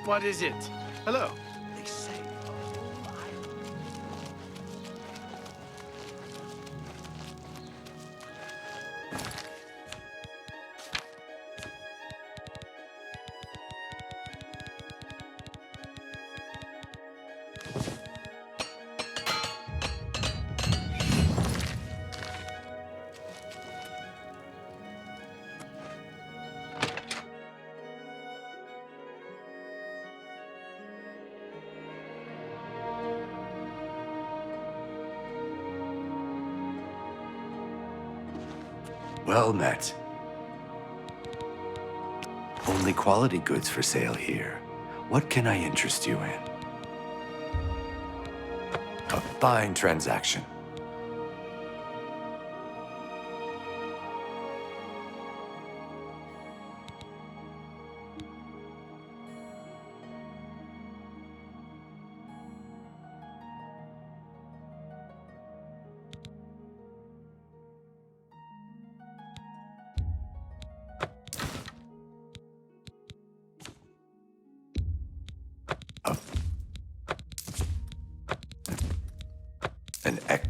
What is it? Hello. Well met. Only quality goods for sale here. What can I interest you in? A fine transaction. An ec...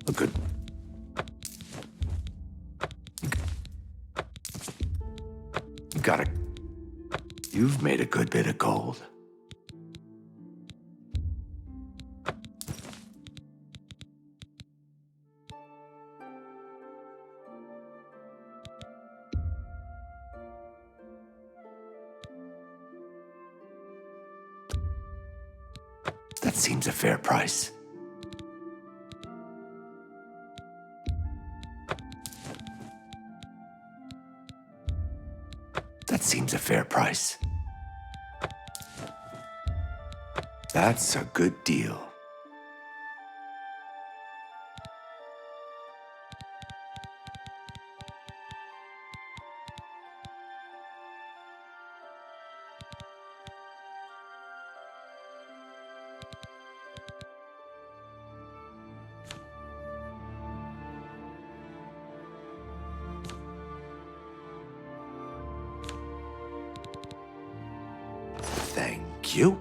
A good... You got a... You've made a good bit of gold. That seems a fair price. That seems a fair price. That's a good deal. Thank you.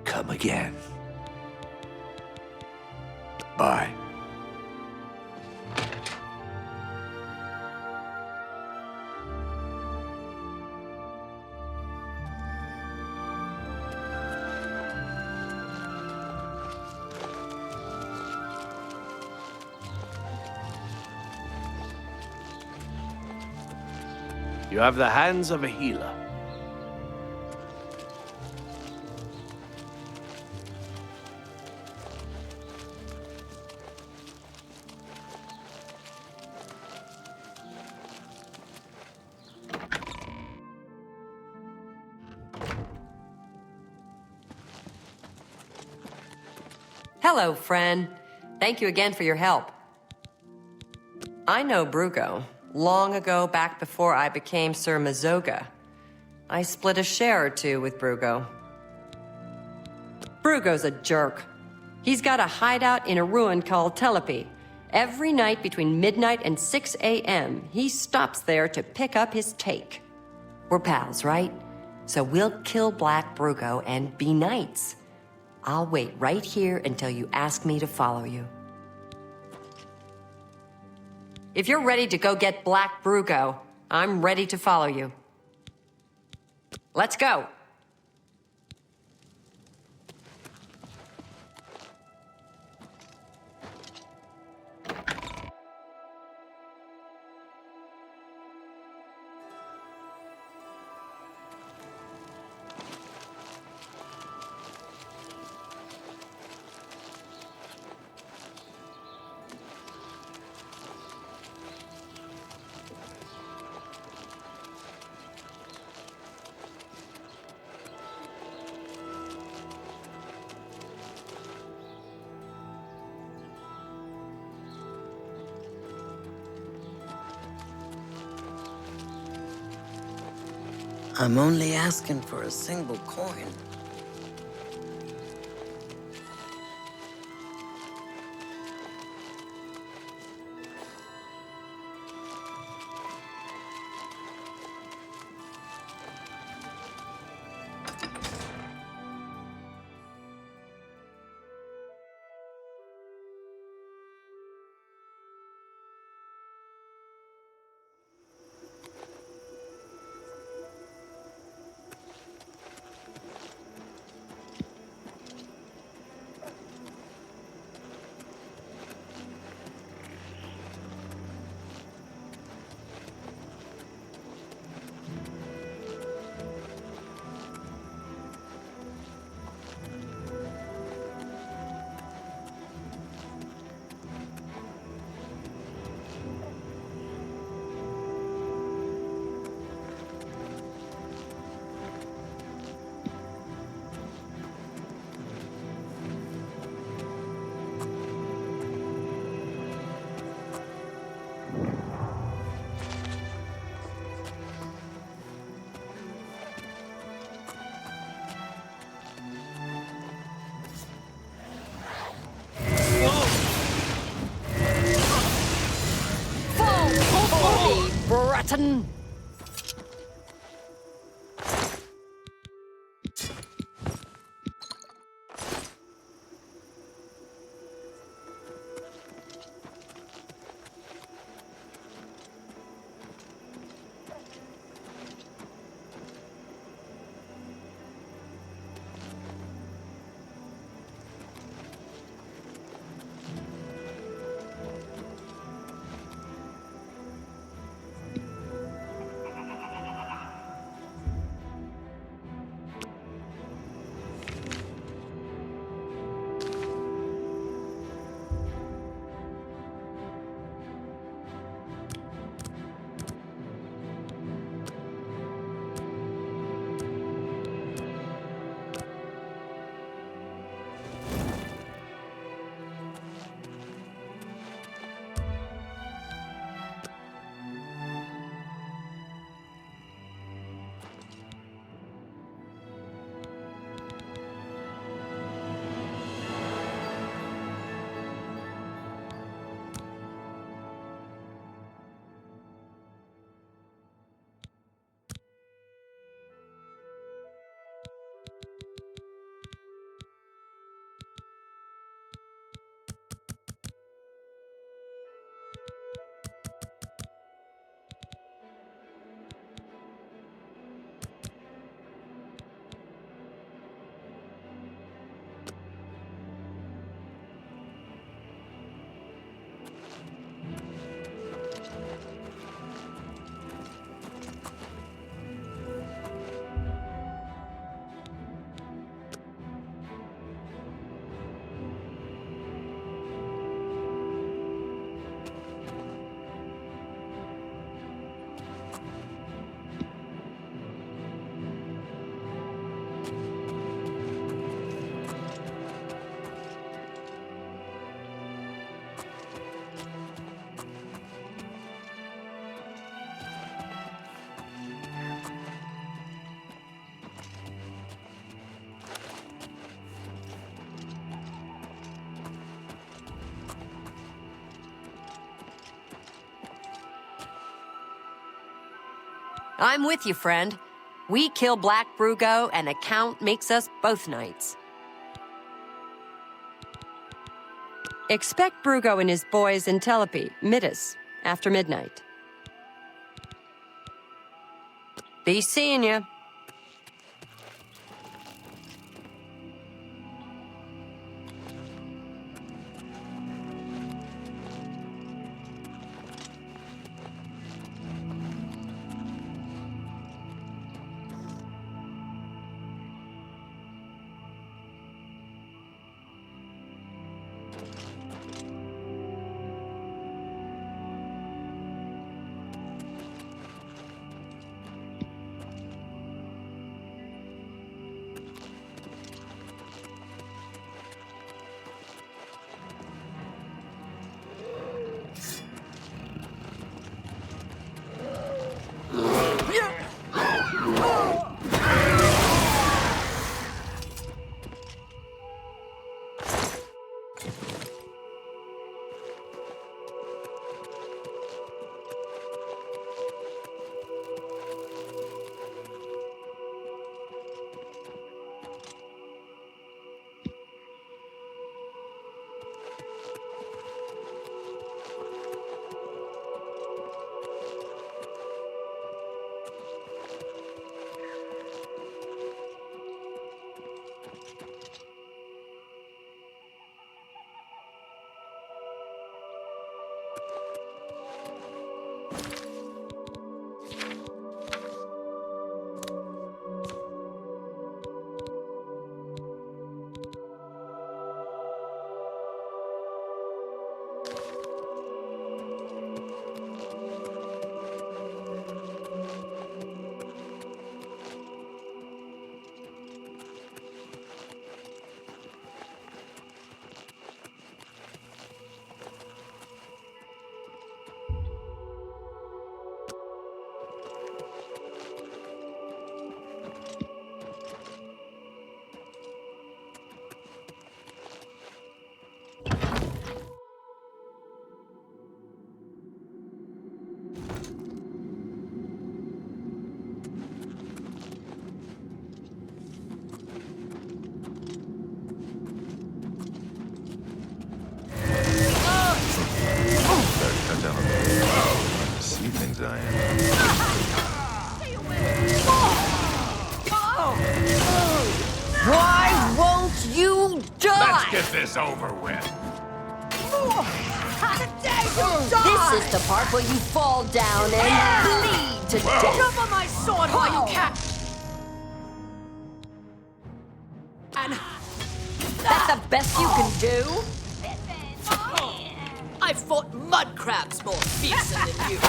Come again. Bye. You have the hands of a healer. Hello, friend. Thank you again for your help. I know Brugo. Long ago, back before I became Sir Mazoga. I split a share or two with Brugo. Brugo's a jerk. He's got a hideout in a ruin called Telepi. Every night between midnight and 6 a.m., he stops there to pick up his take. We're pals, right? So we'll kill Black Brugo and be knights. I'll wait right here until you ask me to follow you. If you're ready to go get Black Brugo, I'm ready to follow you. Let's go! I'm only asking for a single coin. Latin! I'm with you, friend. We kill Black Brugo, and the Count makes us both knights. Expect Brugo and his boys in Telepi, Midas, after midnight. Be seeing ya. is over with. Today you die! This is the part where you fall down and bleed to Whoa. death. Drop on my sword while you can! And That's the best you can do? I've fought mud crabs more fiercer than you.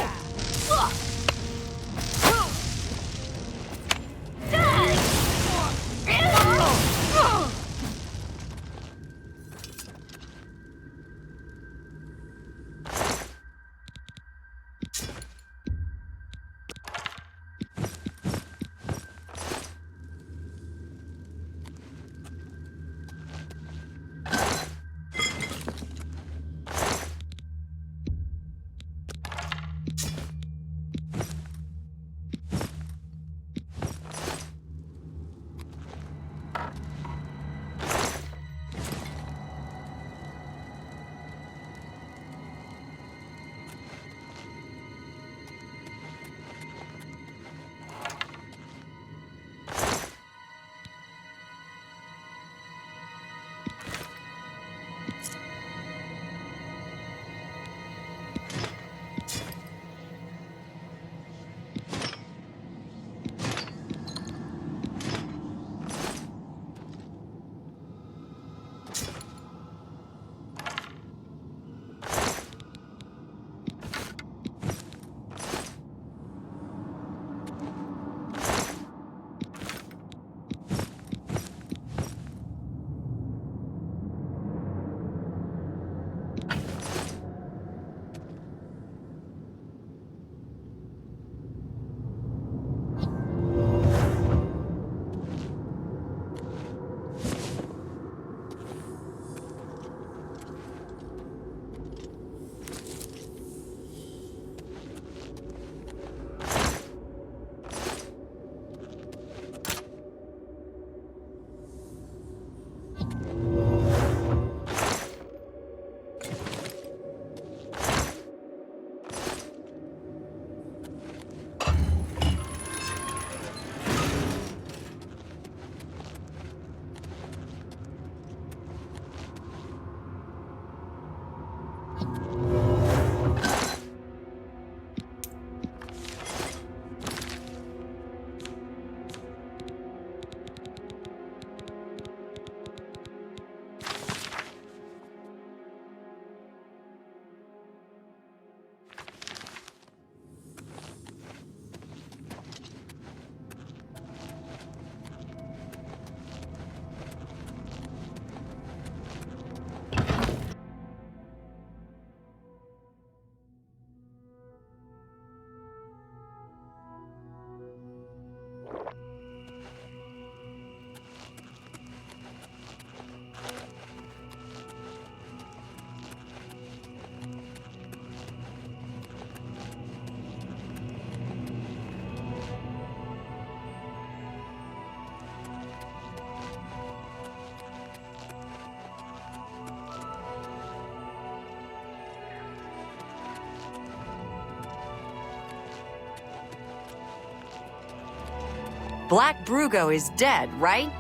Black Brugo is dead, right?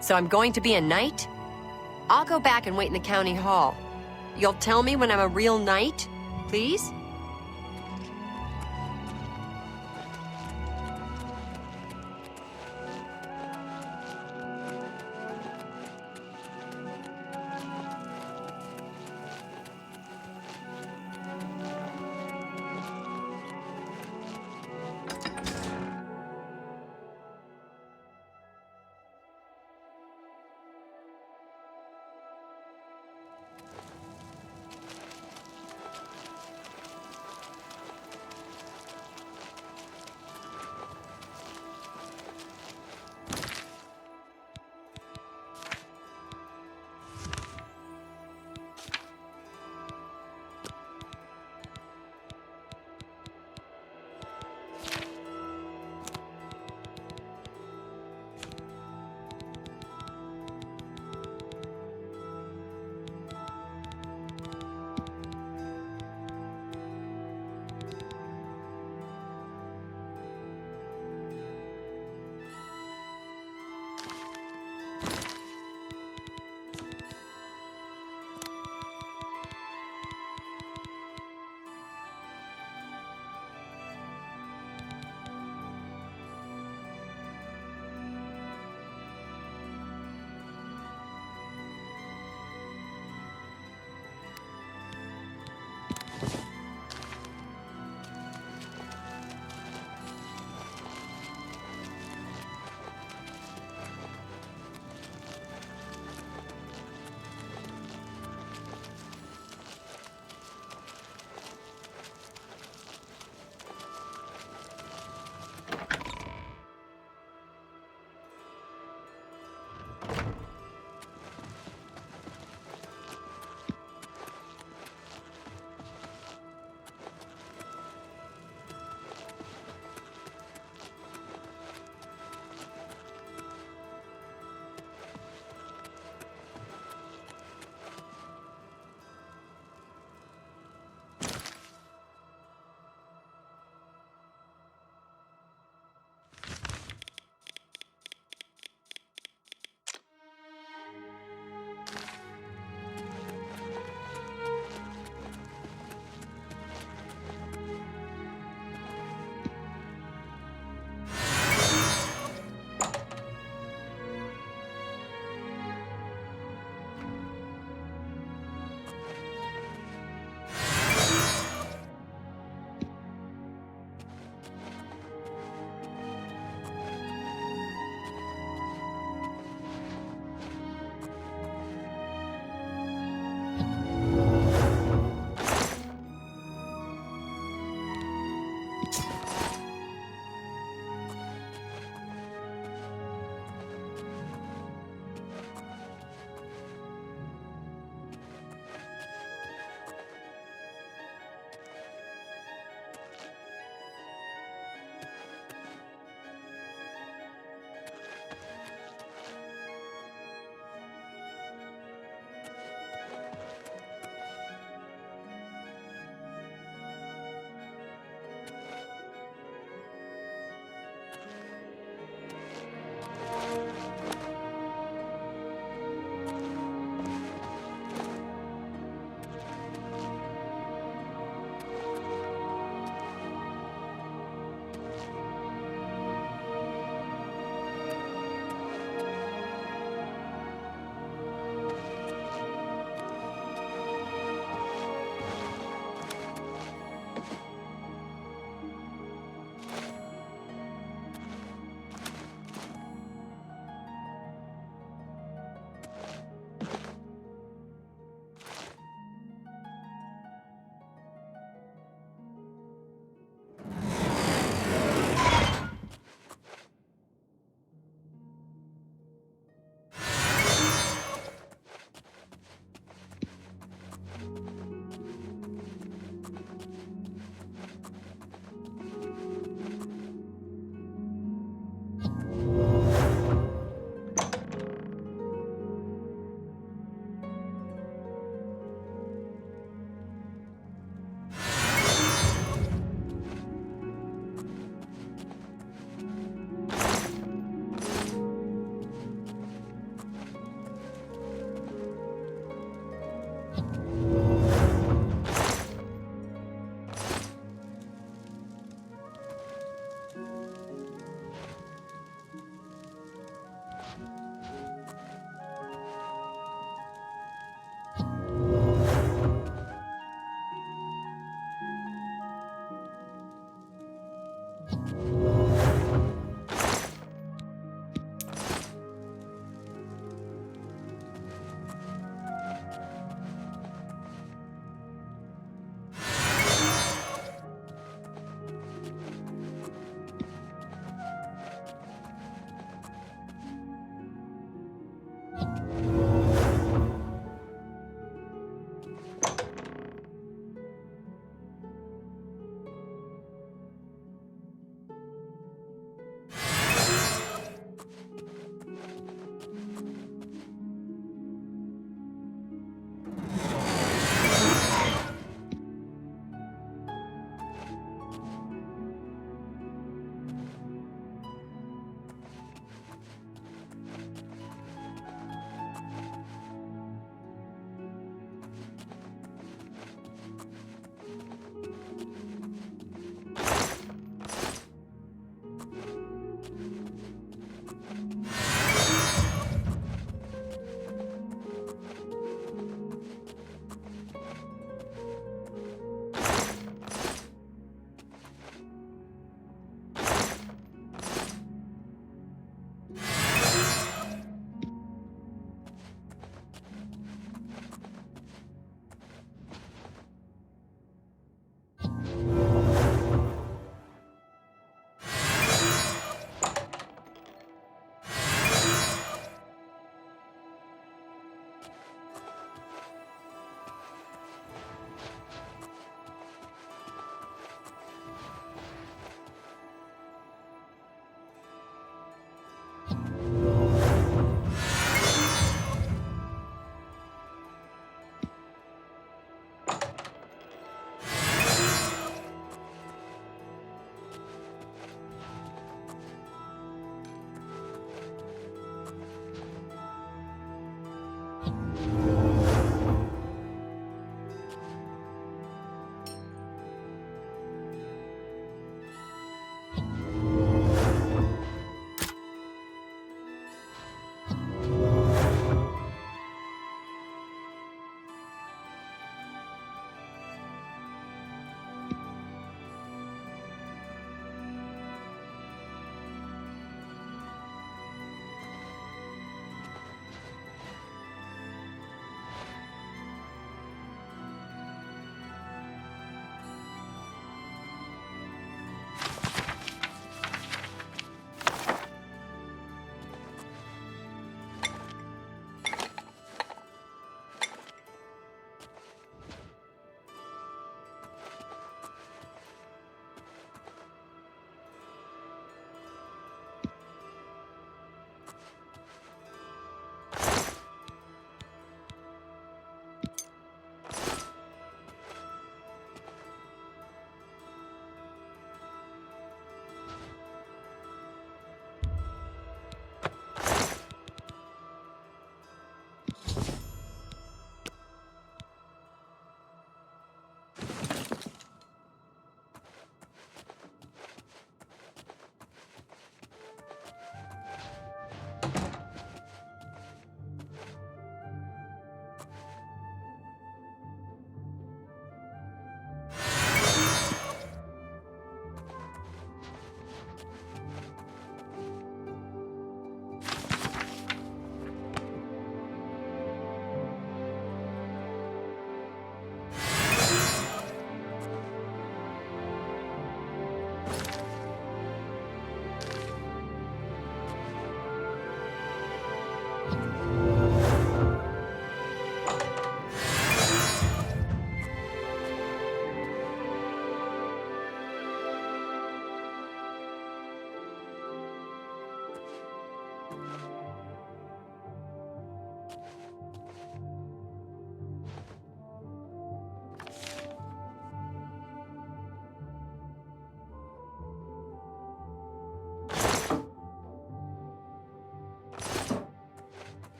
So I'm going to be a knight? I'll go back and wait in the county hall. You'll tell me when I'm a real knight, please?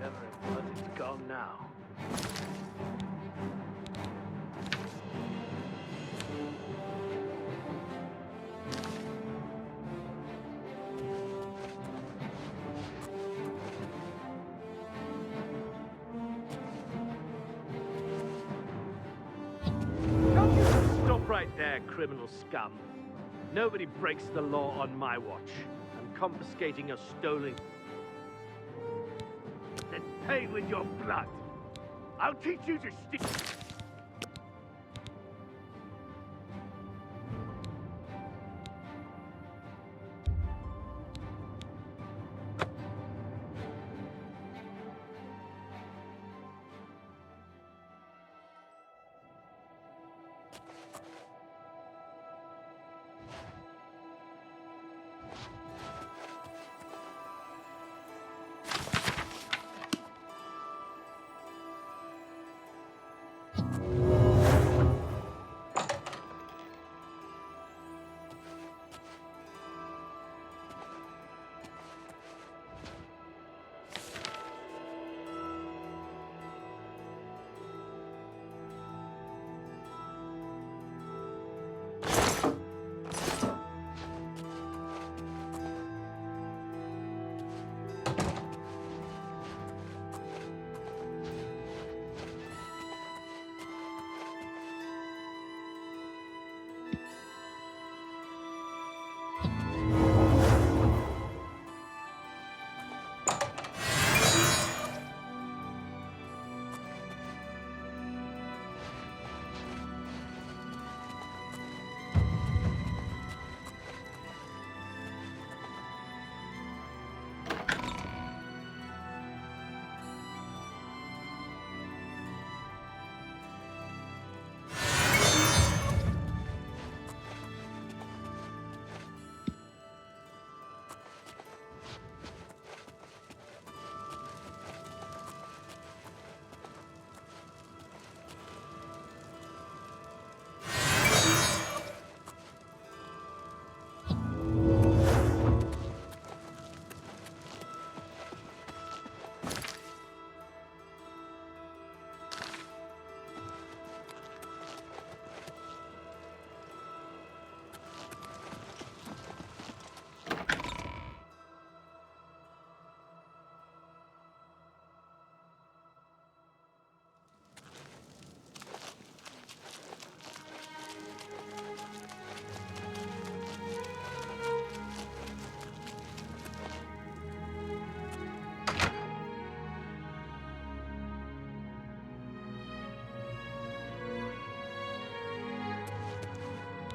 Everybody's gone now. Stop right there, criminal scum. Nobody breaks the law on my watch. I'm confiscating your stolen... Then pay with your blood. I'll teach you to stick...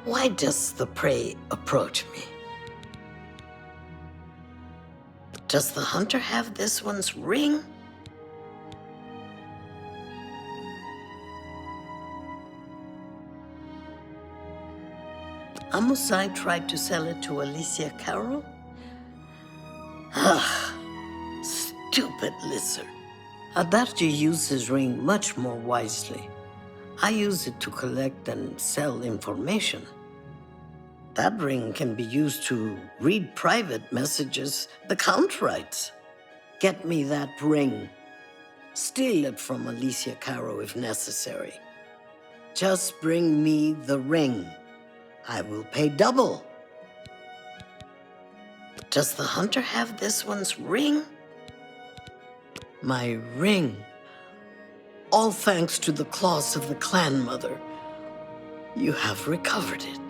Why does the prey approach me? Does the hunter have this one's ring? Amusai tried to sell it to Alicia Carroll? Ah, stupid lizard. Ahdarji used his ring much more wisely. I use it to collect and sell information. That ring can be used to read private messages the Count writes. Get me that ring. Steal it from Alicia Caro if necessary. Just bring me the ring. I will pay double. Does the hunter have this one's ring? My ring. All thanks to the claws of the clan mother. You have recovered it.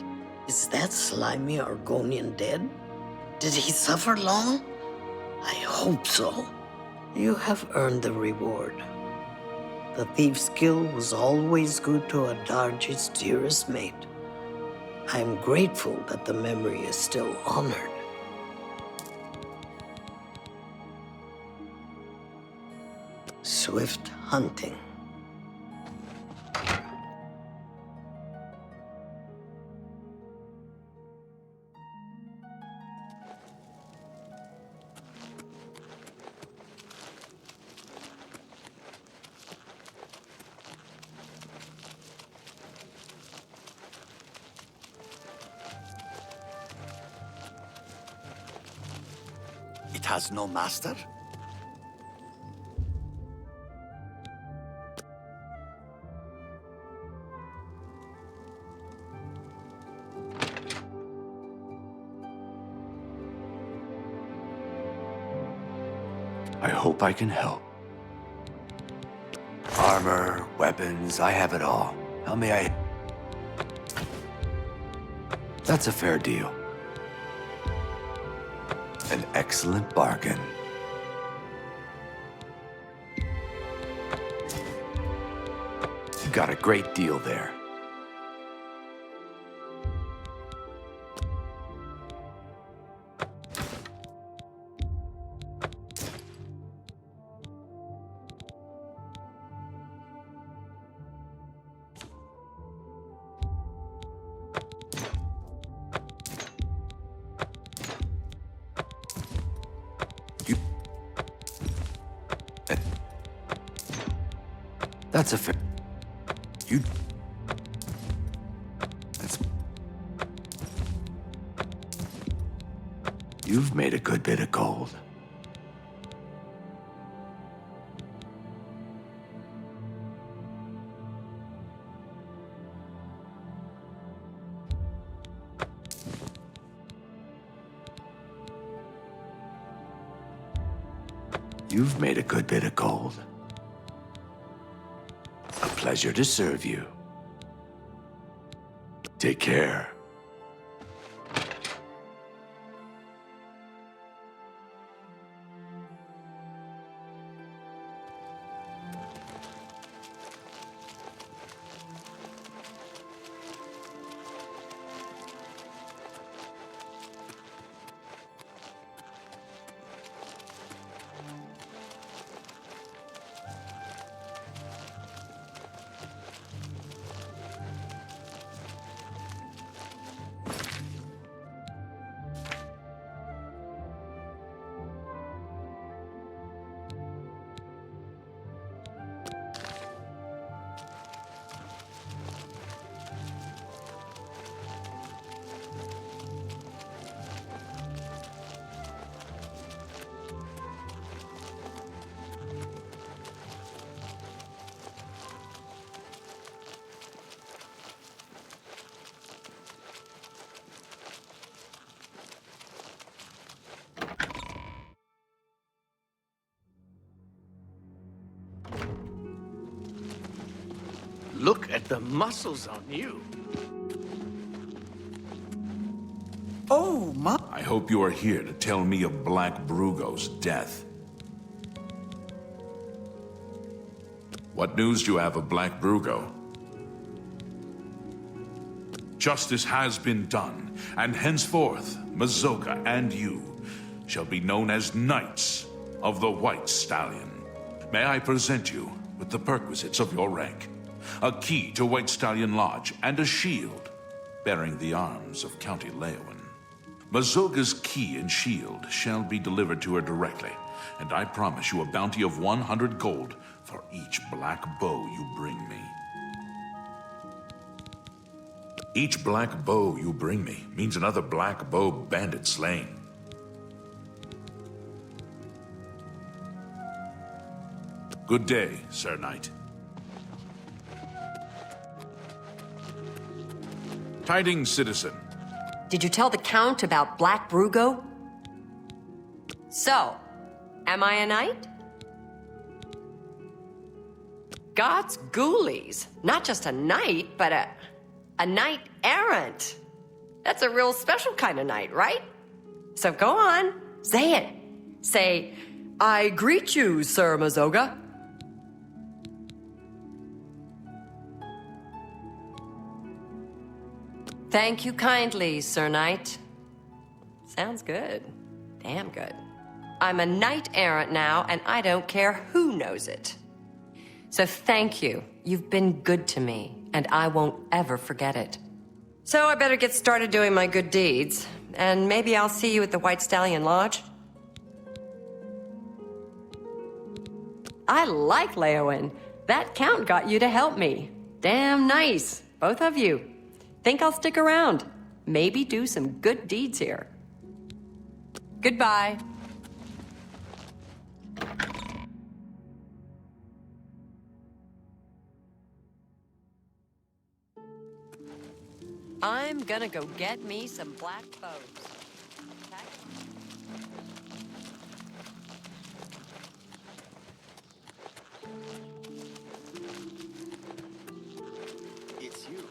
Is that slimy Argonian dead? Did he suffer long? I hope so. You have earned the reward. The thief's skill was always good to Ahdarji's dearest mate. I am grateful that the memory is still honored. Swift hunting. has no master? I hope I can help. Armor, weapons, I have it all. How may I... That's a fair deal. An excellent bargain. You got a great deal there. That's a fair... You've made a good bit of gold. You've made a good bit of gold. A pleasure to serve you. Take care. Look at the muscles on you. Oh, my... I hope you are here to tell me of Black Brugo's death. What news do you have of Black Brugo? Justice has been done, and henceforth, Mazoga and you shall be known as Knights of the White Stallion. May I present you with the perquisites of your rank? A key to White Stallion Lodge, and a shield bearing the arms of County Leowin. Mazoga's key and shield shall be delivered to her directly, and I promise you a bounty of 100 gold for each black bow you bring me. Each black bow you bring me means another black bow bandit slain. Good day, Sir Knight. Tidings, citizen. Did you tell the Count about Black Brugo? So, am I a knight? God's ghoulies. Not just a knight, but a knight errant. That's a real special kind of knight, right? So go on, say it. Say, I greet you, Sir Mazoga. Thank you kindly, Sir Knight. Sounds good. Damn good. I'm a knight-errant now, and I don't care who knows it. So thank you. You've been good to me, and I won't ever forget it. So I better get started doing my good deeds, and maybe I'll see you at the White Stallion Lodge. I like Leowin. That Count got you to help me. Damn nice, both of you. Think I'll stick around. Maybe do some good deeds here. Goodbye. I'm gonna go get me some black bows. It's you.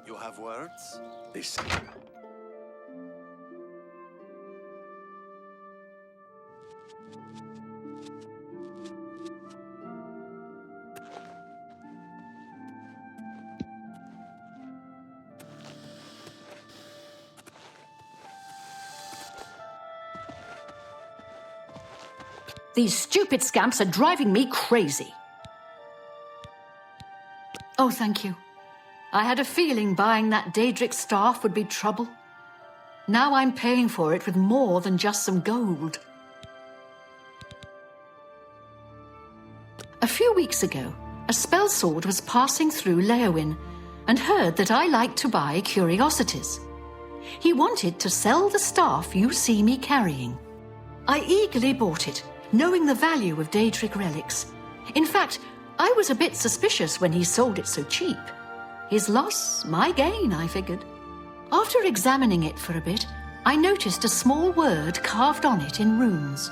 You have words? This. These stupid scamps are driving me crazy. Oh, thank you. I had a feeling buying that Daedric staff would be trouble. Now I'm paying for it with more than just some gold. A few weeks ago, a spell sword was passing through Leowin and heard that I liked to buy curiosities. He wanted to sell the staff you see me carrying. I eagerly bought it, knowing the value of Daedric relics. In fact, I was a bit suspicious when he sold it so cheap. His loss, my gain, I figured. After examining it for a bit, I noticed a small word carved on it in runes.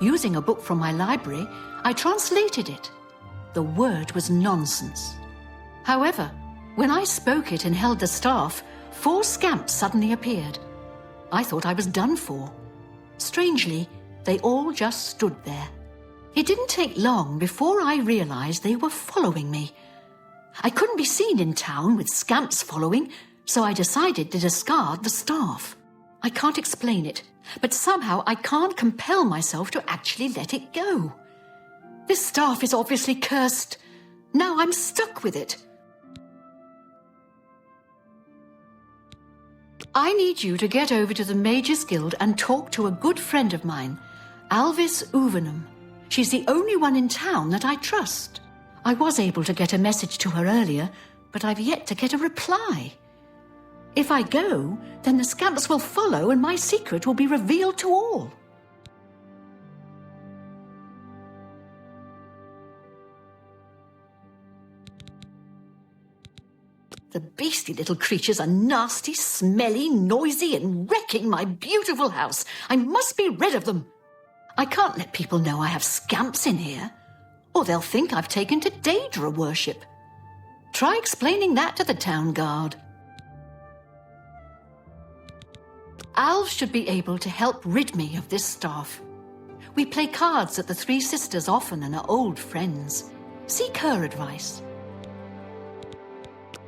Using a book from my library, I translated it. The word was nonsense. However, when I spoke it and held the staff, 4 scamps suddenly appeared. I thought I was done for. Strangely, they all just stood there. It didn't take long before I realized they were following me. I couldn't be seen in town with scamps following, so I decided to discard the staff. I can't explain it, but somehow I can't compel myself to actually let it go. This staff is obviously cursed. Now I'm stuck with it. I need you to get over to the Mages Guild and talk to a good friend of mine, Alvis Uvenum. She's the only one in town that I trust. I was able to get a message to her earlier, but I've yet to get a reply. If I go, then the scamps will follow and my secret will be revealed to all. The beastly little creatures are nasty, smelly, noisy, and wrecking my beautiful house. I must be rid of them. I can't let people know I have scamps in here, or they'll think I've taken to Daedra worship. Try explaining that to the town guard. Alv should be able to help rid me of this staff. We play cards at the Three Sisters often and are old friends. Seek her advice.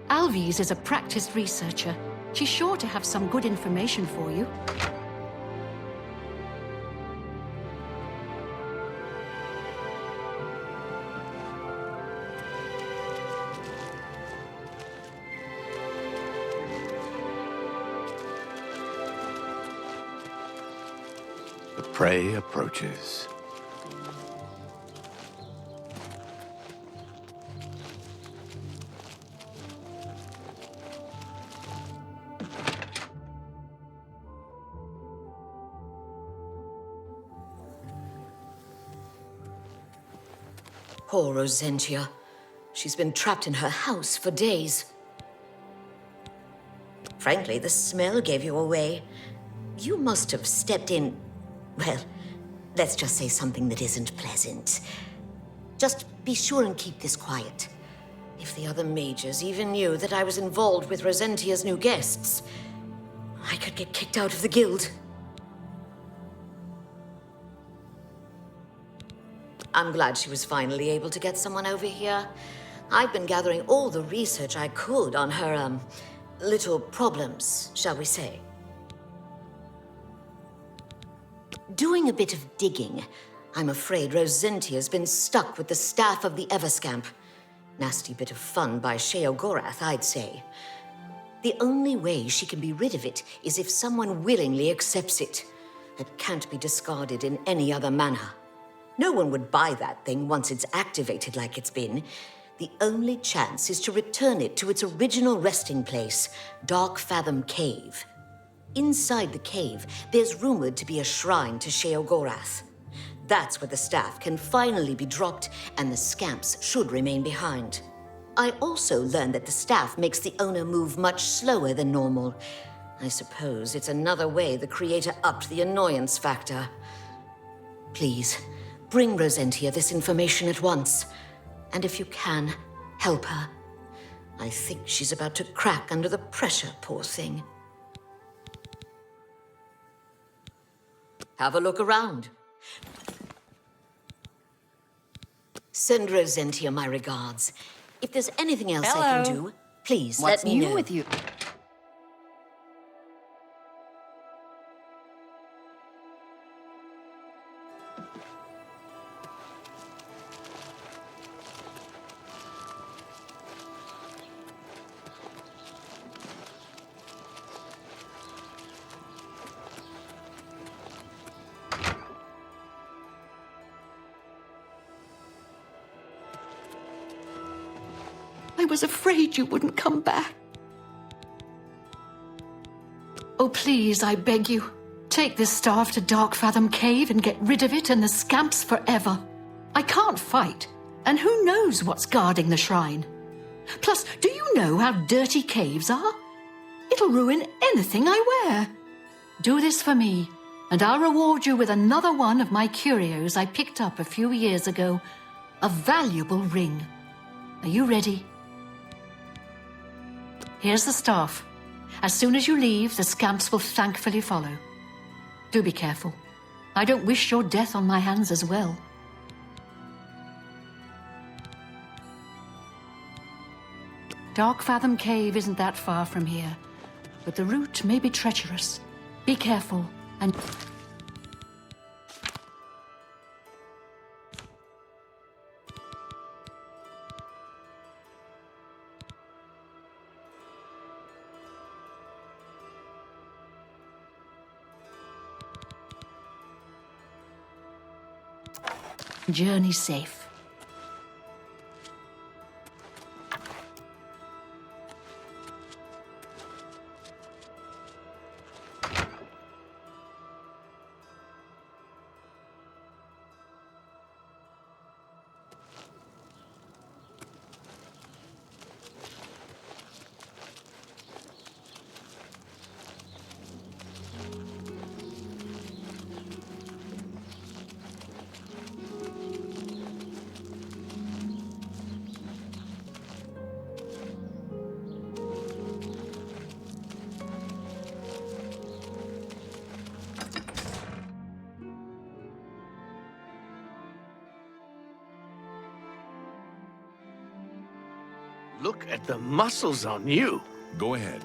Alvis is a practiced researcher. She's sure to have some good information for you. The prey approaches. Poor Rosentia. She's been trapped in her house for days. Frankly, the smell gave you away. You must have stepped in... Well, let's just say something that isn't pleasant. Just be sure and keep this quiet. If the other mages even knew that I was involved with Rosentia's new guests, I could get kicked out of the guild. I'm glad she was finally able to get someone over here. I've been gathering all the research I could on her, little problems, shall we say. Doing a bit of digging, I'm afraid Rosentia's been stuck with the staff of the Everscamp. Nasty bit of fun by Sheogorath, I'd say. The only way she can be rid of it is if someone willingly accepts it. It can't be discarded in any other manner. No one would buy that thing once it's activated like it's been. The only chance is to return it to its original resting place, Dark Fathom Cave. Inside the cave, there's rumored to be a shrine to Sheogorath. That's where the staff can finally be dropped, and the scamps should remain behind. I also learned that the staff makes the owner move much slower than normal. I suppose it's another way the creator upped the annoyance factor. Please, bring Rosentia this information at once. And if you can, help her. I think she's about to crack under the pressure, poor thing. Have a look around. Send Rosentia my regards. If there's anything else I can do, please let me know. What's new with you? I was afraid you wouldn't come back. Oh, please, I beg you. Take this staff to Dark Fathom Cave and get rid of it and the scamps forever. I can't fight, and who knows what's guarding the shrine. Plus, do you know how dirty caves are? It'll ruin anything I wear. Do this for me, and I'll reward you with another one of my curios I picked up a few years ago. A valuable ring. Are you ready? Here's the staff. As soon as you leave, the scamps will thankfully follow. Do be careful. I don't wish your death on my hands as well. Dark Fathom Cave isn't that far from here, but the route may be treacherous. Be careful and... Journey safe. Look at the muscles on you. Go ahead.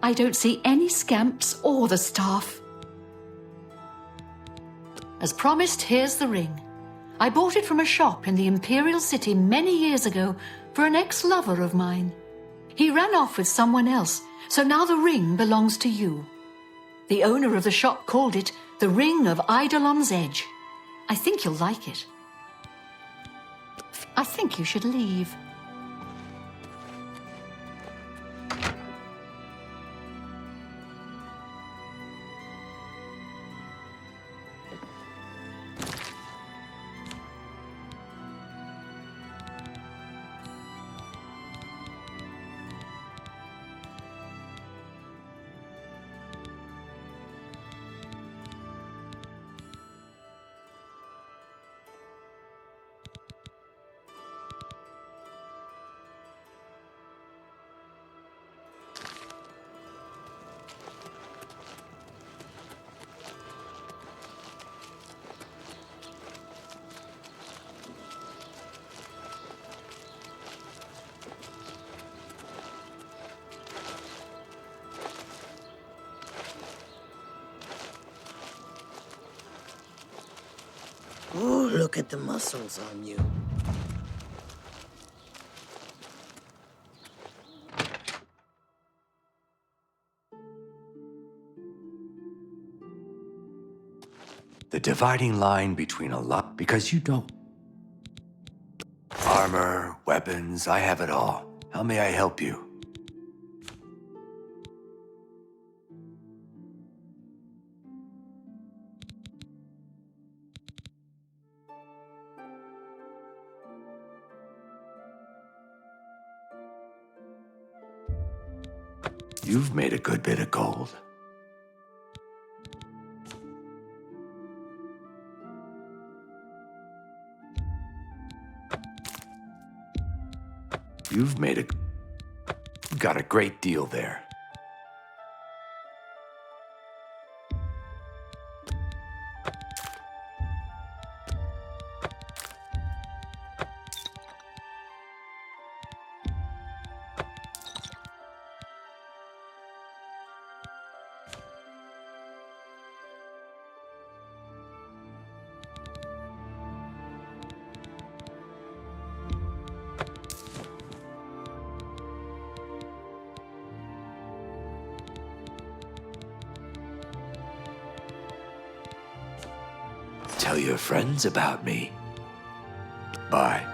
I don't see any scamps or the staff. As promised, here's the ring. I bought it from a shop in the Imperial City many years ago for an ex-lover of mine. He ran off with someone else, so now the ring belongs to you. The owner of the shop called it the Ring of Eidolon's Edge. I think you'll like it. I think you should leave. Ooh, look at the muscles on you. The dividing line between a lot, because you don't. Armor, weapons, I have it all. How may I help you? You've made a good bit of gold. You've got a great deal there. Tell your friends about me. Bye.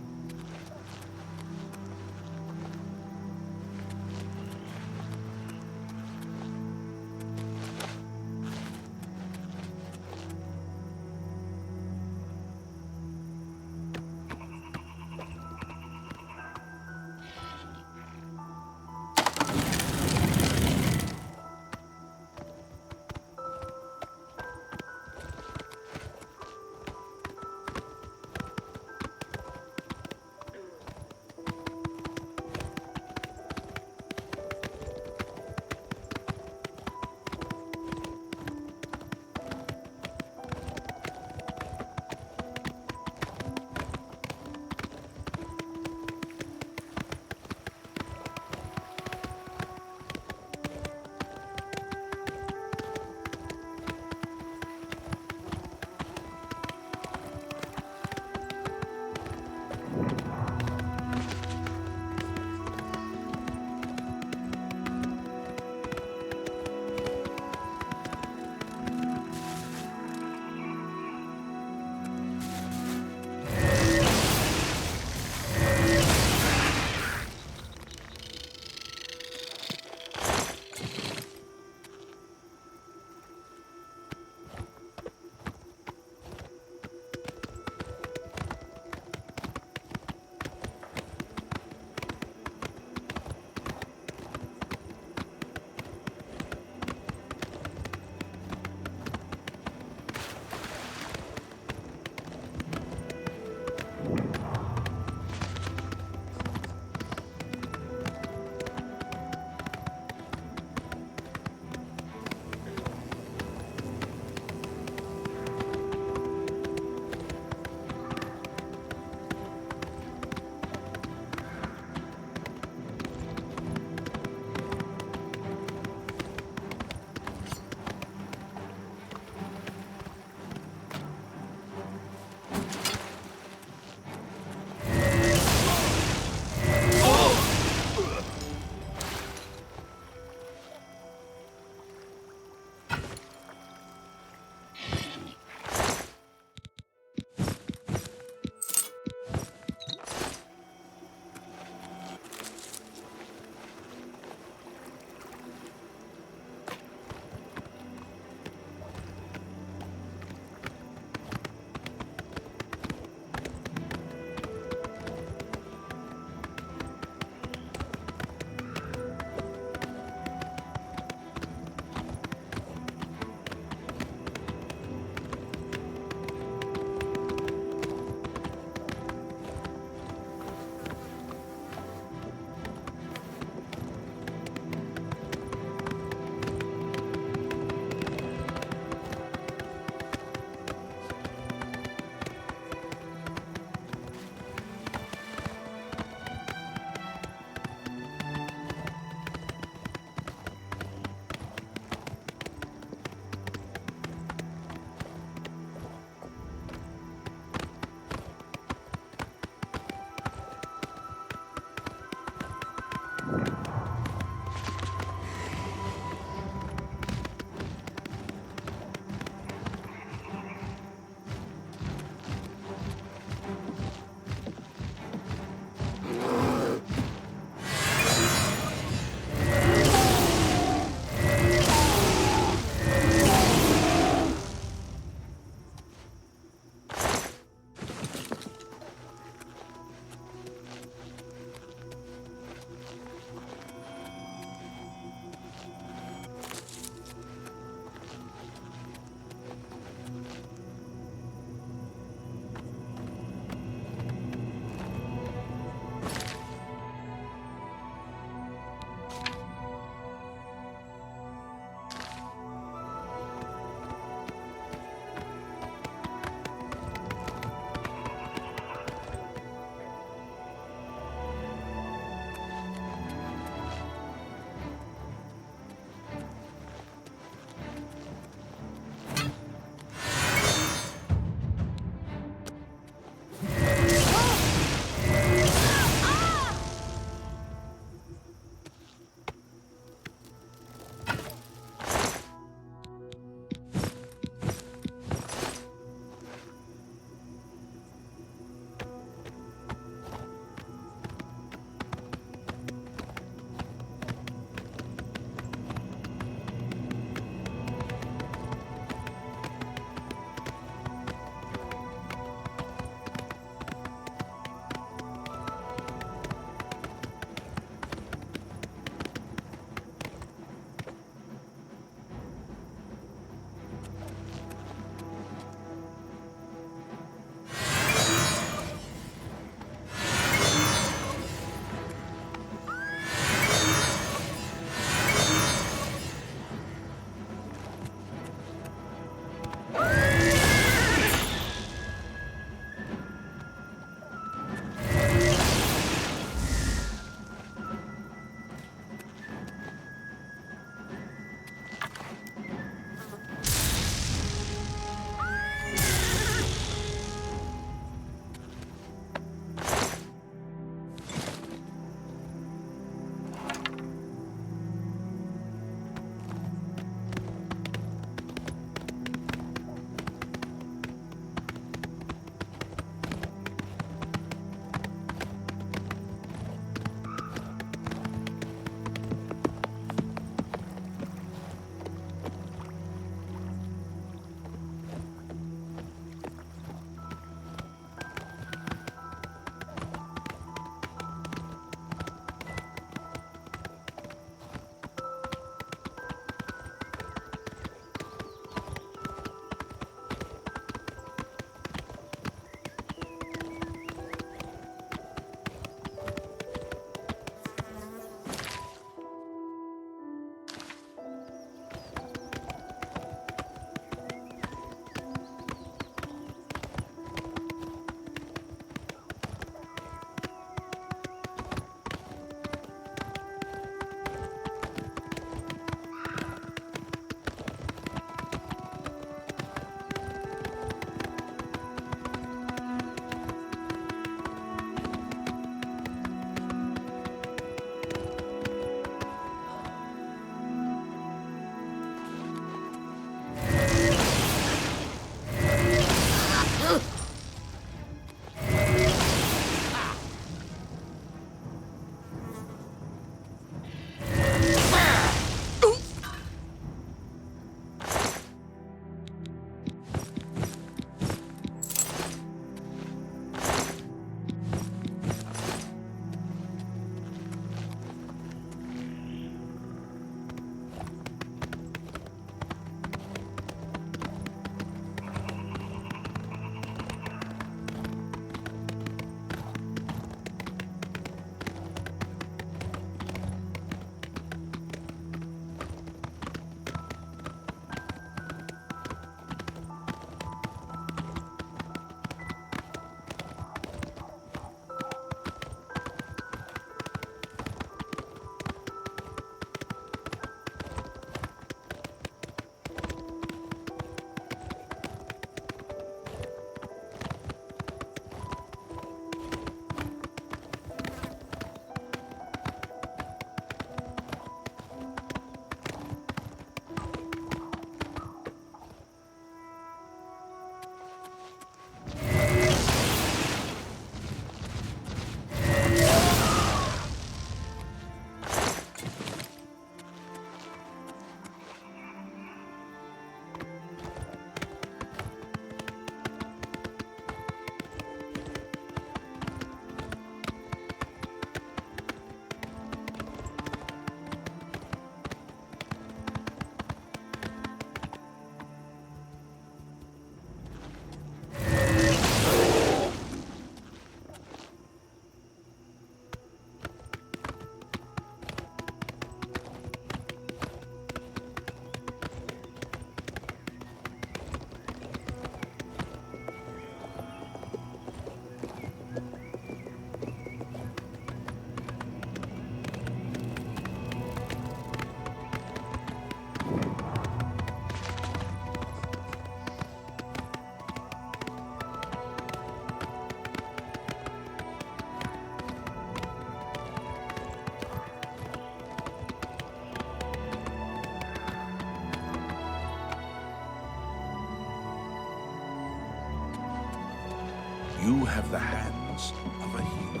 You have the hands of a healer.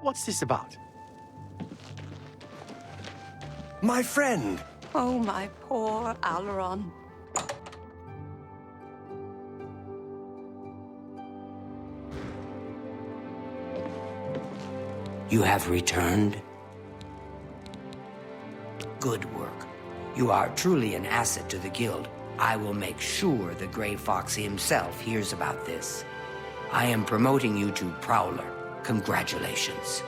What's this about? My friend! Oh, my poor Aileron. You have returned? Good work. You are truly an asset to the guild. I will make sure the Grey Fox himself hears about this. I am promoting you to Prowler. Congratulations.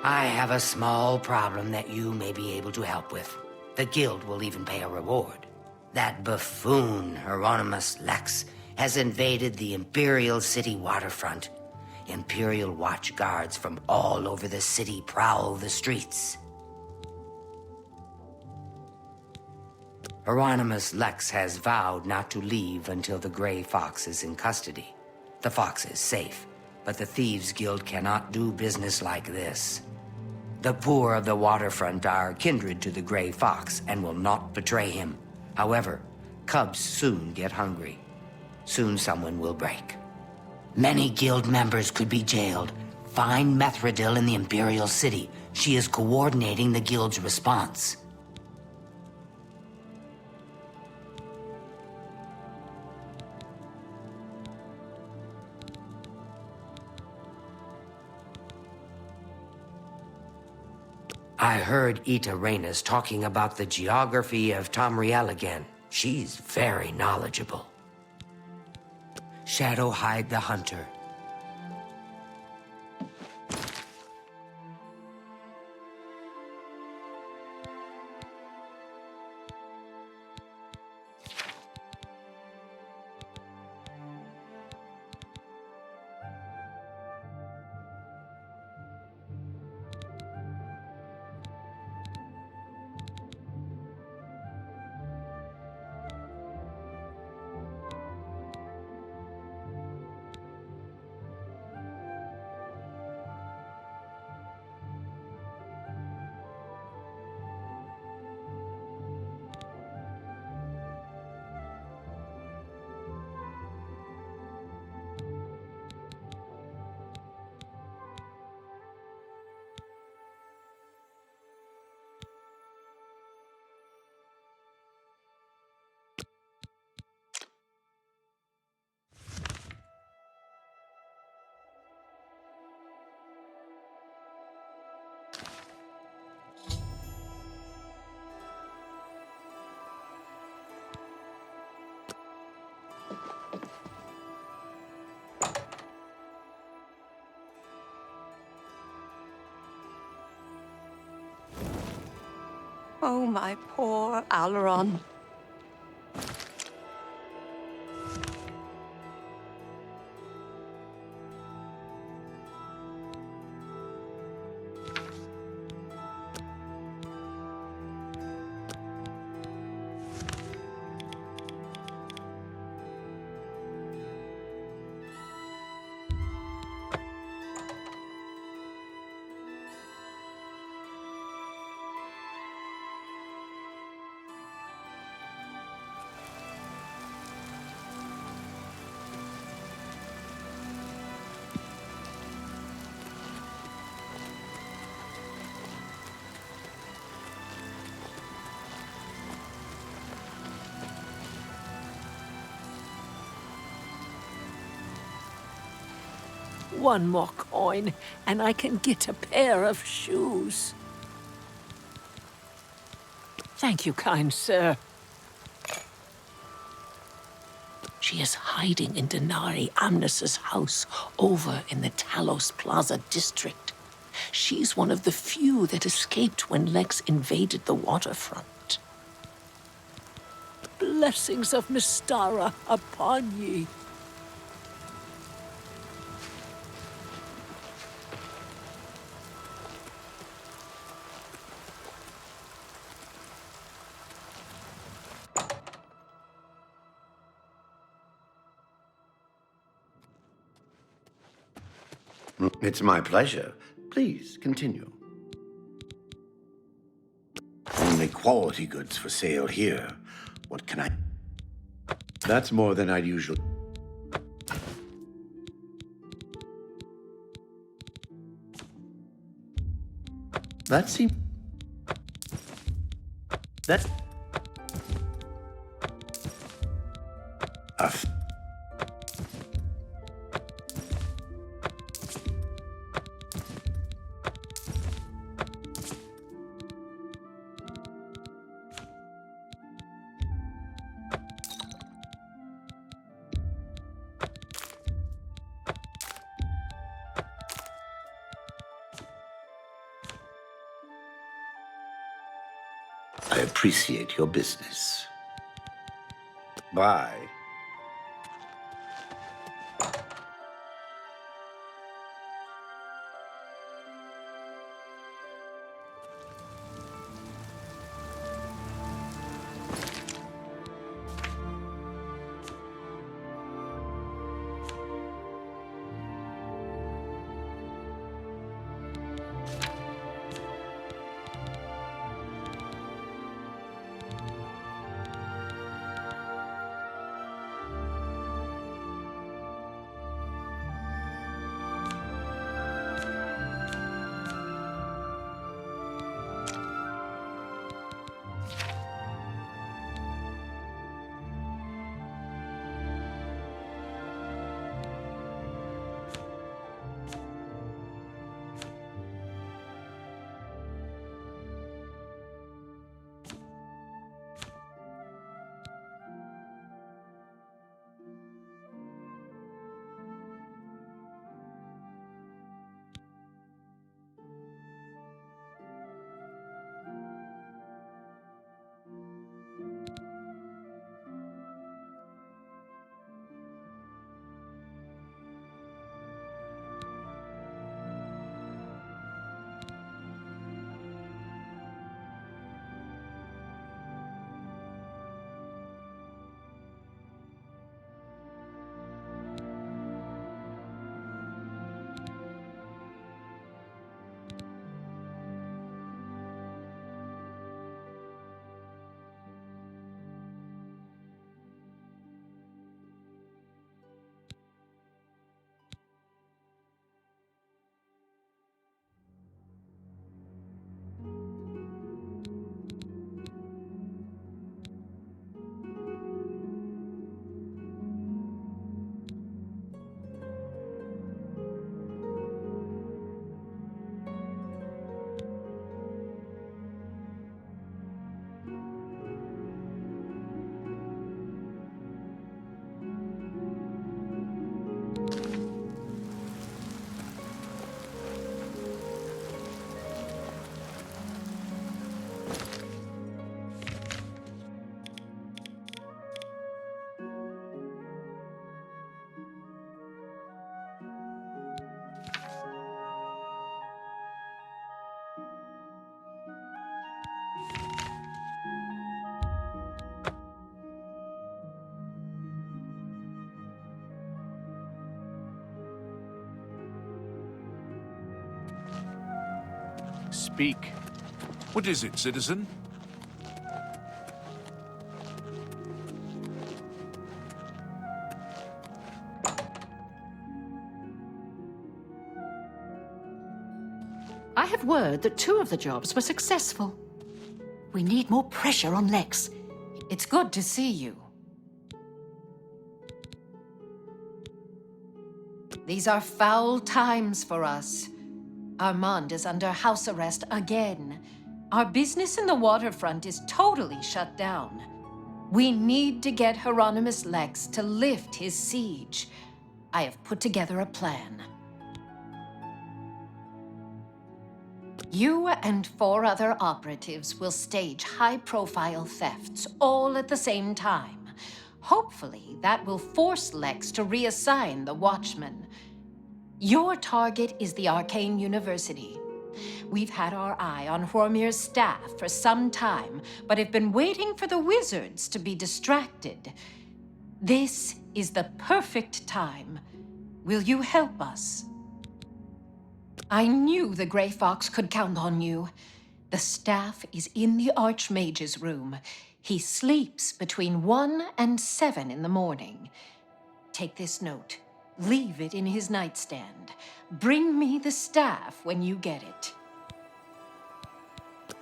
I have a small problem that you may be able to help with. The guild will even pay a reward. That buffoon, Hieronymus Lex, has invaded the Imperial City waterfront. Imperial watch guards from all over the city prowl the streets. Hieronymus Lex has vowed not to leave until the Grey Fox is in custody. The fox is safe, but the Thieves' Guild cannot do business like this. The poor of the waterfront are kindred to the Grey Fox and will not betray him. However, cubs soon get hungry. Soon someone will break. Many guild members could be jailed. Find Methridil in the Imperial City. She is coordinating the guild's response. I heard Eta Rhaenus talking about the geography of Tamriel again. She's very knowledgeable. Shadowhide the Hunter. Oh, my poor Aileron. One more coin, and I can get a pair of shoes. Thank you, kind sir. She is hiding in Denari Amnes's house over in the Talos Plaza district. She's one of the few that escaped when Lex invaded the waterfront. Blessings of Mystara upon ye. It's my pleasure. Please, continue. Only quality goods for sale here. What can I... That's more than I'd usually... That seems... That's... I appreciate your business. Bye. Speak. What is it, citizen? I have word that 2 of the jobs were successful. We need more pressure on Lex. It's good to see you. These are foul times for us. Armand is under house arrest again. Our business in the waterfront is totally shut down. We need to get Hieronymus Lex to lift his siege. I have put together a plan. You and 4 other operatives will stage high-profile thefts all at the same time. Hopefully, that will force Lex to reassign the Watchmen. Your target is the Arcane University. We've had our eye on Hormir's staff for some time, but have been waiting for the wizards to be distracted. This is the perfect time. Will you help us? I knew the Grey Fox could count on you. The staff is in the Archmage's room. He sleeps between 1 and 7 in the morning. Take this note. Leave it in his nightstand. Bring me the staff when you get it.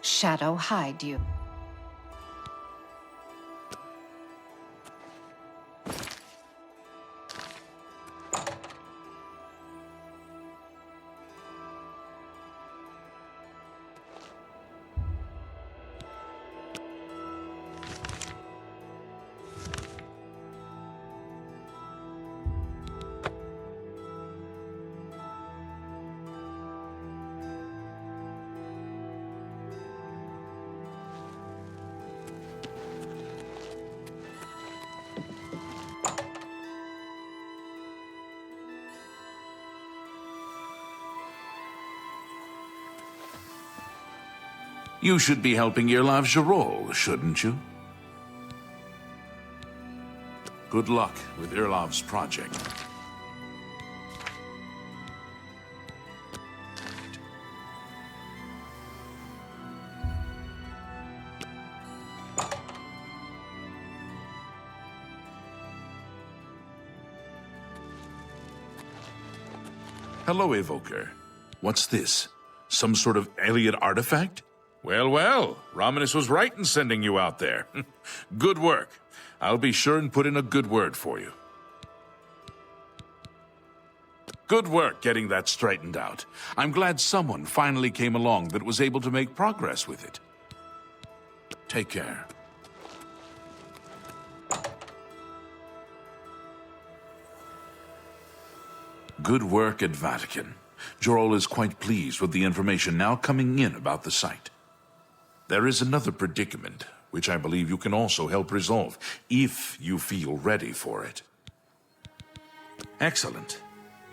Shadow hide you. You should be helping Irlav Jarol, shouldn't you? Good luck with Irlav's project. Hello, Evoker. What's this? Some sort of alien artifact? Well, well, Romanus was right in sending you out there. Good work. I'll be sure and put in a good word for you. Good work getting that straightened out. I'm glad someone finally came along that was able to make progress with it. Take care. Good work at Vatican. Jarol is quite pleased with the information now coming in about the site. There is another predicament, which I believe you can also help resolve, if you feel ready for it. Excellent.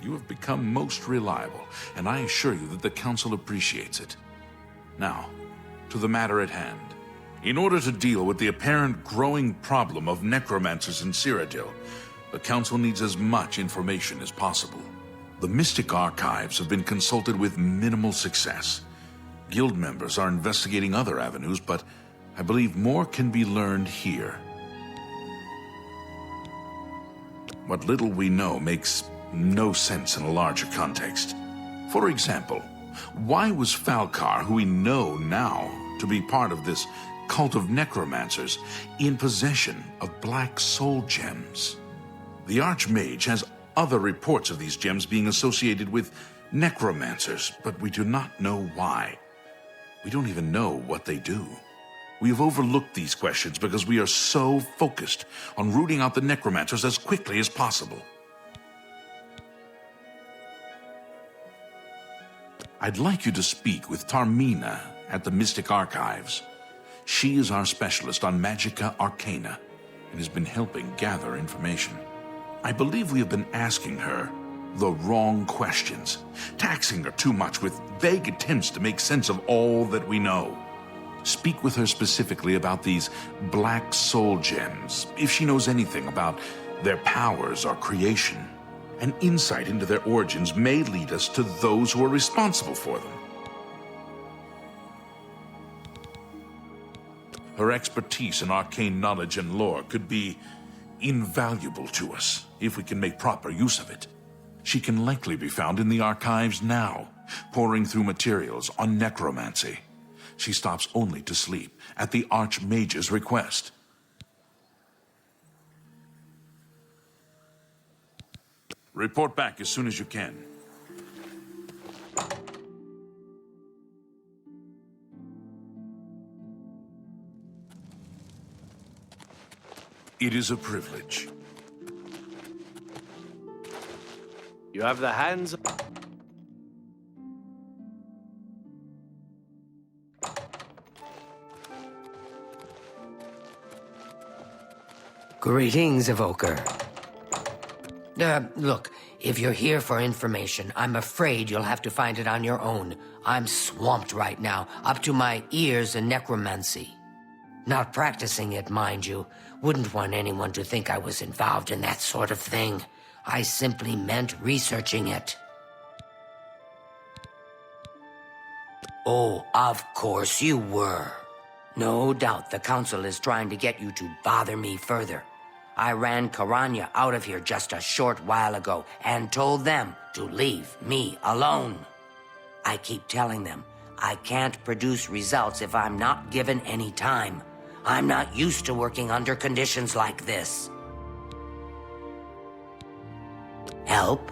You have become most reliable, and I assure you that the Council appreciates it. Now, to the matter at hand. In order to deal with the apparent growing problem of necromancers in Cyrodiil, the Council needs as much information as possible. The Mystic Archives have been consulted with minimal success. Guild members are investigating other avenues, but I believe more can be learned here. What little we know makes no sense in a larger context. For example, why was Falcar, who we know now to be part of this cult of necromancers, in possession of black soul gems? The Archmage has other reports of these gems being associated with necromancers, but we do not know why. We don't even know what they do. We have overlooked these questions because we are so focused on rooting out the necromancers as quickly as possible. I'd like you to speak with Tarmina at the Mystic Archives. She is our specialist on Magica Arcana and has been helping gather information. I believe we have been asking her the wrong questions, taxing her too much with vague attempts to make sense of all that we know. Speak with her specifically about these black soul gems, if she knows anything about their powers or creation. An insight into their origins may lead us to those who are responsible for them. Her expertise in arcane knowledge and lore could be invaluable to us if we can make proper use of it. She can likely be found in the archives now, poring through materials on necromancy. She stops only to sleep at the Archmage's request. Report back as soon as you can. It is a privilege. You have the hands... Greetings, Evoker. Look, if you're here for information, I'm afraid you'll have to find it on your own. I'm swamped right now, up to my ears in necromancy. Not practicing it, mind you. Wouldn't want anyone to think I was involved in that sort of thing. I simply meant researching it. Oh, of course you were. No doubt the Council is trying to get you to bother me further. I ran Karanya out of here just a short while ago and told them to leave me alone. I keep telling them I can't produce results if I'm not given any time. I'm not used to working under conditions like this. Help?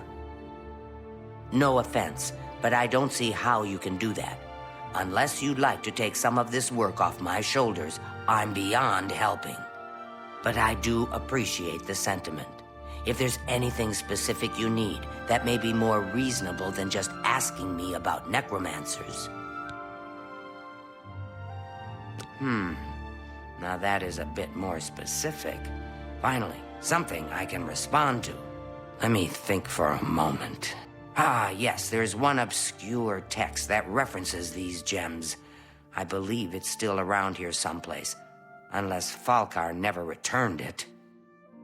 No offense, but I don't see how you can do that. Unless you'd like to take some of this work off my shoulders, I'm beyond helping. But I do appreciate the sentiment. If there's anything specific you need, that may be more reasonable than just asking me about necromancers. Now that is a bit more specific. Finally, something I can respond to. Let me think for a moment. Ah, yes, there's one obscure text that references these gems. I believe it's still around here someplace, unless Falkar never returned it.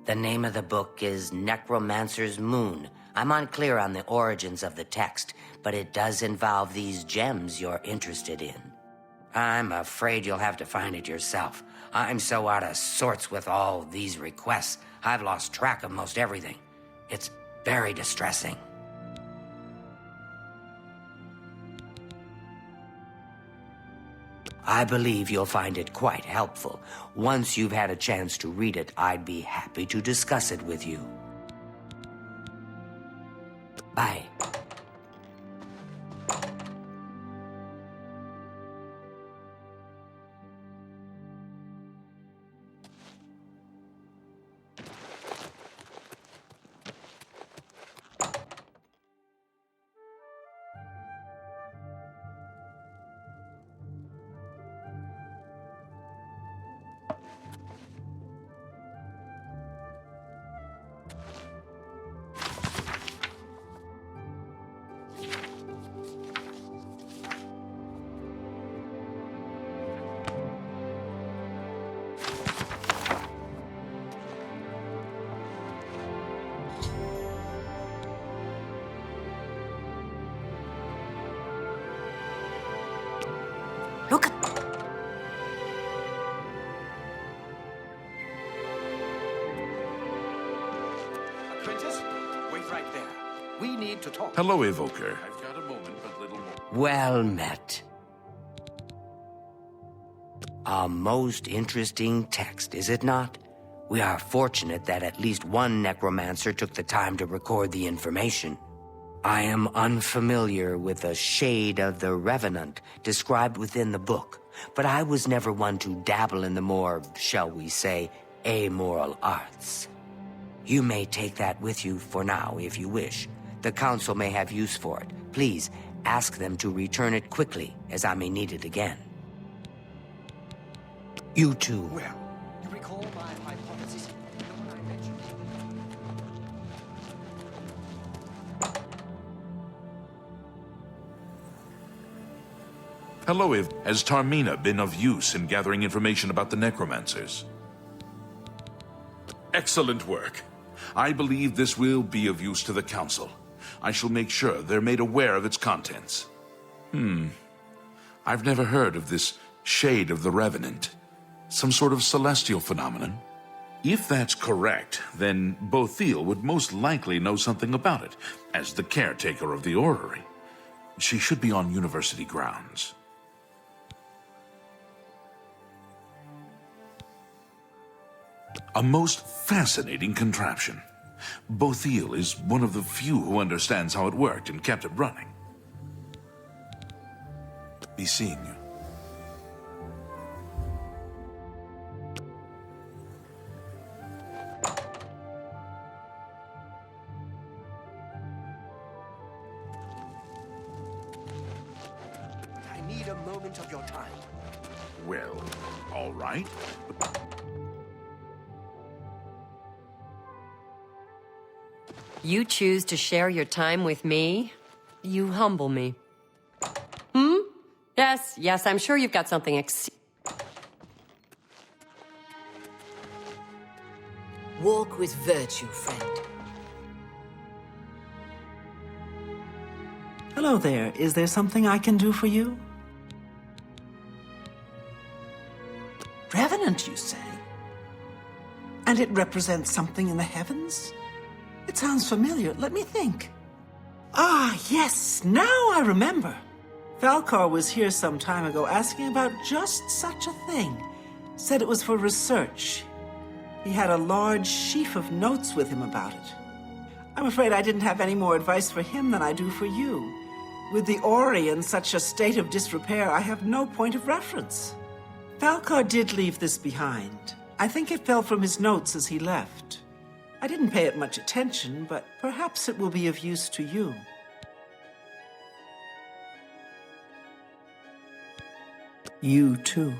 The name of the book is Necromancer's Moon. I'm unclear on the origins of the text, but it does involve these gems you're interested in. I'm afraid you'll have to find it yourself. I'm so out of sorts with all these requests, I've lost track of most everything. It's very distressing. I believe you'll find it quite helpful. Once you've had a chance to read it, I'd be happy to discuss it with you. Bye. Look at... Apprentice, wait right there. We need to talk. Hello, Evoker. I've got a moment, but little more. Well met. A most interesting text, is it not? We are fortunate that at least one necromancer took the time to record the information. I am unfamiliar with the shade of the revenant described within the book, but I was never one to dabble in the more, shall we say, amoral arts. You may take that with you for now if you wish. The Council may have use for it. Please ask them to return it quickly, as I may need it again. You too. Well, you recall my hypothesis? The one I mentioned? Hello, Ev. Has Tarmina been of use in gathering information about the necromancers? Excellent work. I believe this will be of use to the Council. I shall make sure they're made aware of its contents. I've never heard of this shade of the Revenant. Some sort of celestial phenomenon? If that's correct, then Bothil would most likely know something about it, as the caretaker of the orrery. She should be on university grounds. A most fascinating contraption. Bothil is one of the few who understands how it worked and kept it running. Be seeing you. I need a moment of your time. Well, all right. You choose to share your time with me? You humble me. Yes, I'm sure you've got something Walk with virtue, friend. Hello there. Is there something I can do for you? And it represents something in the heavens? It sounds familiar. Let me think. Ah, yes, now I remember. Falcar was here some time ago asking about just such a thing. Said it was for research. He had a large sheaf of notes with him about it. I'm afraid I didn't have any more advice for him than I do for you. With the Ori in such a state of disrepair, I have no point of reference. Falcar did leave this behind. I think it fell from his notes as he left. I didn't pay it much attention, but perhaps it will be of use to you. You too.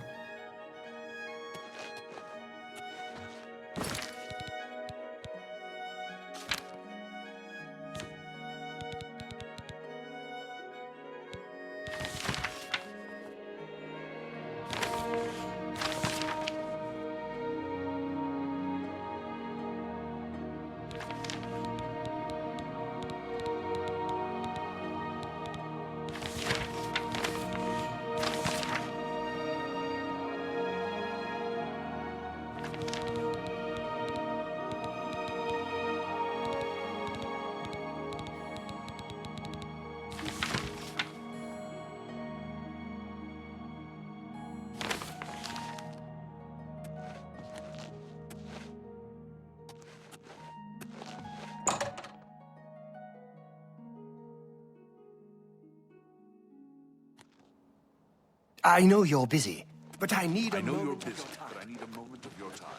I know you're busy, but I need I a know you're moment of busy, your time. but I need a moment of your time.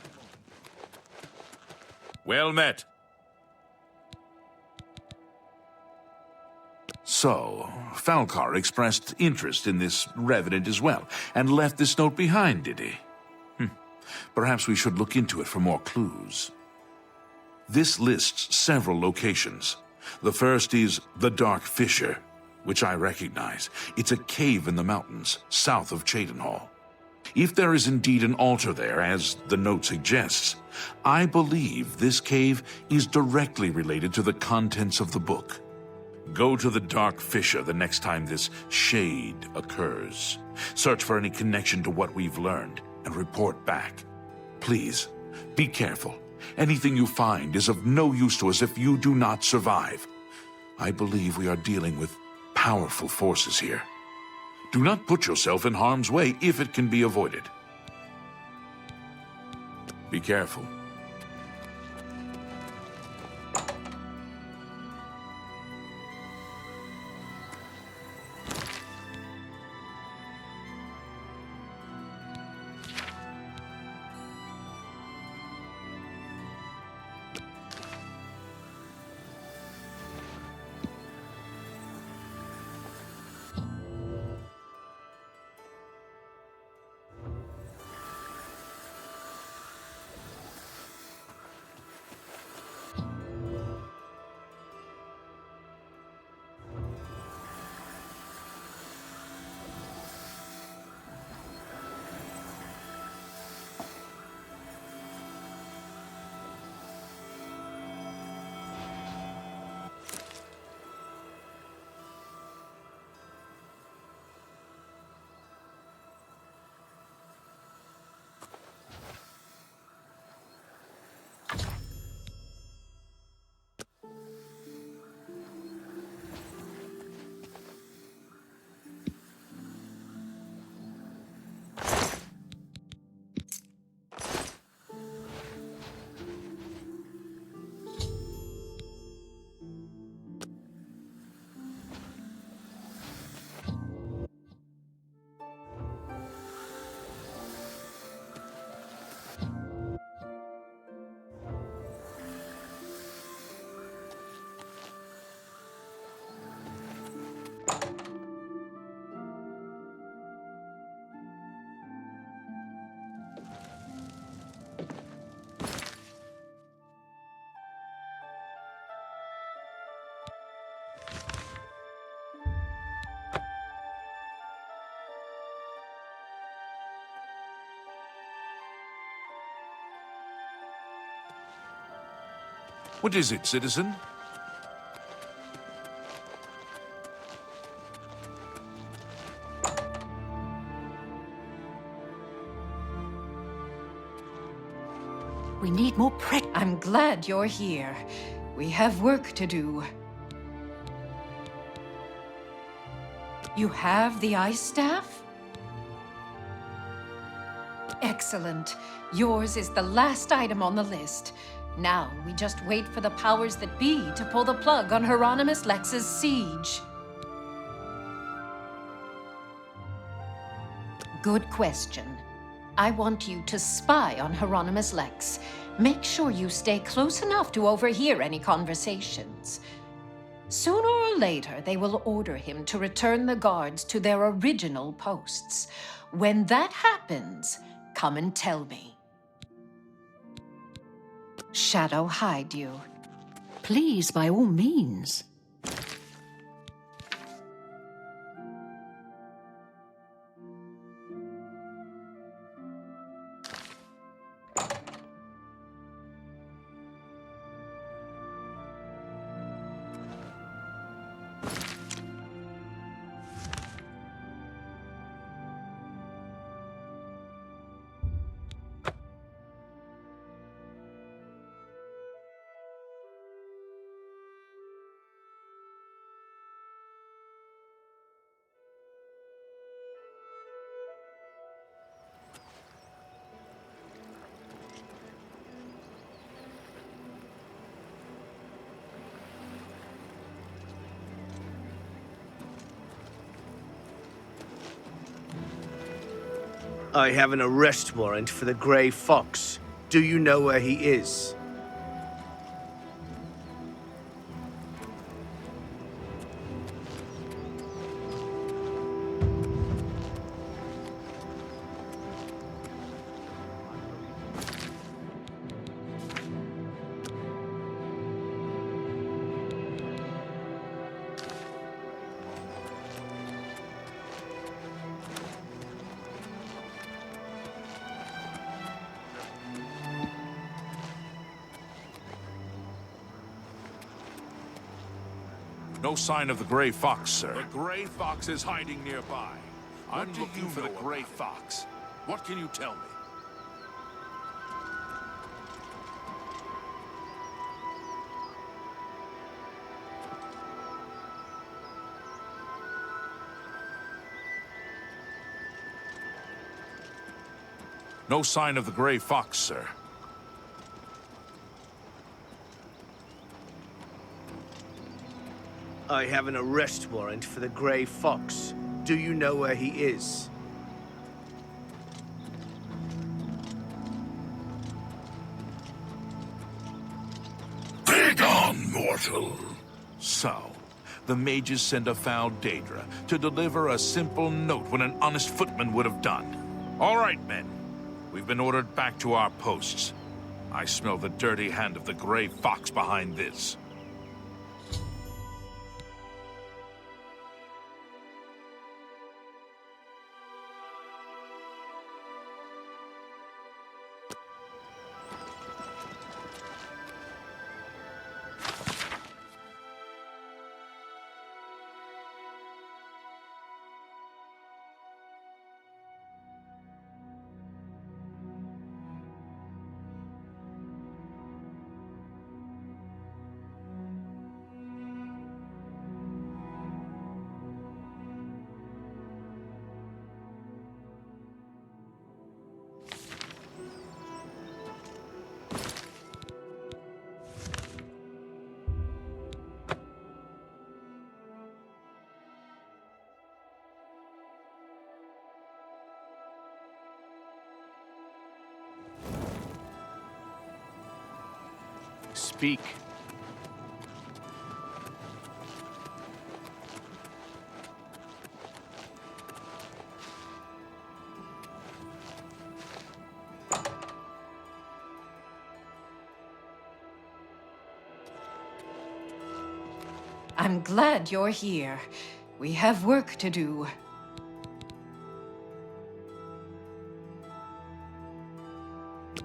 Well met. So, Falcar expressed interest in this revenant as well, and left this note behind, did he? Perhaps we should look into it for more clues. This lists several locations. The first is the Dark Fissure, which I recognize. It's a cave in the mountains, south of Cheydinhall. If there is indeed an altar there, as the note suggests, I believe this cave is directly related to the contents of the book. Go to the Dark Fissure the next time this shade occurs. Search for any connection to what we've learned, and report back. Please, be careful. Anything you find is of no use to us if you do not survive. I believe we are dealing with powerful forces here. Do not put yourself in harm's way if it can be avoided. Be careful. What is it, citizen? We need more I'm glad you're here. We have work to do. You have the ice staff? Excellent. Yours is the last item on the list. Now, we just wait for the powers that be to pull the plug on Hieronymus Lex's siege. Good question. I want you to spy on Hieronymus Lex. Make sure you stay close enough to overhear any conversations. Sooner or later, they will order him to return the guards to their original posts. When that happens, come and tell me. Shadow hide you. Please, by all means. I have an arrest warrant for the Grey Fox. Do you know where he is? No sign of the Grey Fox, sir. The Grey Fox is hiding nearby. I'm looking for the Grey Fox. What can you tell me? No sign of the Grey Fox, sir. I have an arrest warrant for the Grey Fox. Do you know where he is? Begone, mortal! So, the mages send a foul Daedra to deliver a simple note when an honest footman would have done. All right, men. We've been ordered back to our posts. I smell the dirty hand of the Grey Fox behind this. Speak. I'm glad you're here. We have work to do.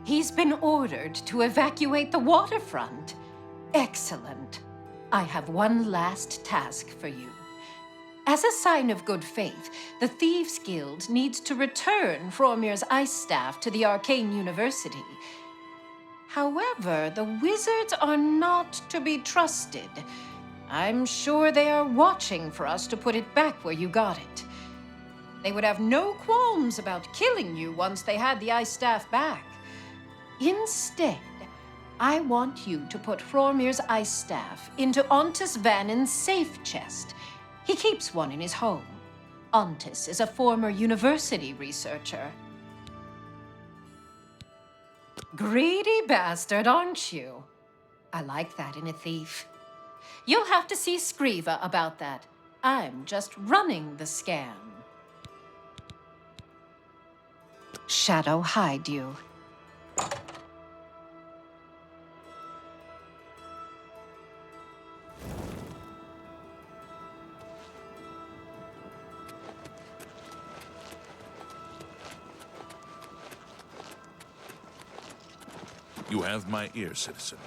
He's been ordered to evacuate the waterfront. Excellent. I have one last task for you. As a sign of good faith, the Thieves' Guild needs to return Fromir's ice staff to the Arcane University. However, the wizards are not to be trusted. I'm sure they are watching for us to put it back where you got it. They would have no qualms about killing you once they had the ice staff back. Instead, I want you to put Hrormir's ice staff into Ontis Vannin's safe chest. He keeps one in his home. Ontis is a former university researcher. Greedy bastard, aren't you? I like that in a thief. You'll have to see Skriva about that. I'm just running the scam. Shadow hide you. You have my ear, citizen.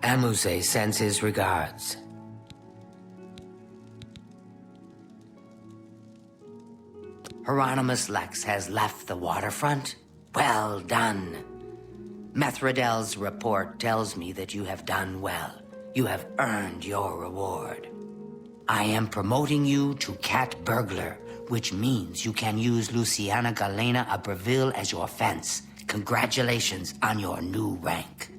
Amuse sends his regards. Hieronymus Lex has left the waterfront? Well done. Methradel's report tells me that you have done well. You have earned your reward. I am promoting you to Cat Burglar, which means you can use Luciana Galena Abreville as your fence. Congratulations on your new rank.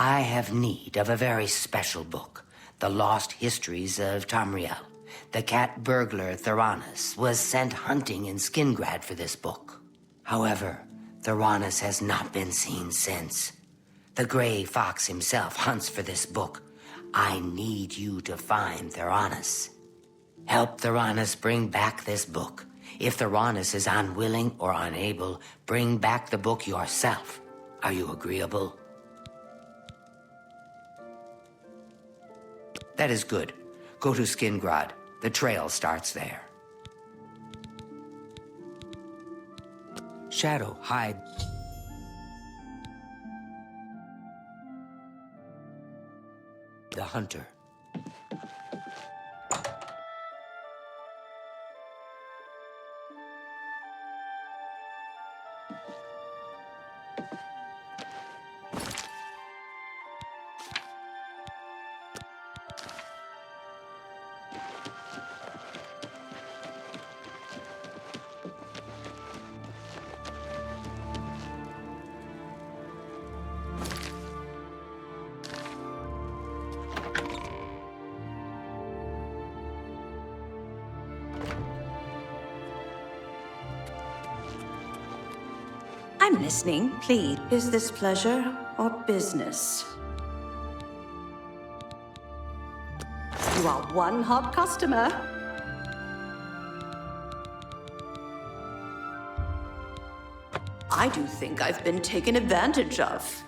I have need of a very special book, The Lost Histories of Tamriel. The cat burglar Theranos was sent hunting in Skingrad for this book. However, Theranos has not been seen since. The Gray Fox himself hunts for this book. I need you to find Theranos. Help Theranos bring back this book. If Theranos is unwilling or unable, bring back the book yourself. Are you agreeable? That is good. Go to Skingrad. The trail starts there. Shadow, hide. The hunter. I'm listening, please. Is this pleasure or business? You are one hot customer. I do think I've been taken advantage of.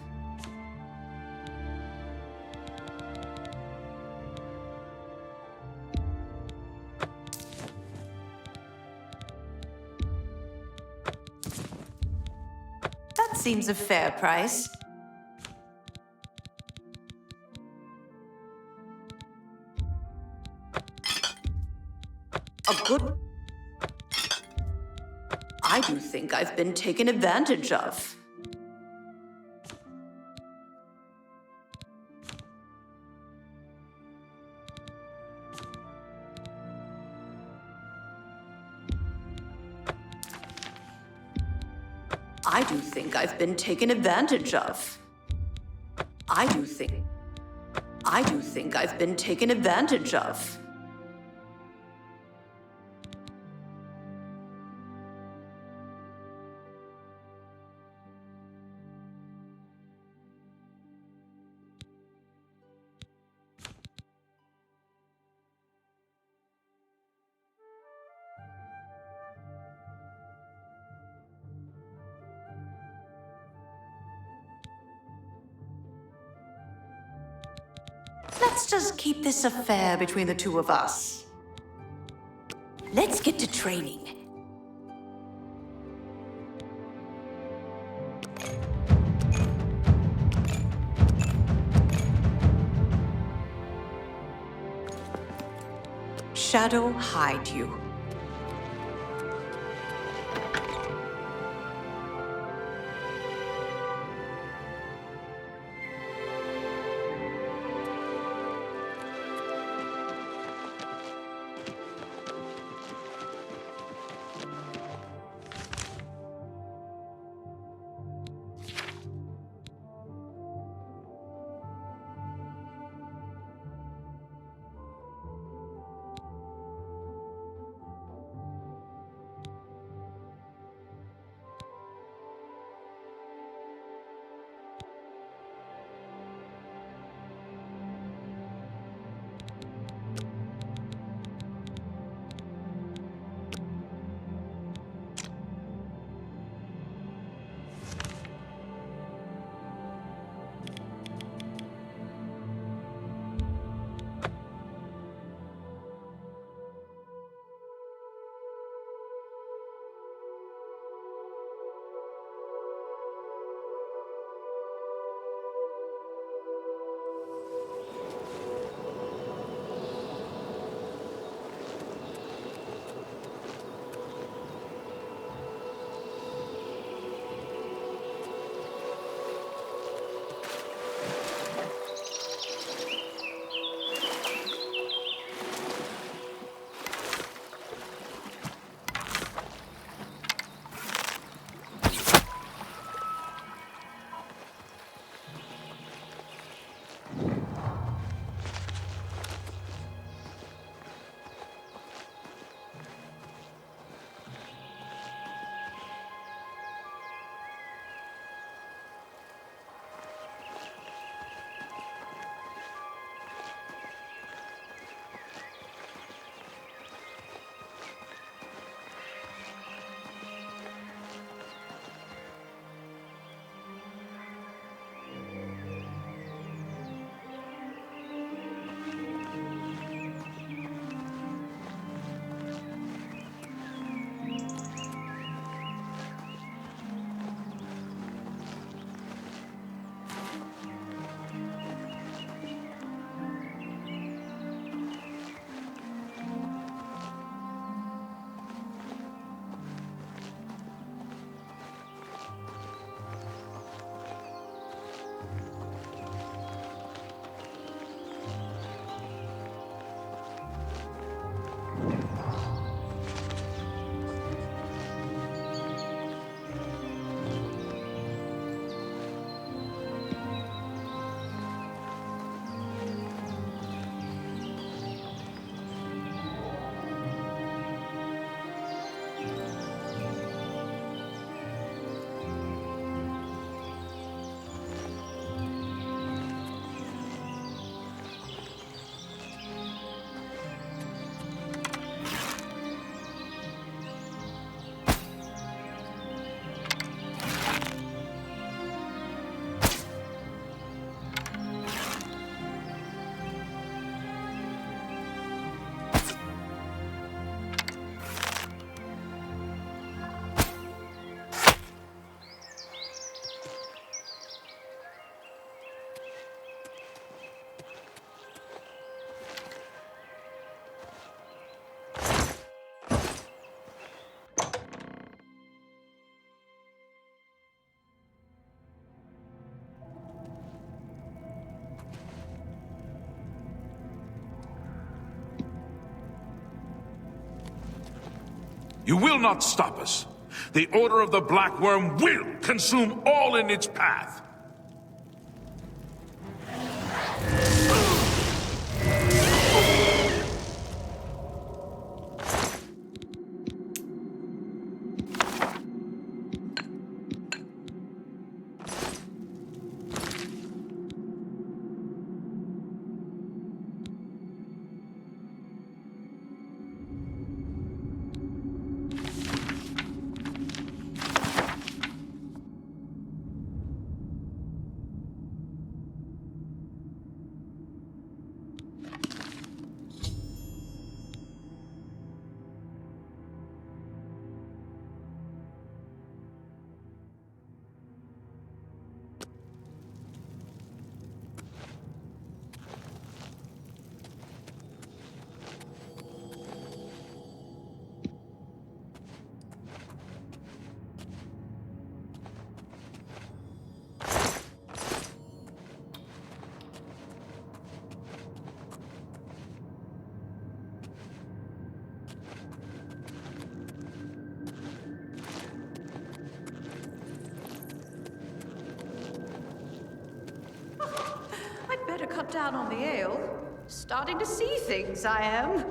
That seems a fair price. A good... I do think I've been taken advantage of. I do think I've been taken advantage of. I do think I've been taken advantage of. Let's just keep this affair between the two of us. Let's get to training. Shadow hide you. You will not stop us. The Order of the Black Worm will consume all in its path. I'd better cut down on the ale. Starting to see things, I am.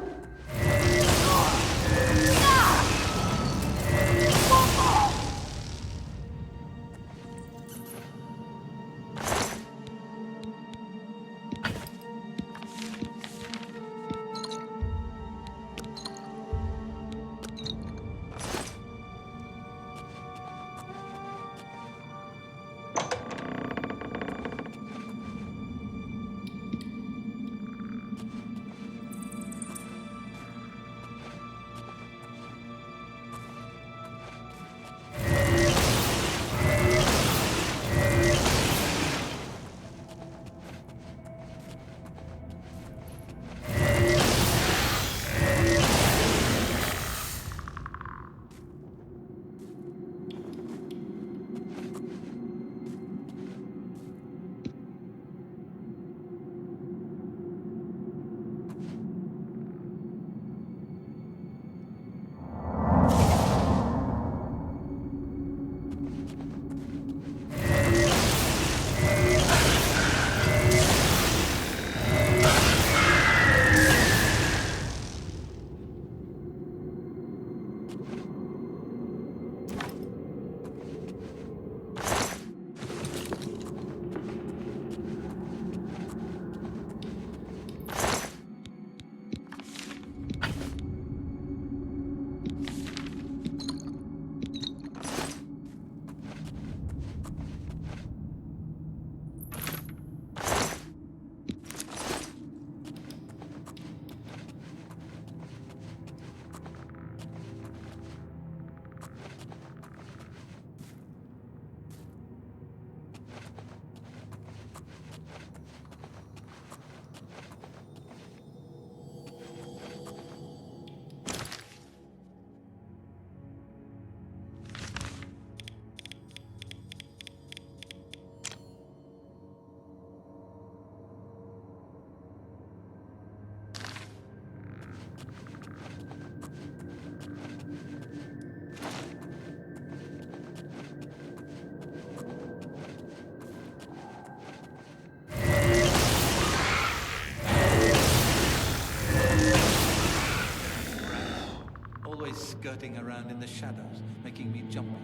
Skirting around in the shadows, making me jumpy.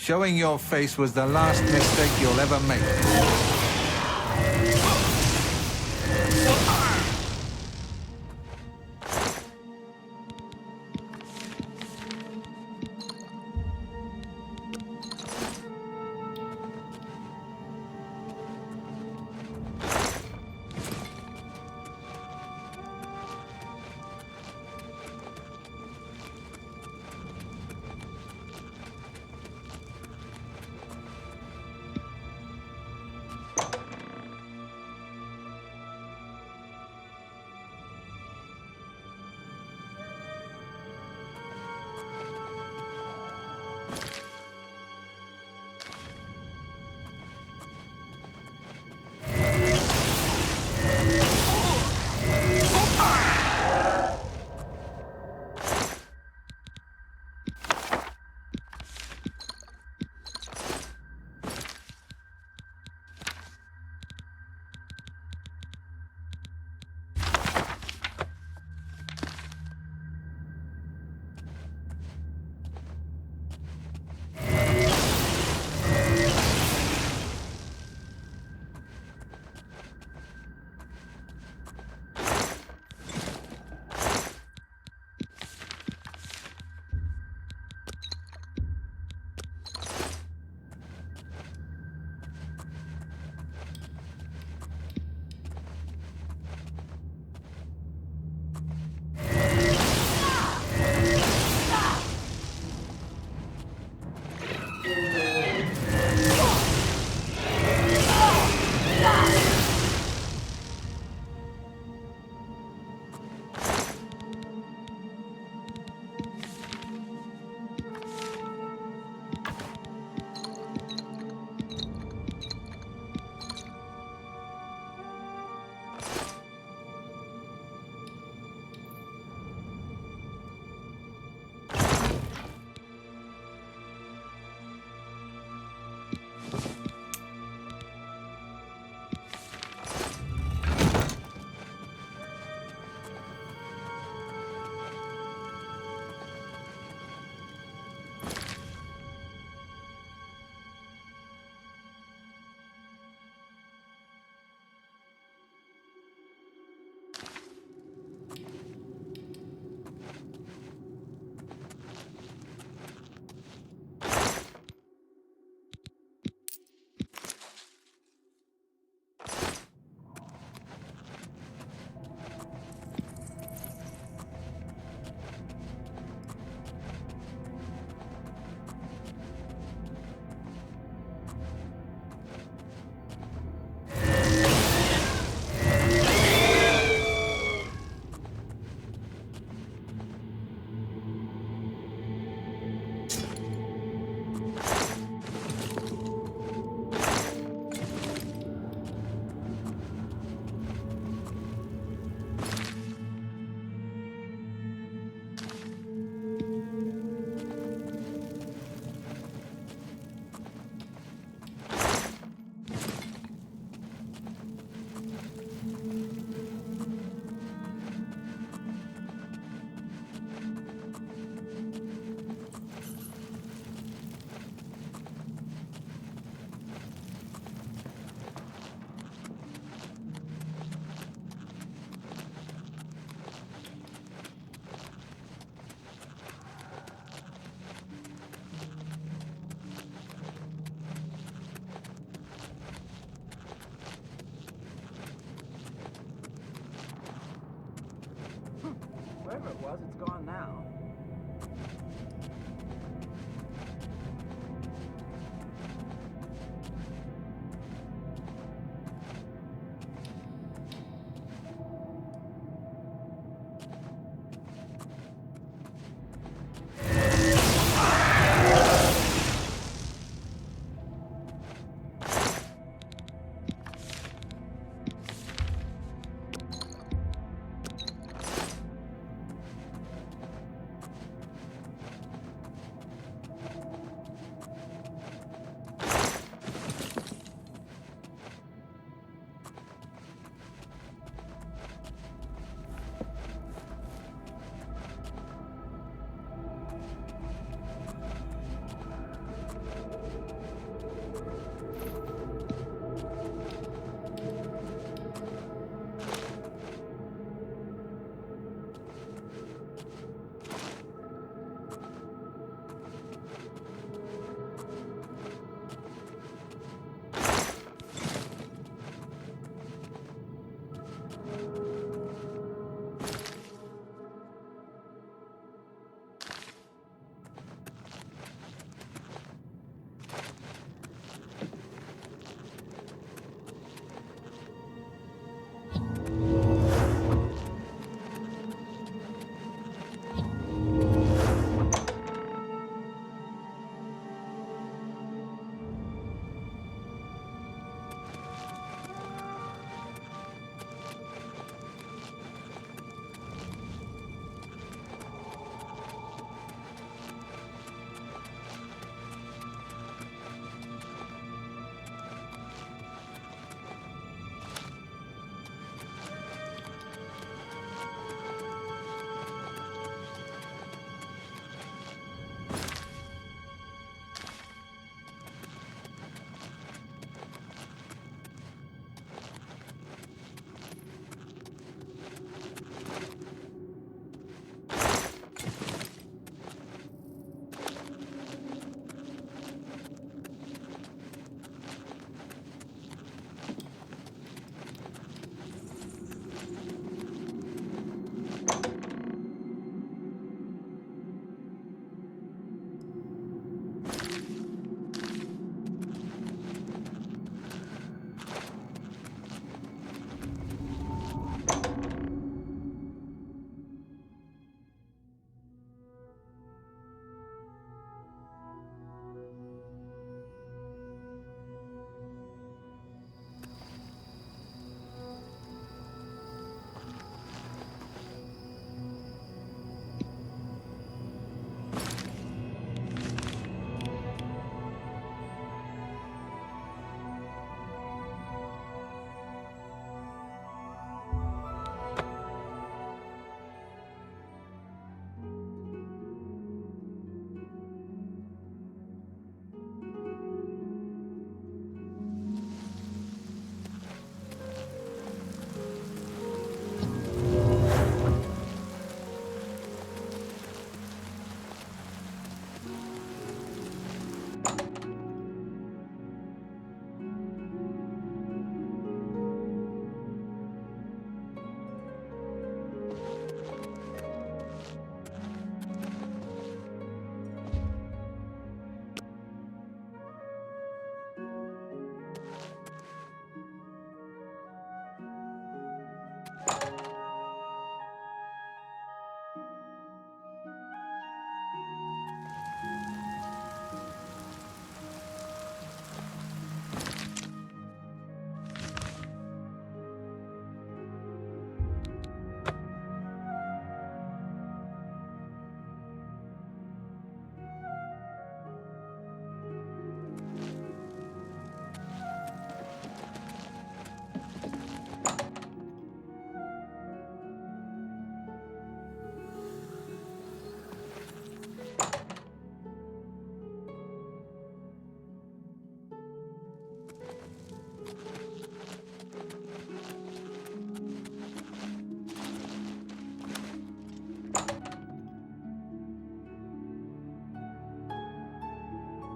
Showing your face was the last mistake you'll ever make.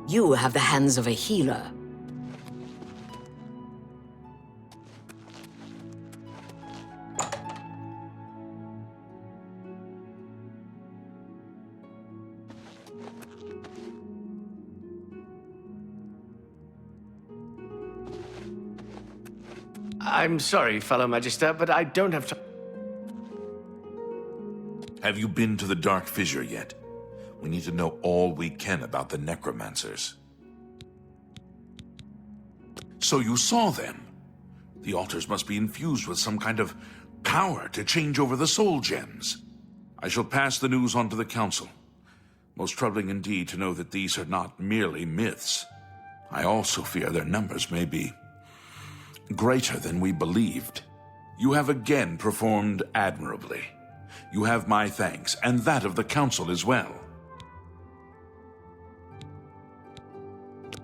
You have the hands of a healer. I'm sorry, fellow Magister, but I don't have time. Have you been to the Dark Fissure yet? We need to know all we can about the Necromancers. So you saw them? The altars must be infused with some kind of power to change over the soul gems. I shall pass the news on to the Council. Most troubling indeed to know that these are not merely myths. I also fear their numbers may be greater than we believed. You have again performed admirably. You have my thanks, and that of the Council as well.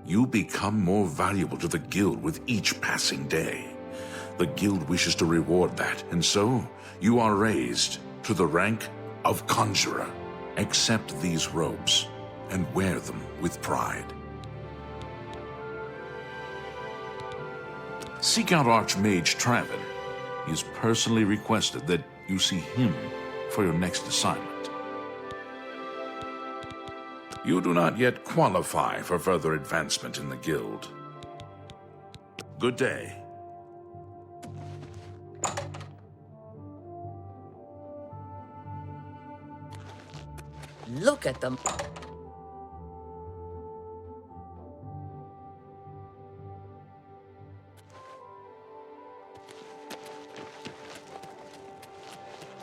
You become more valuable to the Guild with each passing day. The Guild wishes to reward that, and so you are raised to the rank of Conjurer. Accept these robes and wear them with pride. Seek out Archmage Traven. He has personally requested that you see him for your next assignment. You do not yet qualify for further advancement in the Guild. Good day. Look at them.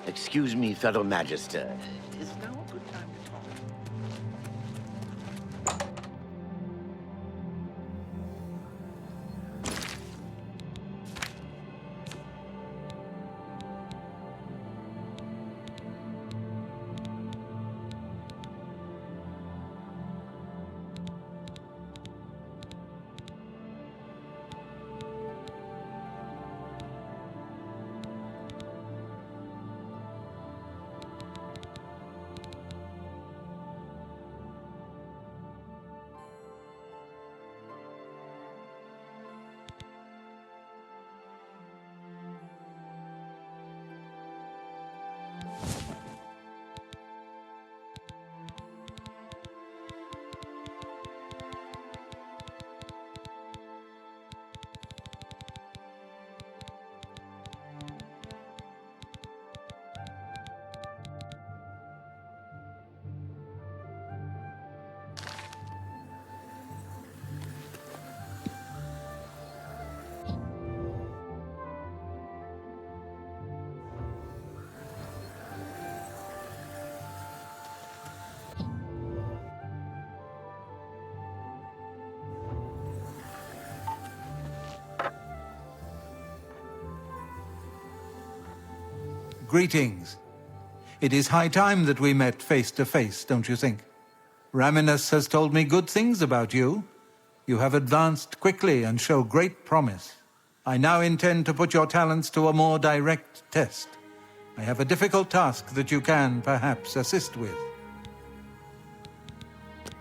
Excuse me, fellow Magister. Is now a good time to talk? Greetings. It is high time that we met face to face, don't you think? Raminus has told me good things about you. You have advanced quickly and show great promise. I now intend to put your talents to a more direct test. I have a difficult task that you can, perhaps, assist with.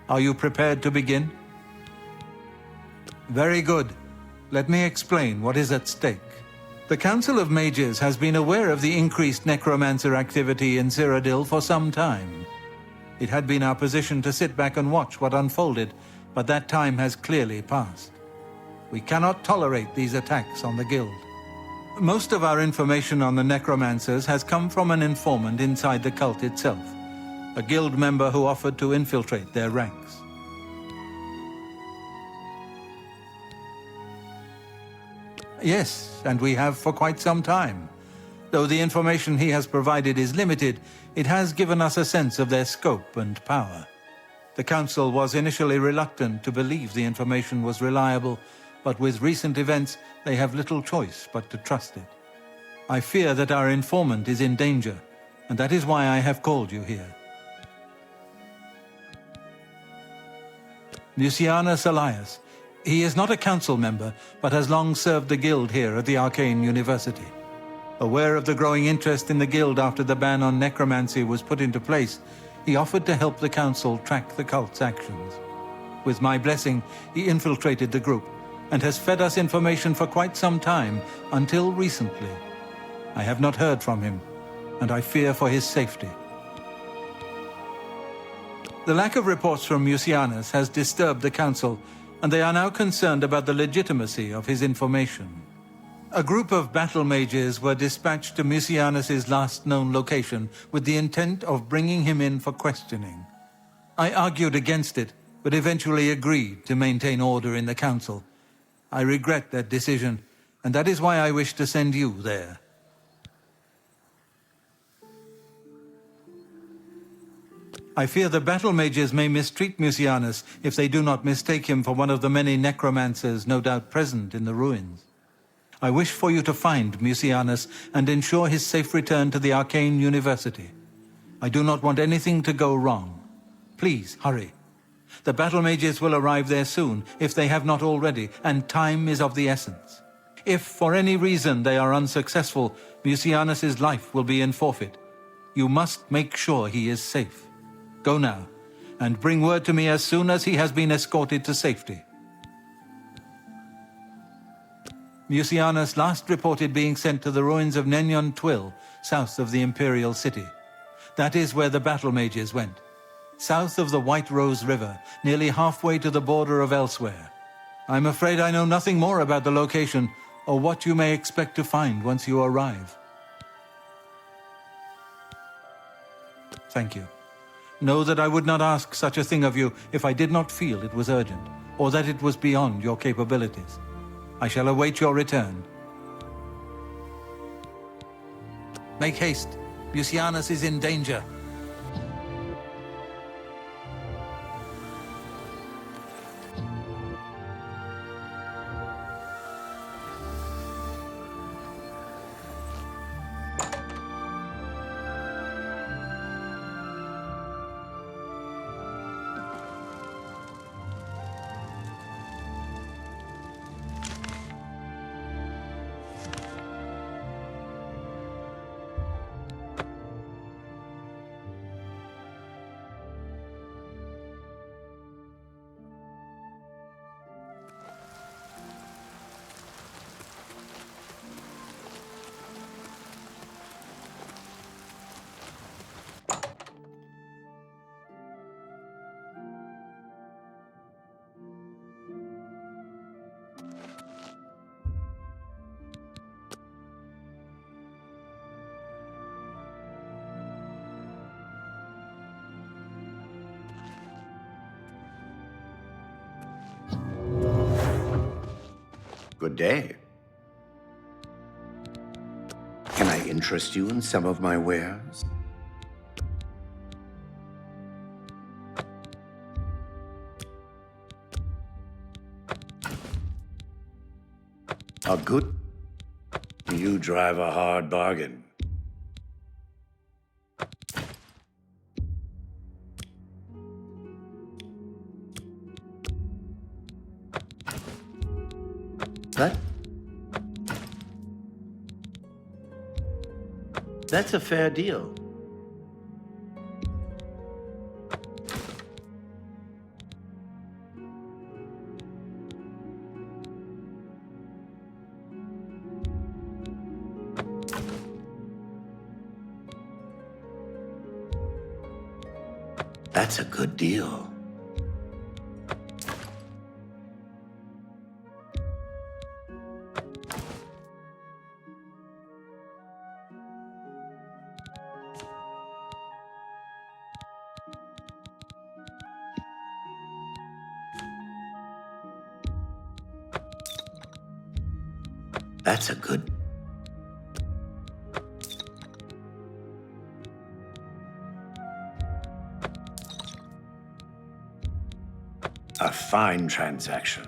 Are you prepared to begin? Very good. Let me explain what is at stake. The Council of Mages has been aware of the increased necromancer activity in Cyrodiil for some time. It had been our position to sit back and watch what unfolded, but that time has clearly passed. We cannot tolerate these attacks on the Guild. Most of our information on the necromancers has come from an informant inside the cult itself, a Guild member who offered to infiltrate their ranks. Yes, and we have for quite some time. Though the information he has provided is limited, it has given us a sense of their scope and power. The Council was initially reluctant to believe the information was reliable, but with recent events, they have little choice but to trust it. I fear that our informant is in danger, and that is why I have called you here. Lucianus Elias. He is not a council member, but has long served the Guild here at the Arcane University. Aware of the growing interest in the Guild after the ban on necromancy was put into place, he offered to help the Council track the cult's actions. With my blessing, he infiltrated the group and has fed us information for quite some time, until recently. I have not heard from him, and I fear for his safety. The lack of reports from Mucianus has disturbed the Council, and they are now concerned about the legitimacy of his information. A group of battle mages were dispatched to Mucianus's last known location with the intent of bringing him in for questioning. I argued against it, but eventually agreed to maintain order in the Council. I regret that decision, and that is why I wish to send you there. I fear the battle mages may mistreat Mucianus if they do not mistake him for one of the many necromancers no doubt present in the ruins. I wish for you to find Mucianus and ensure his safe return to the Arcane University. I do not want anything to go wrong. Please, hurry. The battle mages will arrive there soon, if they have not already, and time is of the essence. If, for any reason, they are unsuccessful, Mucianus's life will be in forfeit. You must make sure he is safe. Go now, and bring word to me as soon as he has been escorted to safety. Mucianus last reported being sent to the ruins of Nenyon Twill, south of the Imperial City. That is where the battle mages went. South of the White Rose River, nearly halfway to the border of elsewhere. I'm afraid I know nothing more about the location, or what you may expect to find once you arrive. Thank you. Know that I would not ask such a thing of you if I did not feel it was urgent, or that it was beyond your capabilities. I shall await your return. Make haste. Mucianus is in danger. Good day. Can I interest you in some of my wares? A good... You drive a hard bargain. That's a fair deal. That's a good deal. That's a good... A fine transaction.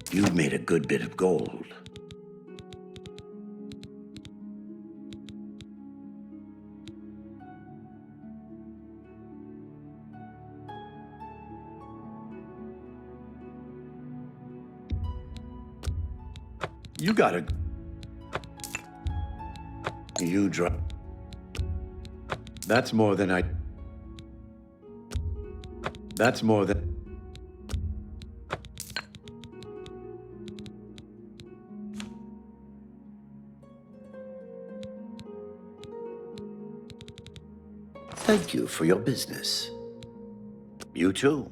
You've made a good bit of gold. You gotta... You drop... That's more than I... That's more than... Thank you for your business. You too.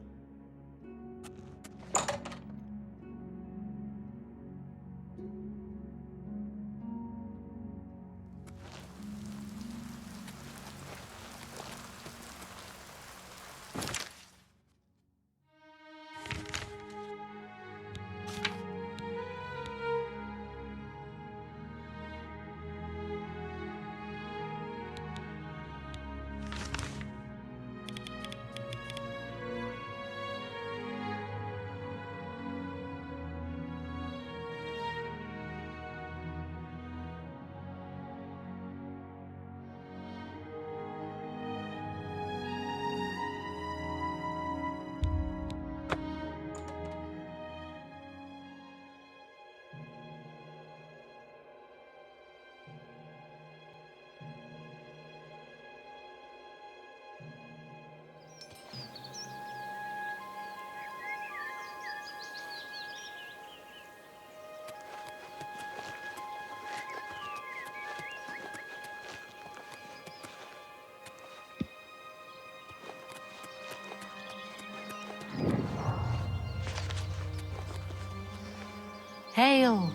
Hail!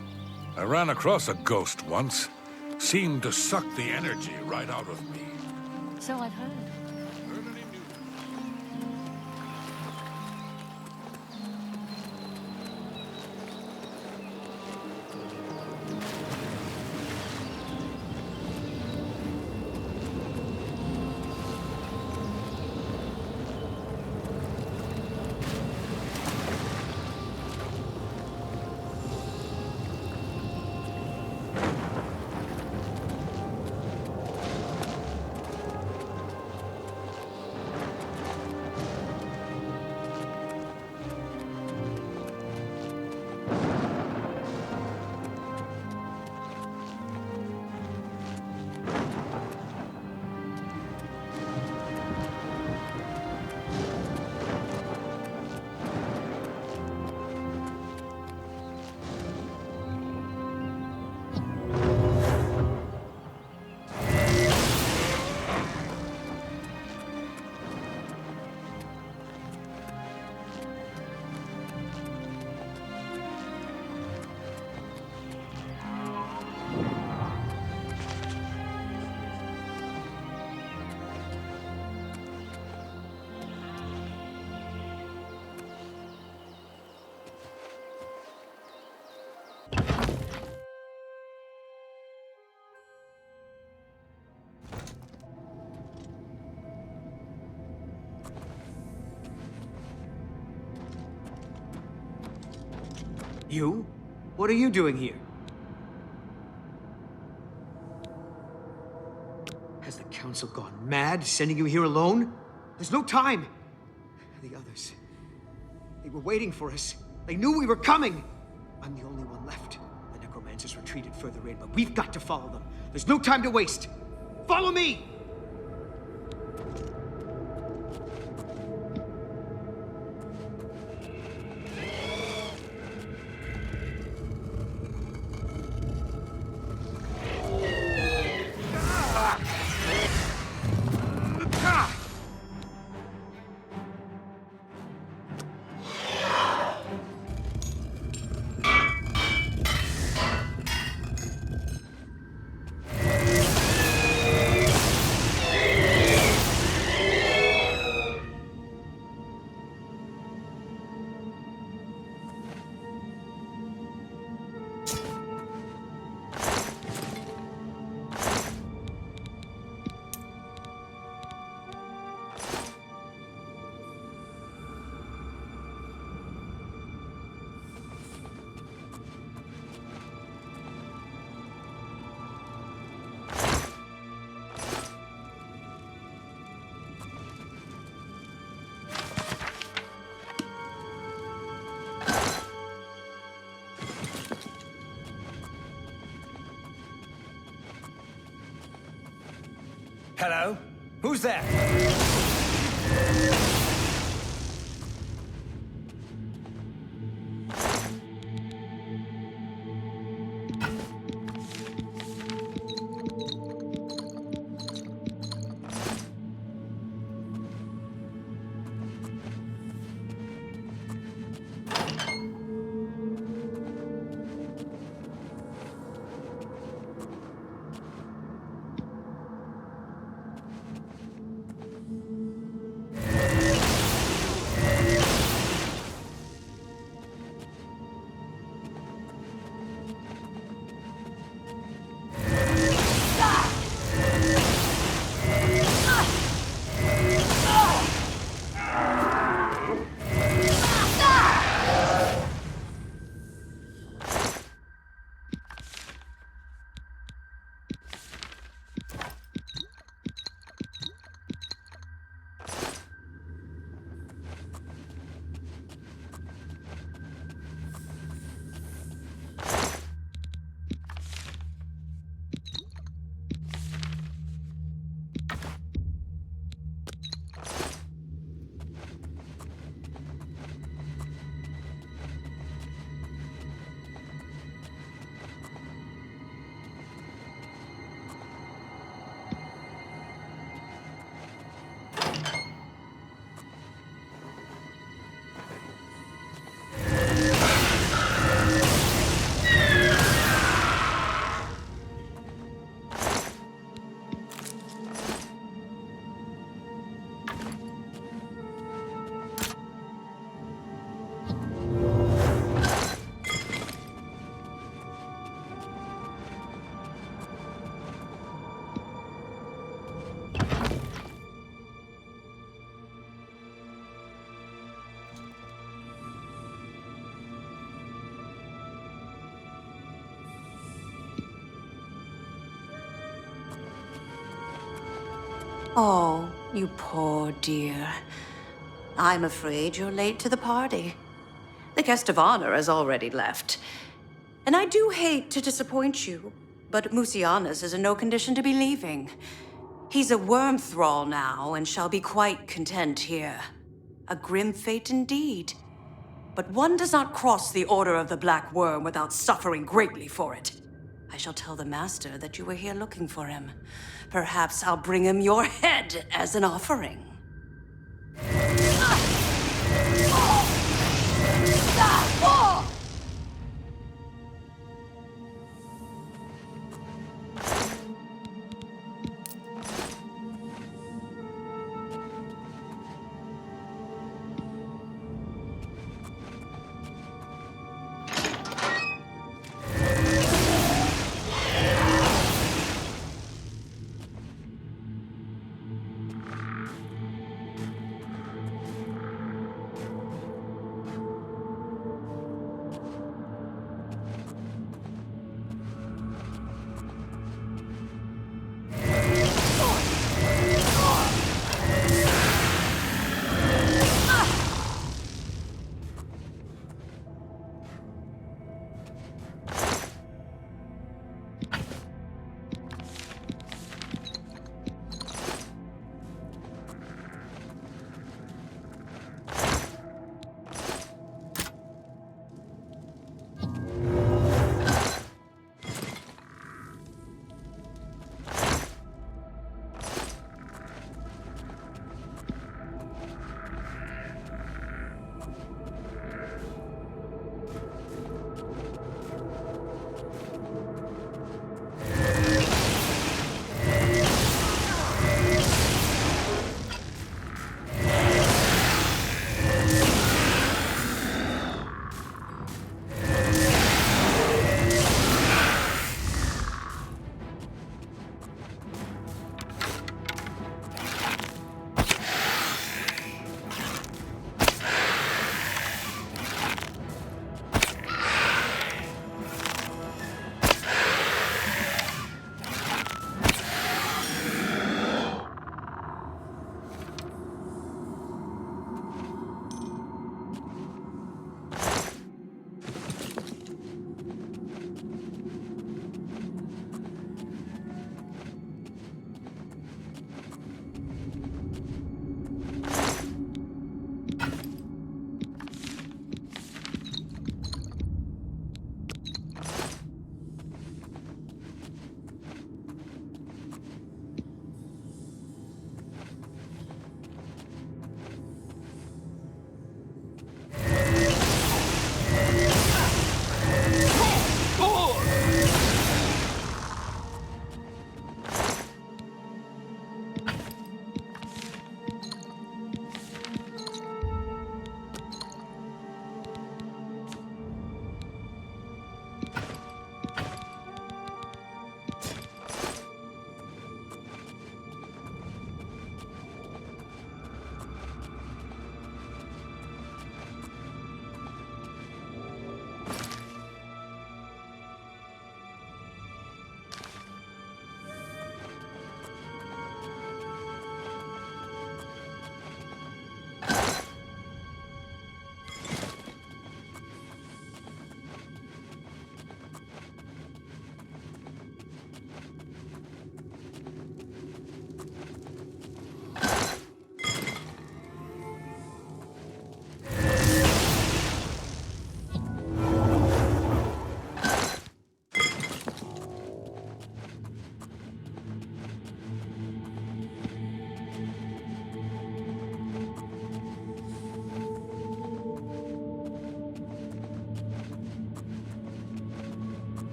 I ran across a ghost once. Seemed to suck the energy right out of me. So I've heard. You? What are you doing here? Has the council gone mad, sending you here alone? There's no time! The others... they were waiting for us. They knew we were coming! I'm the only one left. The Necromancers retreated further in, but we've got to follow them. There's no time to waste! Follow me! Hello? Who's there? Oh, you poor dear. I'm afraid you're late to the party. The guest of honor has already left. And I do hate to disappoint you, but Musianus is in no condition to be leaving. He's a worm thrall now and shall be quite content here. A grim fate indeed. But one does not cross the Order of the Black Worm without suffering greatly for it. I shall tell the Master that you were here looking for him. Perhaps I'll bring him your head as an offering.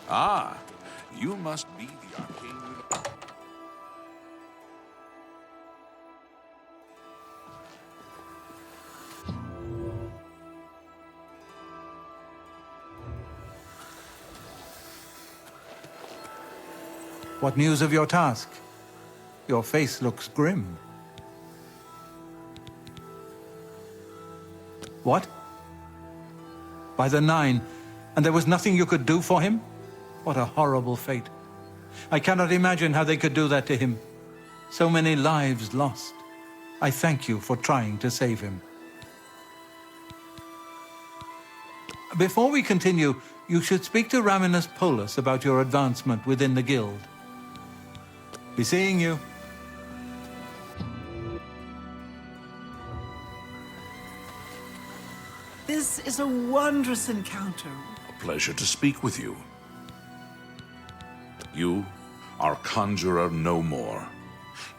Ah, you must be the arcane... What news of your task? Your face looks grim. What? By the Nine, and there was nothing you could do for him? What a horrible fate. I cannot imagine how they could do that to him. So many lives lost. I thank you for trying to save him. Before we continue, you should speak to Raminus Polus about your advancement within the guild. Be seeing you. This is a wondrous encounter. A pleasure to speak with you. You are Conjurer no more.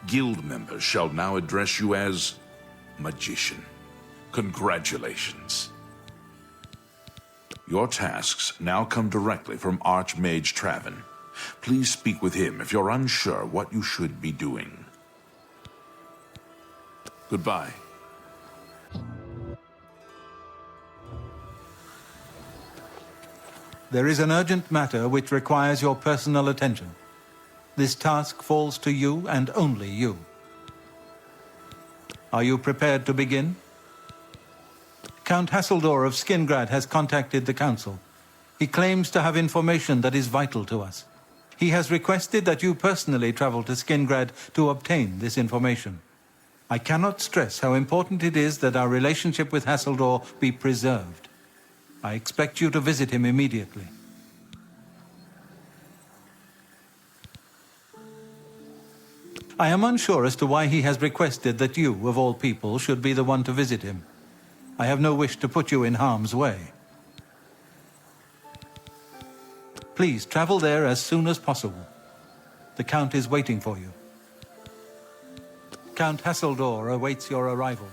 Guild members shall now address you as Magician. Congratulations. Your tasks now come directly from Archmage Traven. Please speak with him if you're unsure what you should be doing. Goodbye. There is an urgent matter which requires your personal attention. This task falls to you and only you. Are you prepared to begin? Count Hasseldor of Skingrad has contacted the Council. He claims to have information that is vital to us. He has requested that you personally travel to Skingrad to obtain this information. I cannot stress how important it is that our relationship with Hasseldor be preserved. I expect you to visit him immediately. I am unsure as to why he has requested that you, of all people, should be the one to visit him. I have no wish to put you in harm's way. Please travel there as soon as possible. The Count is waiting for you. Count Hasseldor awaits your arrival.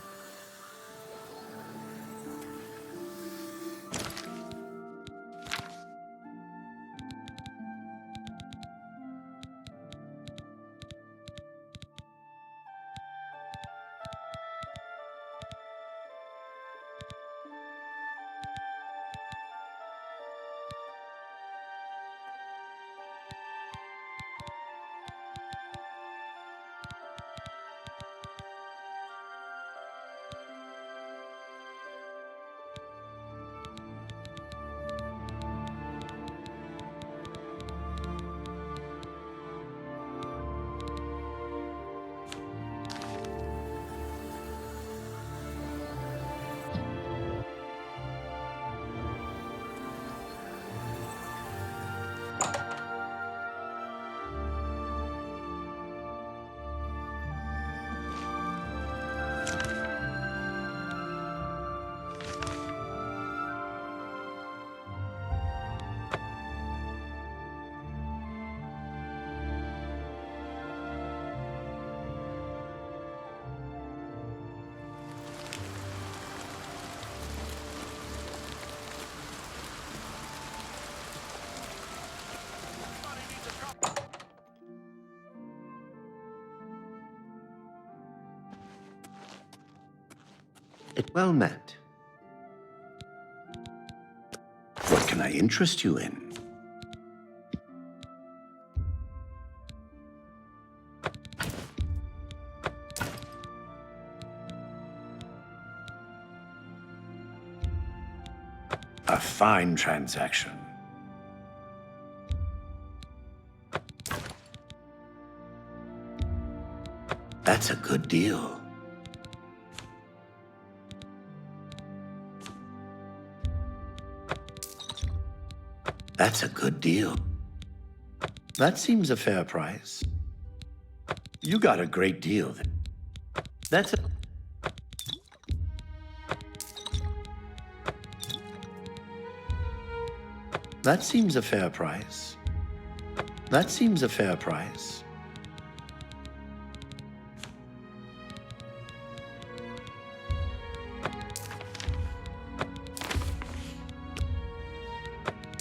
Well met. What can I interest you in? A fine transaction. That's a good deal. That's a good deal. That seems a fair price. You got a great deal. That's a... That seems a fair price. That seems a fair price.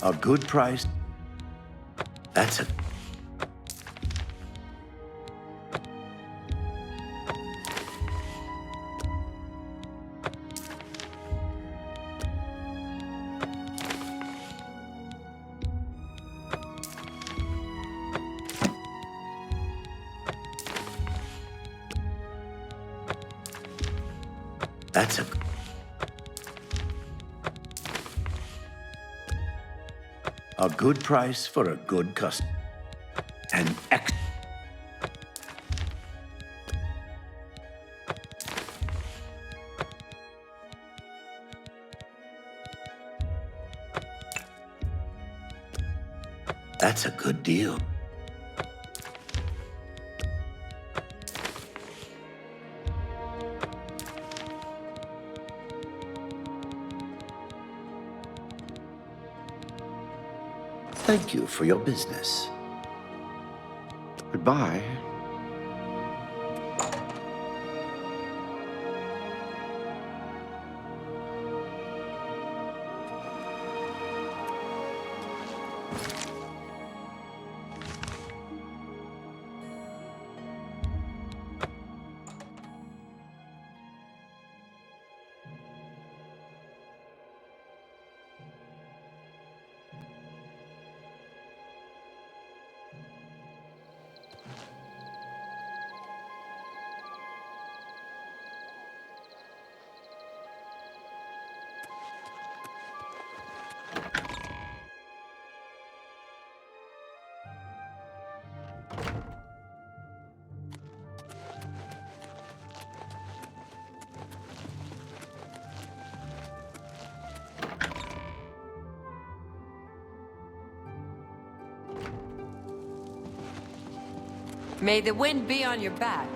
A good price. That's a... That's a... A good price for a good customer. An ex... That's a good deal. Thank you for your business. Goodbye. May the wind be on your back.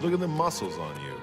Look at the muscles on you.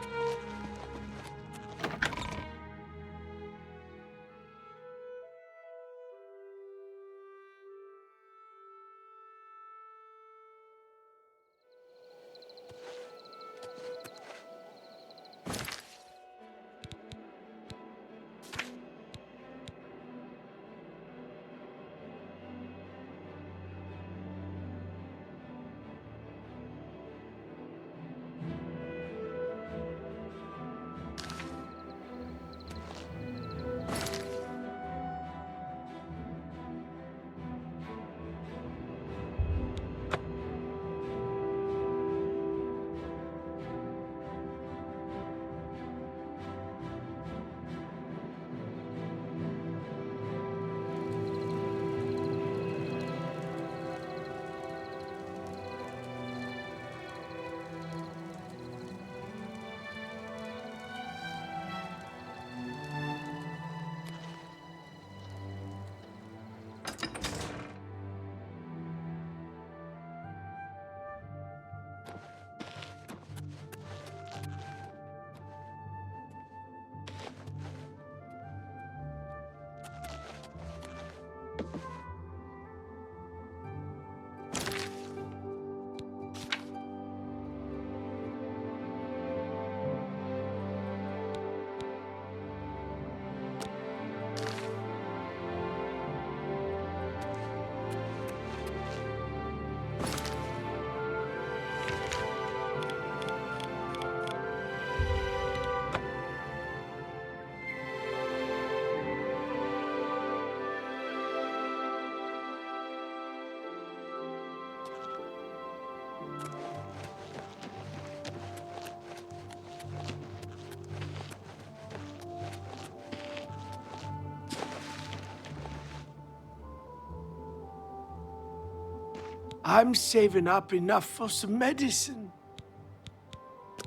I'm saving up enough for some medicine.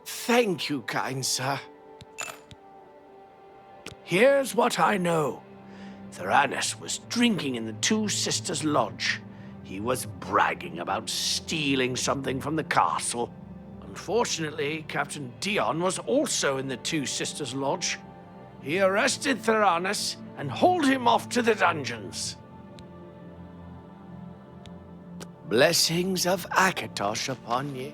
Thank you, kind sir. Here's what I know. Tyrannus was drinking in the Two Sisters Lodge. He was bragging about stealing something from the castle. Unfortunately, Captain Dion was also in the Two Sisters Lodge. He arrested Tyrannus and hauled him off to the dungeons. Blessings of Akatosh upon ye.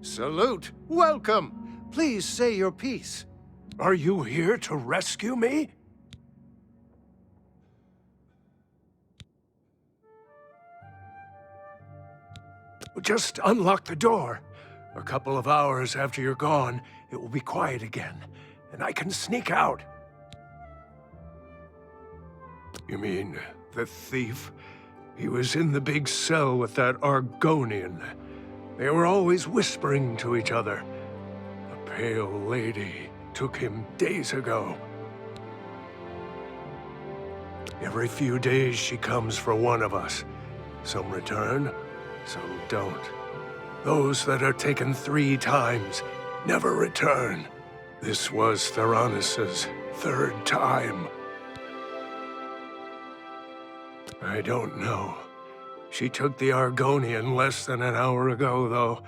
Salute! Welcome! Please say your piece. Are you here to rescue me? Just unlock the door. A couple of hours after you're gone, it will be quiet again, and I can sneak out. You mean the thief? He was in the big cell with that Argonian. They were always whispering to each other. A pale lady took him days ago. Every few days she comes for one of us. Some return, some don't. Those that are taken 3 times never return. This was Tyrannus's 3rd time. I don't know. She took the Argonian less than an hour ago, though.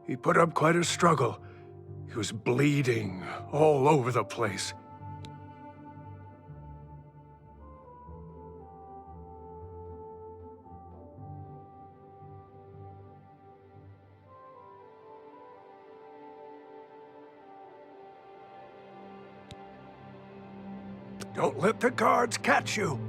He put up quite a struggle. He was bleeding all over the place. Don't let the guards catch you.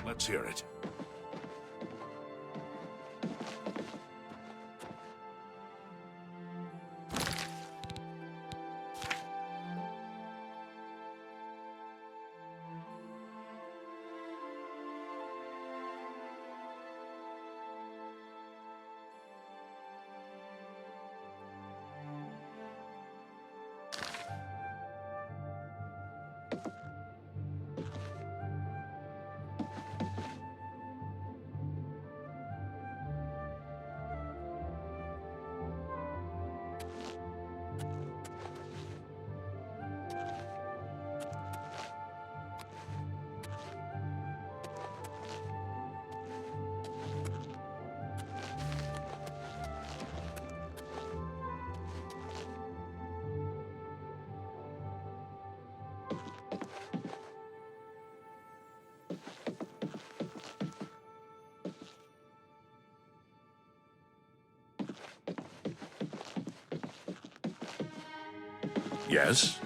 Let's hear it. Yes?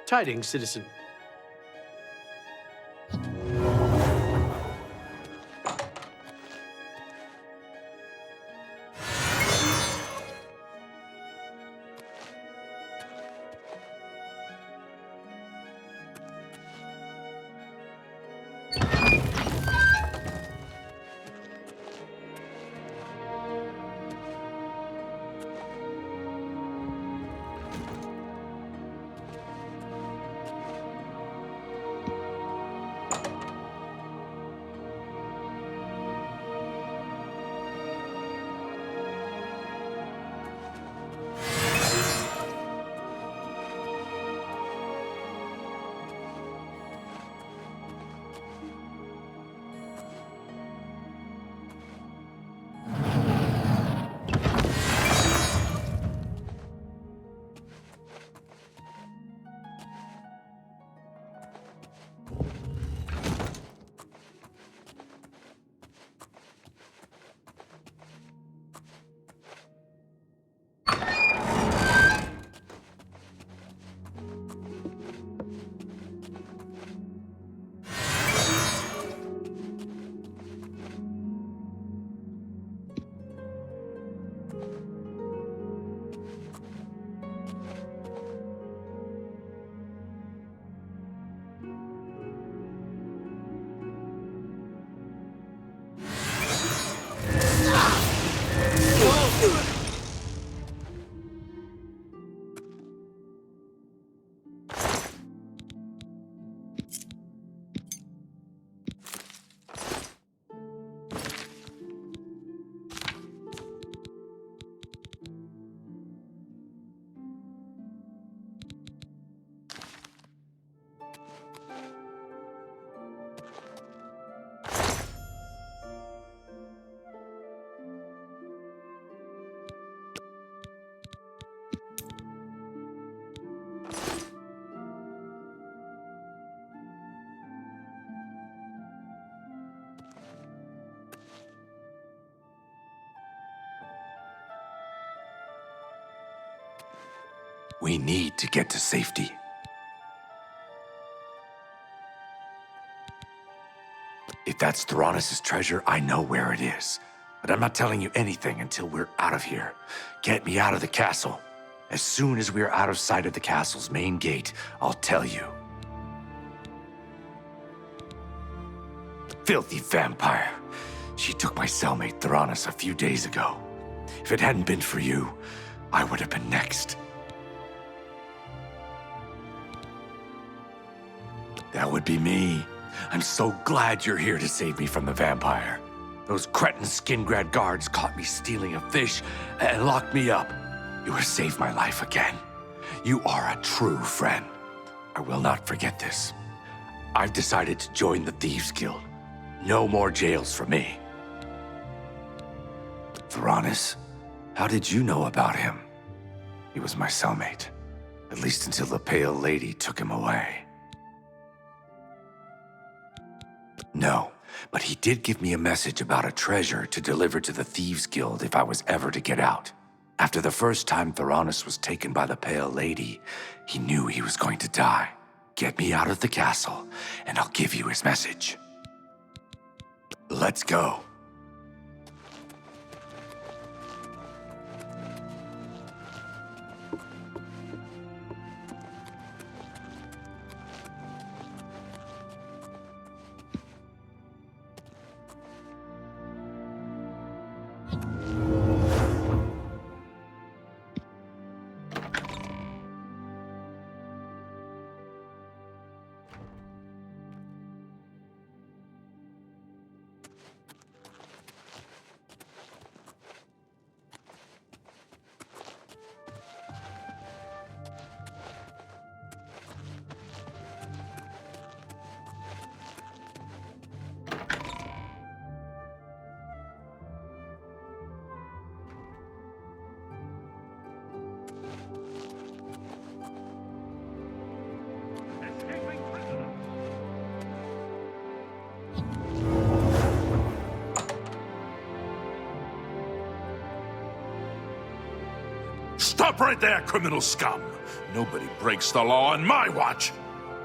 Tidings, citizen. We need to get to safety. If that's Theranos' treasure, I know where it is. But I'm not telling you anything until we're out of here. Get me out of the castle. As soon as we're out of sight of the castle's main gate, I'll tell you. Filthy vampire. She took my cellmate Theranos a few days ago. If it hadn't been for you, I would have been next. That would be me. I'm so glad you're here to save me from the vampire. Those cretin skin-grad guards caught me stealing a fish and locked me up. You have saved my life again. You are a true friend. I will not forget this. I've decided to join the Thieves Guild. No more jails for me. Theranos, how did you know about him? He was my cellmate. At least until the Pale Lady took him away. No, but he did give me a message about a treasure to deliver to the Thieves Guild if I was ever to get out. After the first time Theranos was taken by the Pale Lady, he knew he was going to die. Get me out of the castle, and I'll give you his message. Let's go. Stop right there, criminal scum! Nobody breaks the law on my watch!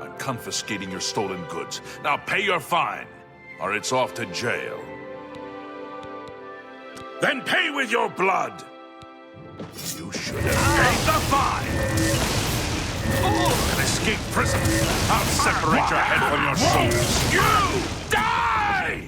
I'm confiscating your stolen goods. Now pay your fine, or it's off to jail. Then pay with your blood! You should have paid the fine! An escaped prison! I'll separate your head from your shoulders! You die!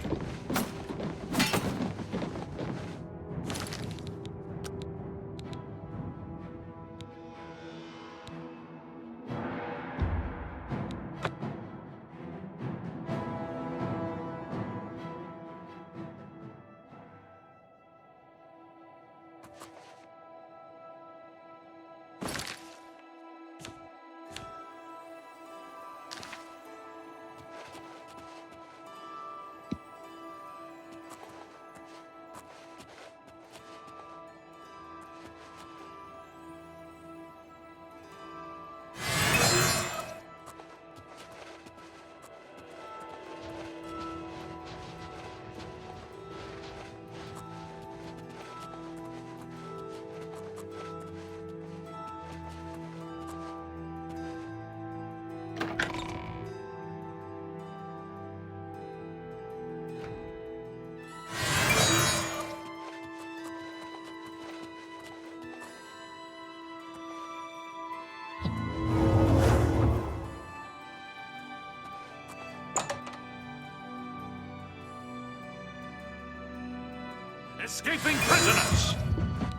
Escaping prisoners!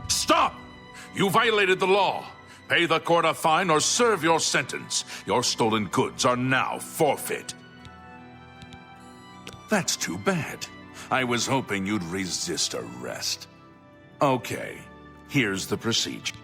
Stop! You violated the law. Pay the court a fine or serve your sentence. Your stolen goods are now forfeit. That's too bad. I was hoping you'd resist arrest. Okay, here's the procedure.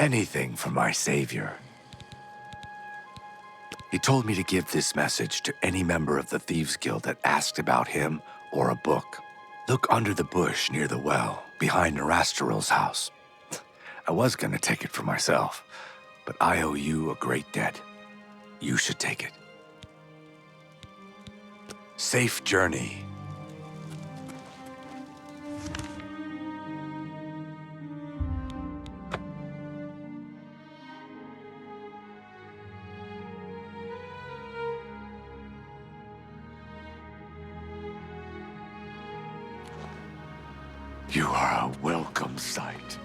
Anything for my savior. He told me to give this message to any member of the Thieves Guild that asked about him or a book. Look under the bush near the well, behind Nerastarel's house. I was gonna take it for myself, but I owe you a great debt. You should take it. Safe journey. You are a welcome sight.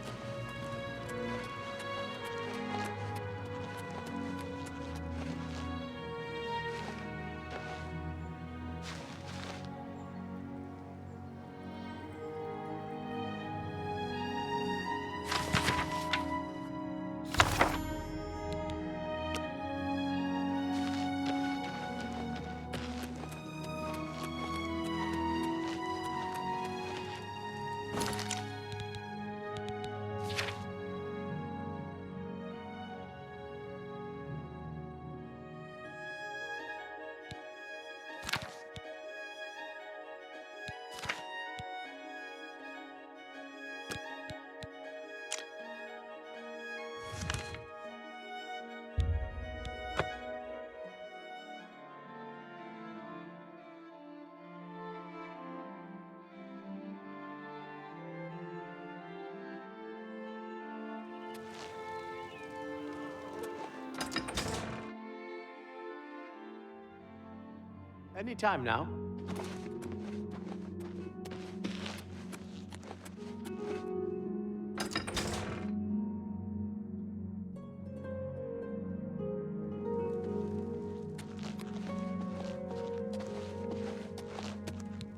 Any time now.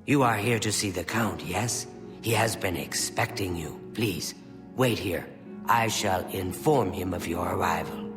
You are here to see the Count, yes? He has been expecting you. Please, wait here. I shall inform him of your arrival.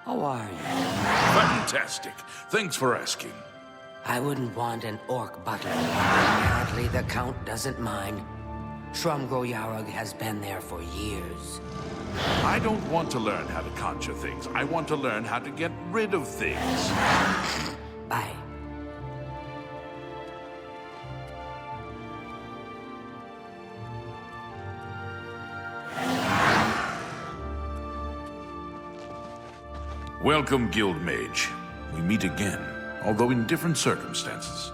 How are you? Fantastic. Thanks for asking. I wouldn't want an orc butler. Apparently the Count doesn't mind. Shrumgo has been there for years. I don't want to learn how to conjure things. I want to learn how to get rid of things. Bye. Welcome, Guild Mage. We meet again, although in different circumstances.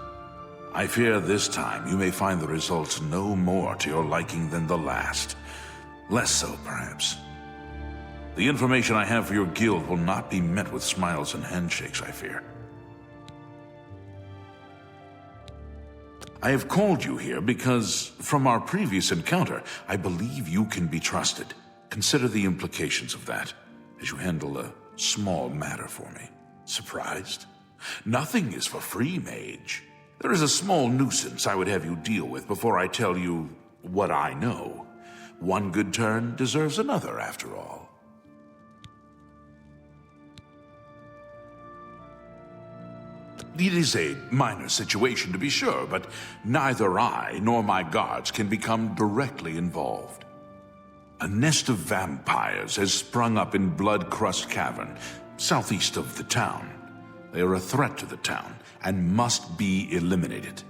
I fear this time you may find the results no more to your liking than the last. Less so, perhaps. The information I have for your guild will not be met with smiles and handshakes, I fear. I have called you here because, from our previous encounter, I believe you can be trusted. Consider the implications of that, as you handle a small matter for me. Surprised? Nothing is for free, mage. There is a small nuisance I would have you deal with before I tell you what I know. One good turn deserves another, after all. It is a minor situation, to be sure, but neither I nor my guards can become directly involved. A nest of vampires has sprung up in Blood-Crust Cavern, southeast of the town. They are a threat to the town and must be eliminated.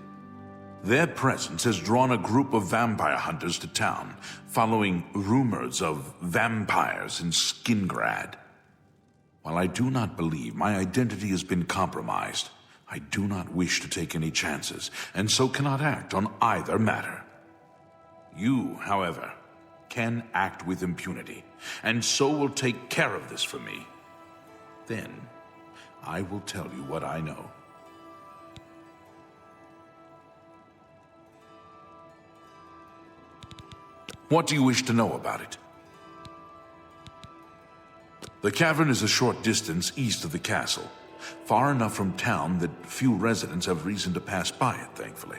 Their presence has drawn a group of vampire hunters to town, following rumors of vampires in Skingrad. While I do not believe my identity has been compromised, I do not wish to take any chances, and so cannot act on either matter. You, however, can act with impunity, and so will take care of this for me. Then, I will tell you what I know. What do you wish to know about it? The cavern is a short distance east of the castle, far enough from town that few residents have reason to pass by it, thankfully.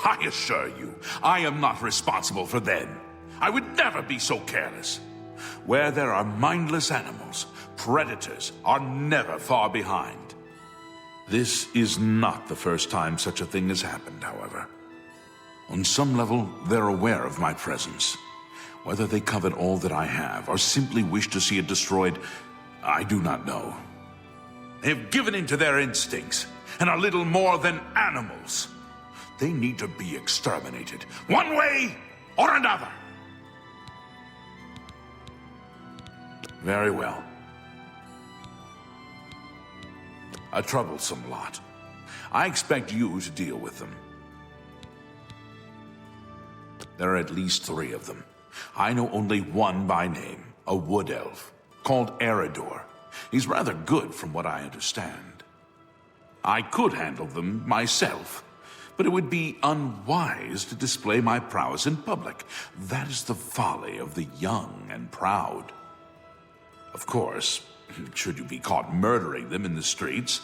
I assure you, I am not responsible for them. I would never be so careless. Where there are mindless animals, predators are never far behind. This is not the first time such a thing has happened, however. On some level, they're aware of my presence. Whether they covet all that I have, or simply wish to see it destroyed, I do not know. They have given in to their instincts, and are little more than animals. They need to be exterminated, one way or another. Very well. A troublesome lot. I expect you to deal with them. There are at least 3 of them. I know only one by name, a wood elf, called Eridor. He's rather good from what I understand. I could handle them myself, but it would be unwise to display my prowess in public. That is the folly of the young and proud. Of course, should you be caught murdering them in the streets,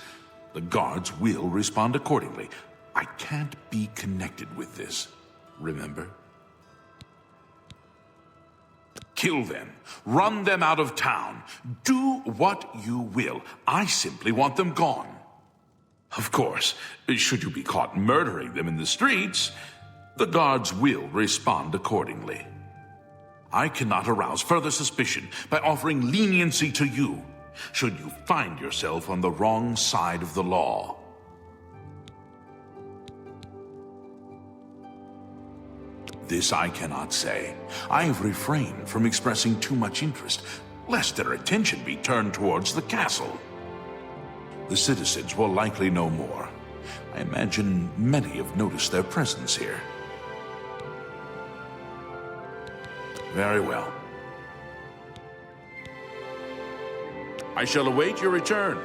the guards will respond accordingly. I can't be connected with this, remember? Kill them. Run them out of town. Do what you will. I simply want them gone. Of course, should you be caught murdering them in the streets, the guards will respond accordingly. I cannot arouse further suspicion by offering leniency to you, should you find yourself on the wrong side of the law. This I cannot say. I have refrained from expressing too much interest, lest their attention be turned towards the castle. The citizens will likely know more. I imagine many have noticed their presence here. Very well. I shall await your return.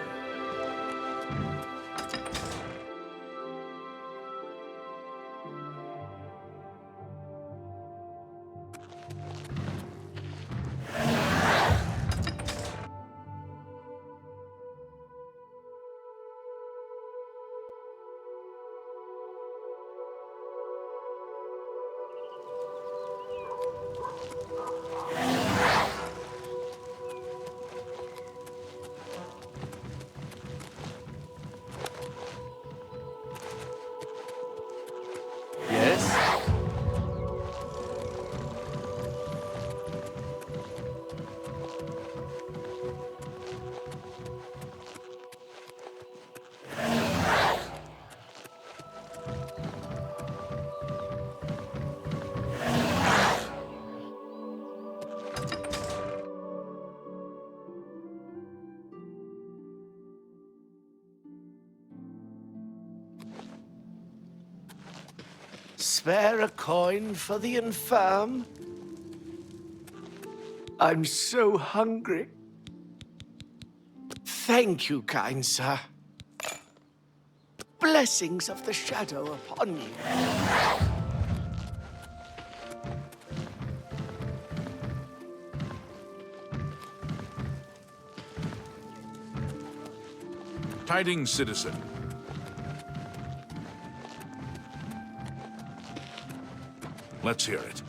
Spare a coin for the infirm? I'm so hungry. Thank you, kind sir. Blessings of the shadow upon you. Tidings, citizen. Let's hear it.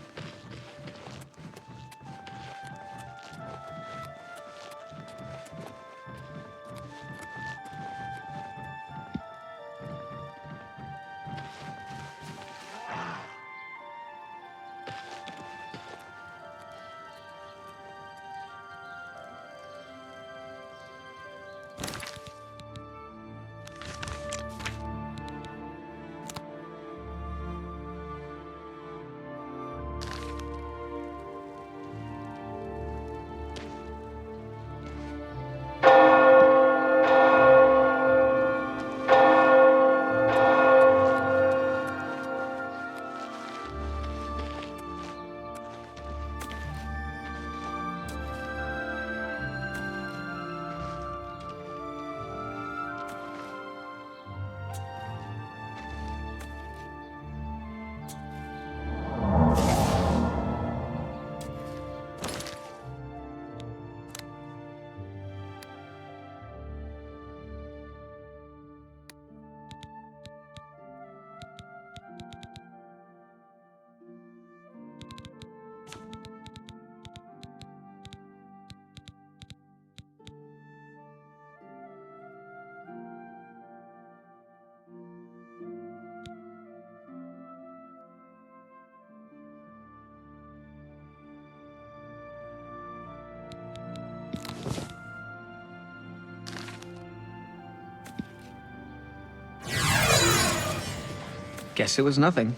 Guess it was nothing.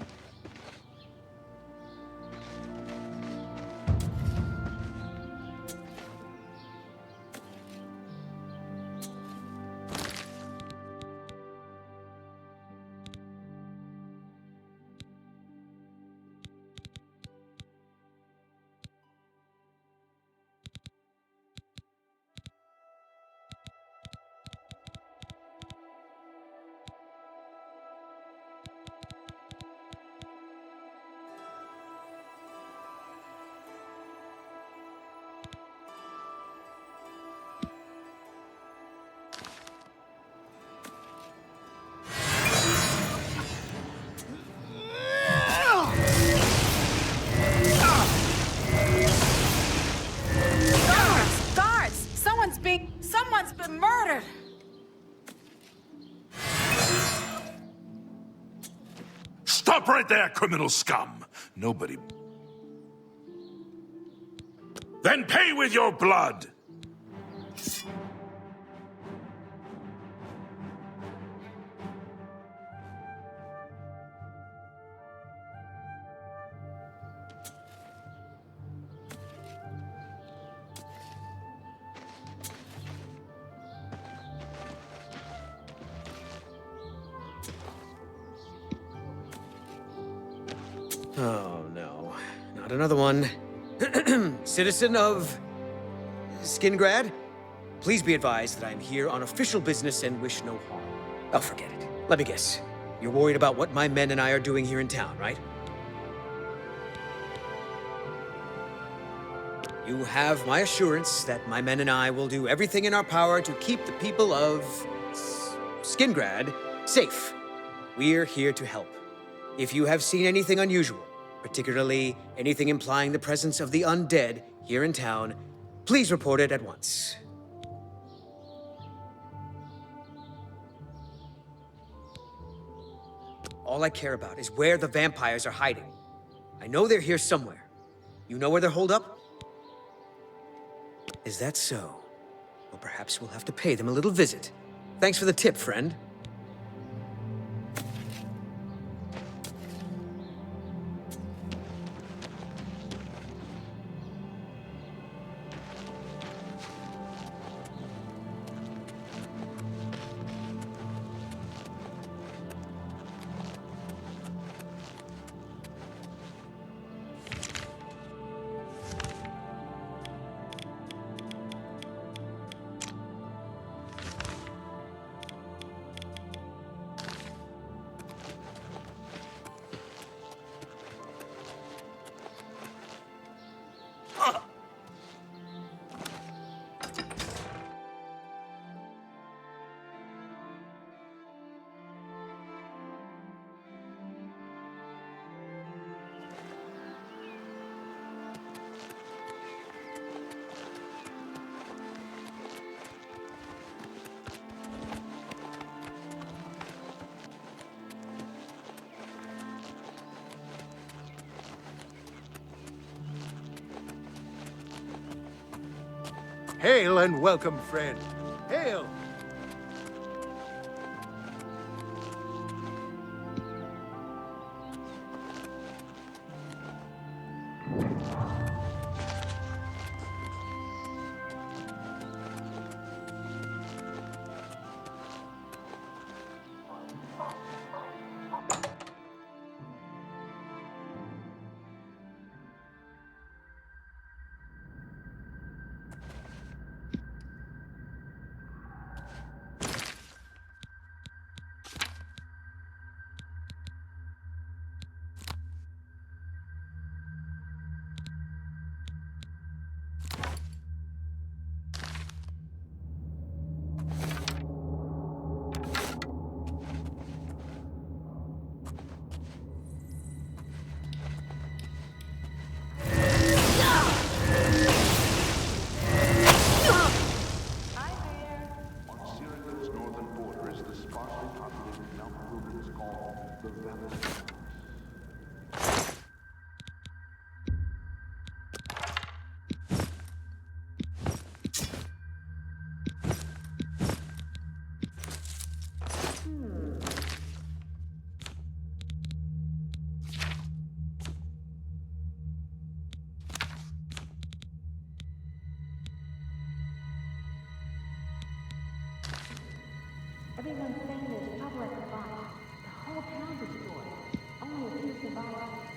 Someone's been murdered! Stop right there, criminal scum! Nobody... Then pay with your blood! Oh, no. Not another one. Citizen of... Skingrad? Please be advised that I'm here on official business and wish no harm. Oh, forget it. Let me guess. You're worried about what my men and I are doing here in town, right? You have my assurance that my men and I will do everything in our power to keep the people of... Skingrad safe. We're here to help. If you have seen anything unusual, particularly anything implying the presence of the undead here in town, please report it at once. All I care about is where the vampires are hiding. I know they're here somewhere. You know where they're holed up? Is that so? Well, perhaps we'll have to pay them a little visit. Thanks for the tip, friend. Hail and welcome, friend. Hail! Everyone's saying there's trouble at the bottom. The whole town destroyed. Only a few survived.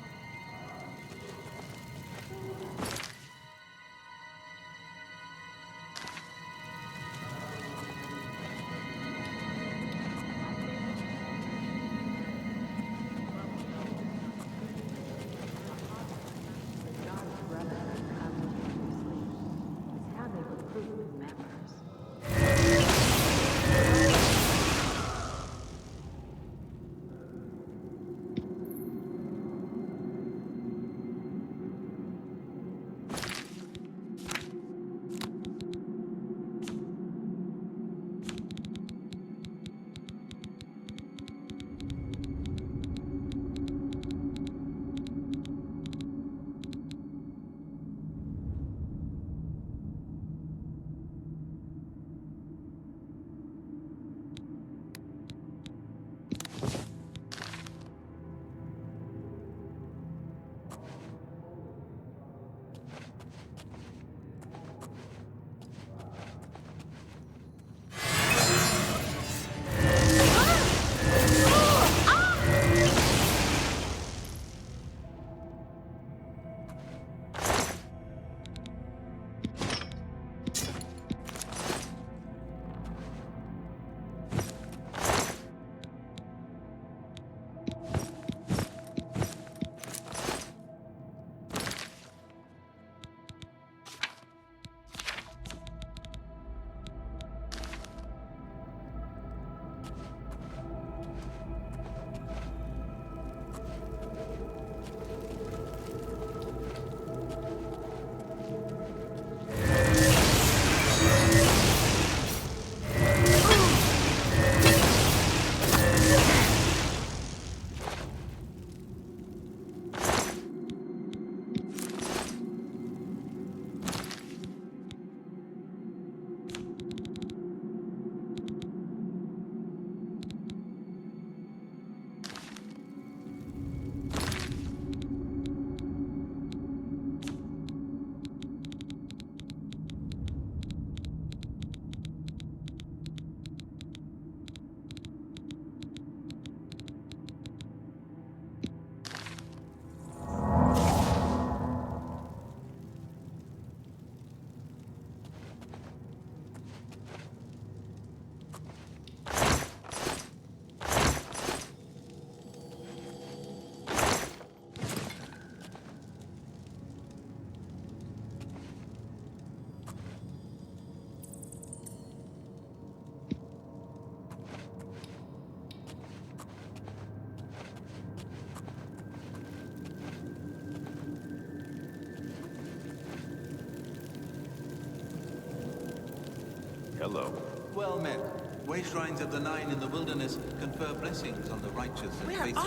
Hello. Well met. Way shrines of the Nine in the wilderness confer blessings on the righteous and Where faithful.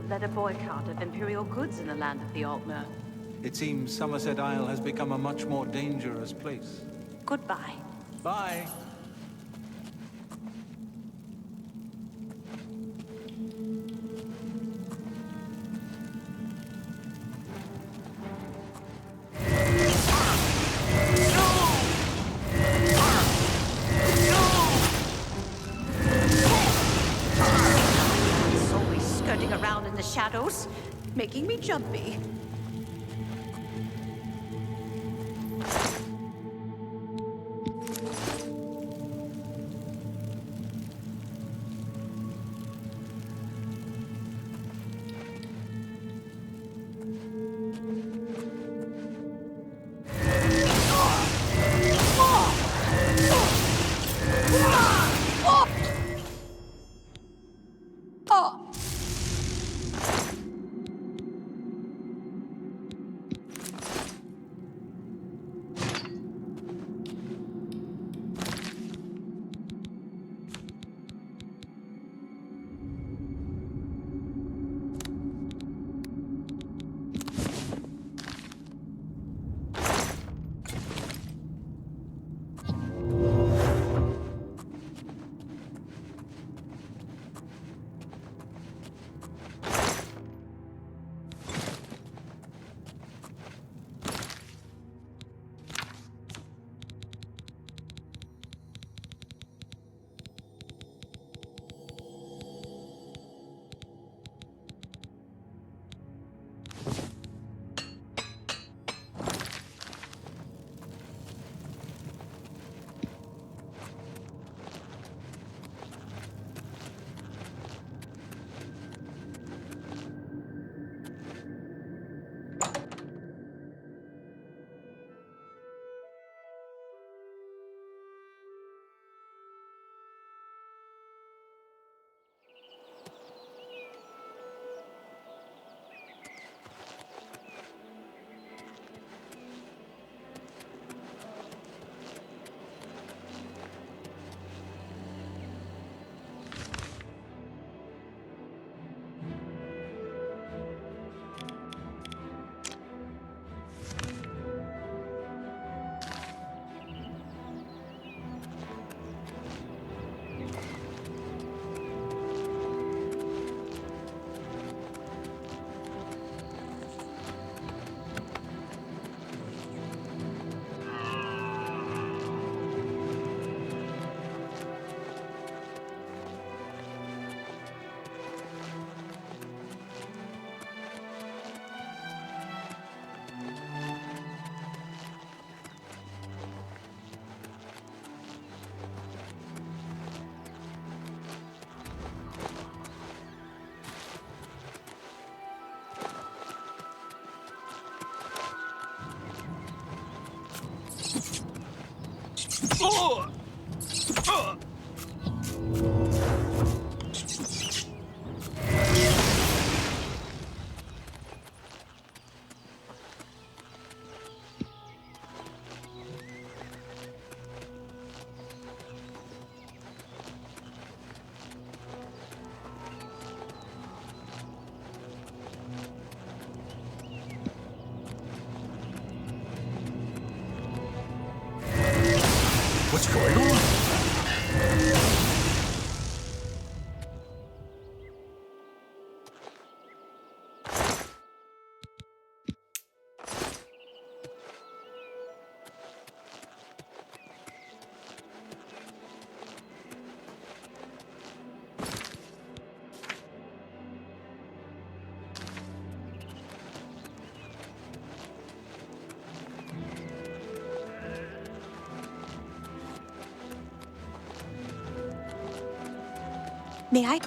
led a boycott of Imperial goods in the land of the Altmer. It seems Somerset Isle has become a much more dangerous place. Goodbye. Bye. It's always skirting around in the shadows, making me jumpy. What's going on? May I?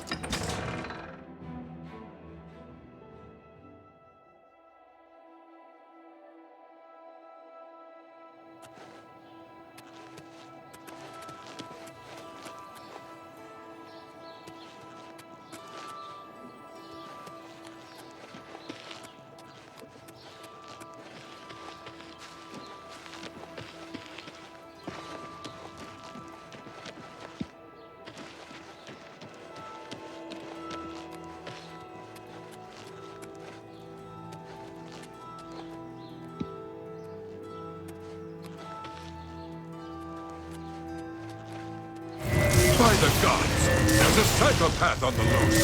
the gods! There's a psychopath on the loose!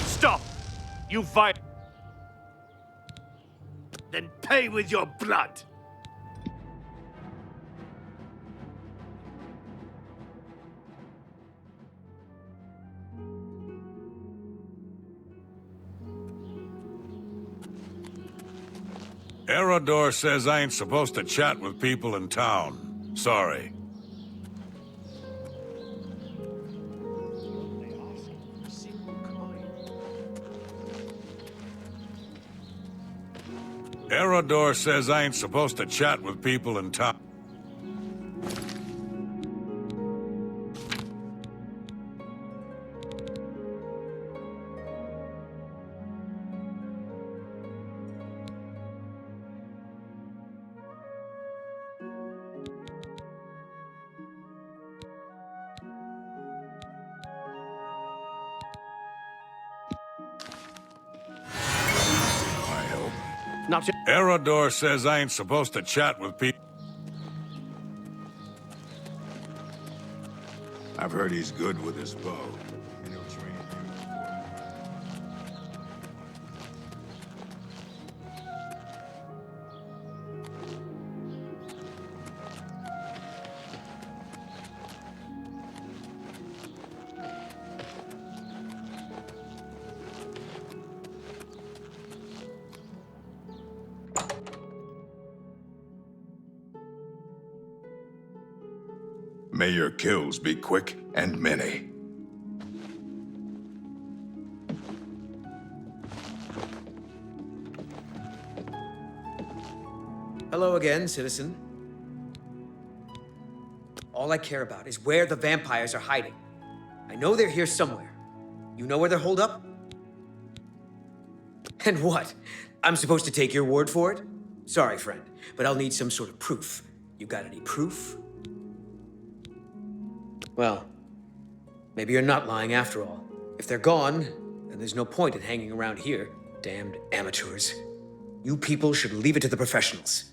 Stop! You Then pay with your blood! Erodor says I ain't supposed to chat with people in town. Sorry. Erodor says I ain't supposed to chat with people in town. Not to Erodor says I ain't supposed to chat with people. I've heard he's good with his bow. And he'll train May your kills be quick and many. Hello again, citizen. All I care about is where the vampires are hiding. I know they're here somewhere. You know where they're holed up? And what? I'm supposed to take your word for it? Sorry, friend, but I'll need some sort of proof. You got any proof? Well, maybe you're not lying after all. If they're gone, then there's no point in hanging around here. Damned amateurs. You people should leave it to the professionals.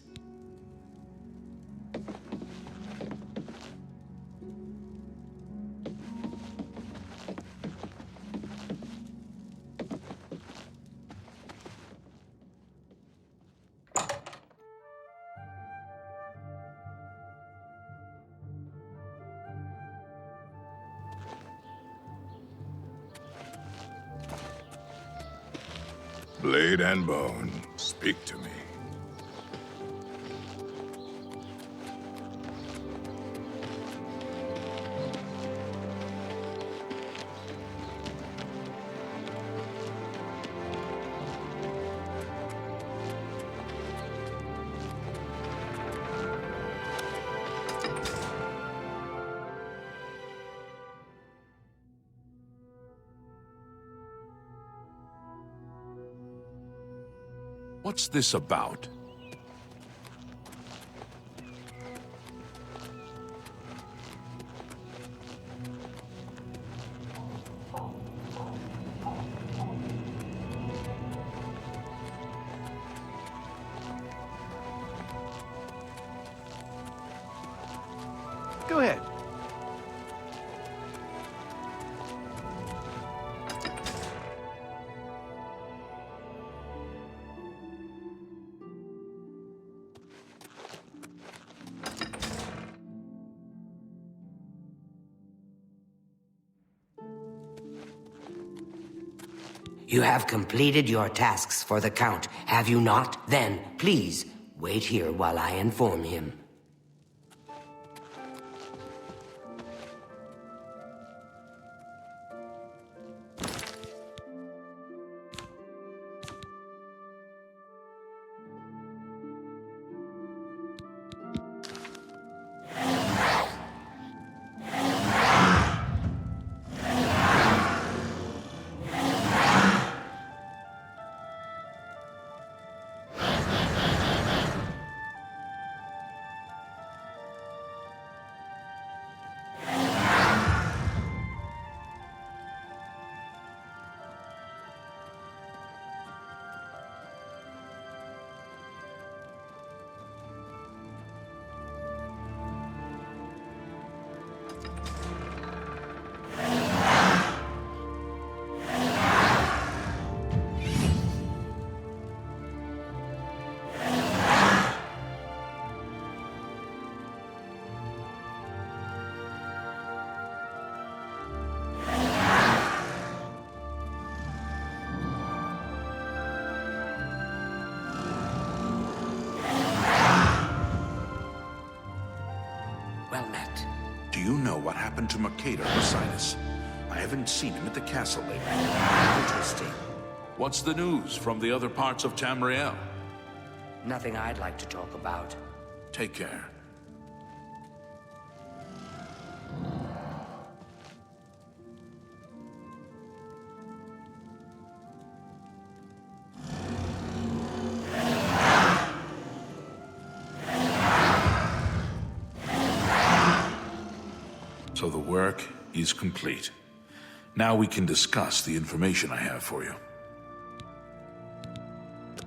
Blade and bone, speak to me. What's this about? Go ahead. You have completed your tasks for the Count, have you not? Then, please, wait here while I inform him. Well met. Do you know what happened to Mercator Poseidus? I haven't seen him at the castle lately. Interesting. What's the news from the other parts of Tamriel? Nothing I'd like to talk about. Take care. So the work is complete. Now we can discuss the information I have for you.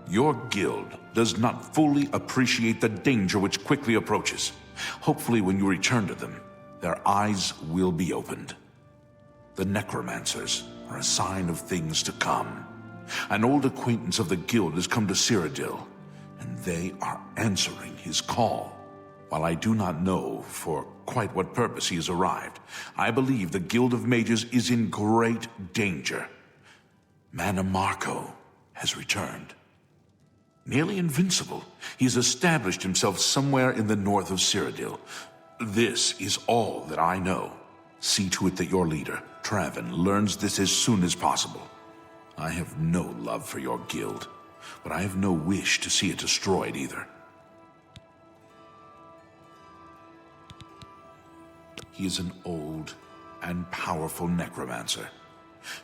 Your guild does not fully appreciate the danger which quickly approaches. Hopefully when you return to them, their eyes will be opened. The Necromancers are a sign of things to come. An old acquaintance of the guild has come to Cyrodiil, and they are answering his call. While I do not know for quite what purpose he has arrived, I believe the Guild of Mages is in great danger. Mannimarco has returned. Nearly invincible, he has established himself somewhere in the north of Cyrodiil. This is all that I know. See to it that your leader, Traven, learns this as soon as possible. I have no love for your guild, but I have no wish to see it destroyed either. He is an old and powerful necromancer.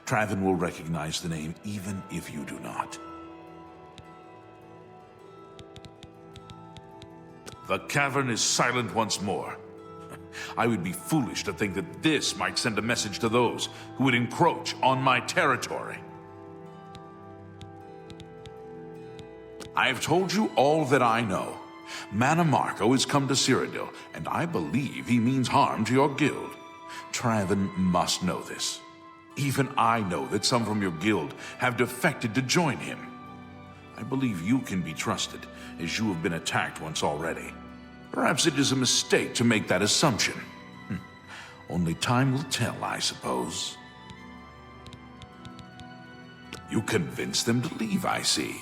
Traven will recognize the name even if you do not. The cavern is silent once more. I would be foolish to think that this might send a message to those who would encroach on my territory. I have told you all that I know. Mannimarco has come to Cyrodiil, and I believe he means harm to your guild. Traven must know this. Even I know that some from your guild have defected to join him. I believe you can be trusted, as you have been attacked once already. Perhaps it is a mistake to make that assumption. Only time will tell, I suppose. You convinced them to leave, I see.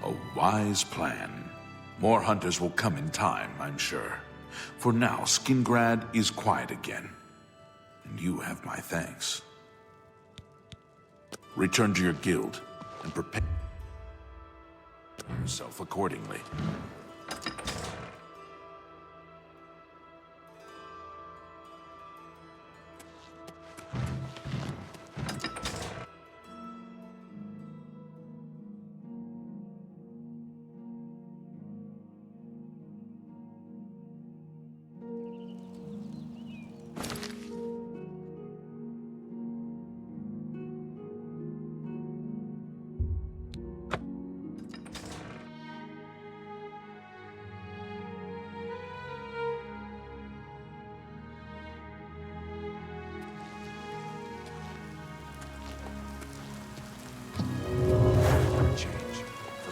A wise plan. More hunters will come in time, I'm sure. For now, Skingrad is quiet again. And you have my thanks. Return to your guild and prepare yourself accordingly.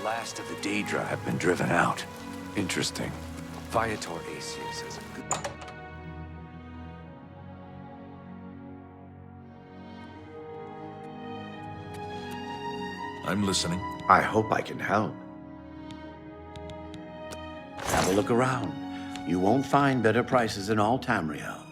Last of the Daedra have been driven out. Interesting. Viator Asius has a good... I'm listening. I hope I can help. Have a look around. You won't find better prices in all Tamriel.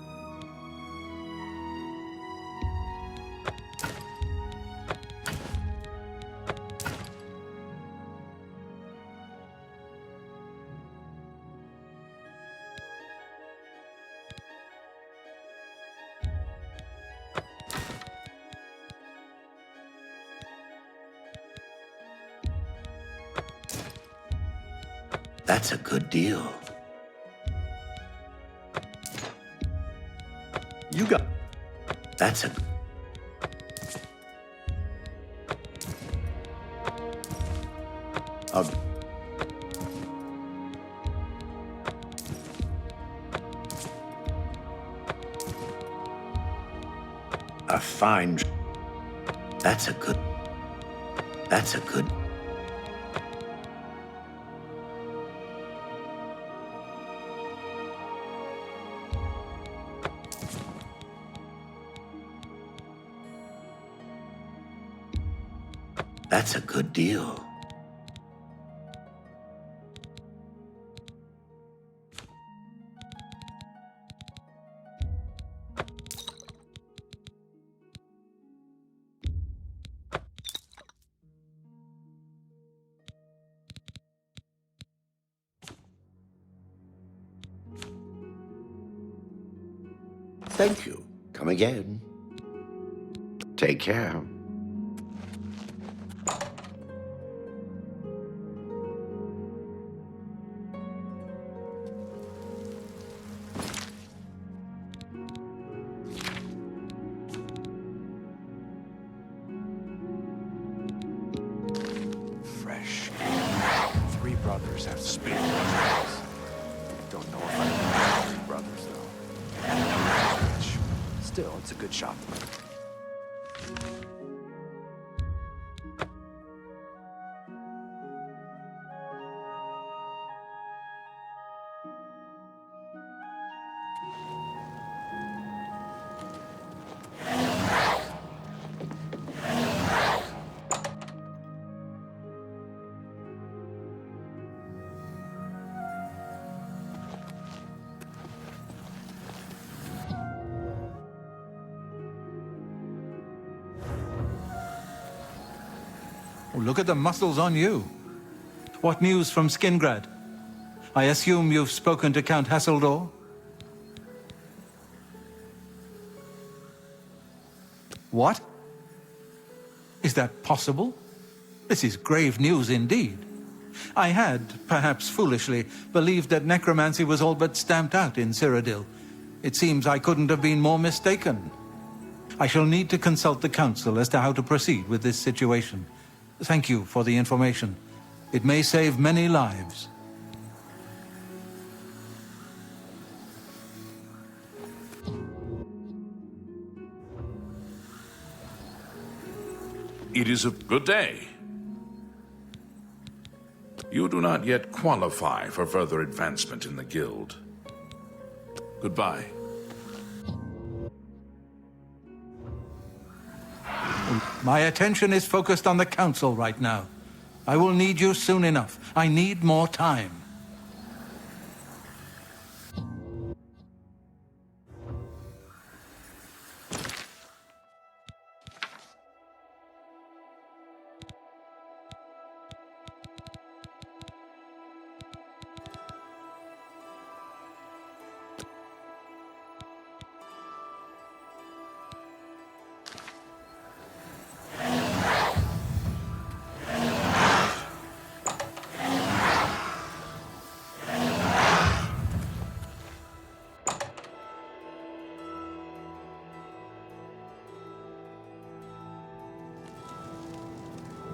That's a good deal. You got... That's a... A fine... That's a good... That's a good... That's a good deal. Thank you. Come again. Take care. Fresh. 3 brothers have some big brothers. Don't know if I know 3 brothers, though. Still, it's a good shot. Oh, look at the muscles on you. What news from Skingrad? I assume you've spoken to Count Hasseldor? What? Is that possible? This is grave news indeed. I had, perhaps foolishly, believed that necromancy was all but stamped out in Cyrodiil. It seems I couldn't have been more mistaken. I shall need to consult the council as to how to proceed with this situation. Thank you for the information. It may save many lives. It is a good day. You do not yet qualify for further advancement in the guild. Goodbye. My attention is focused on the council right now. I will need you soon enough. I need more time.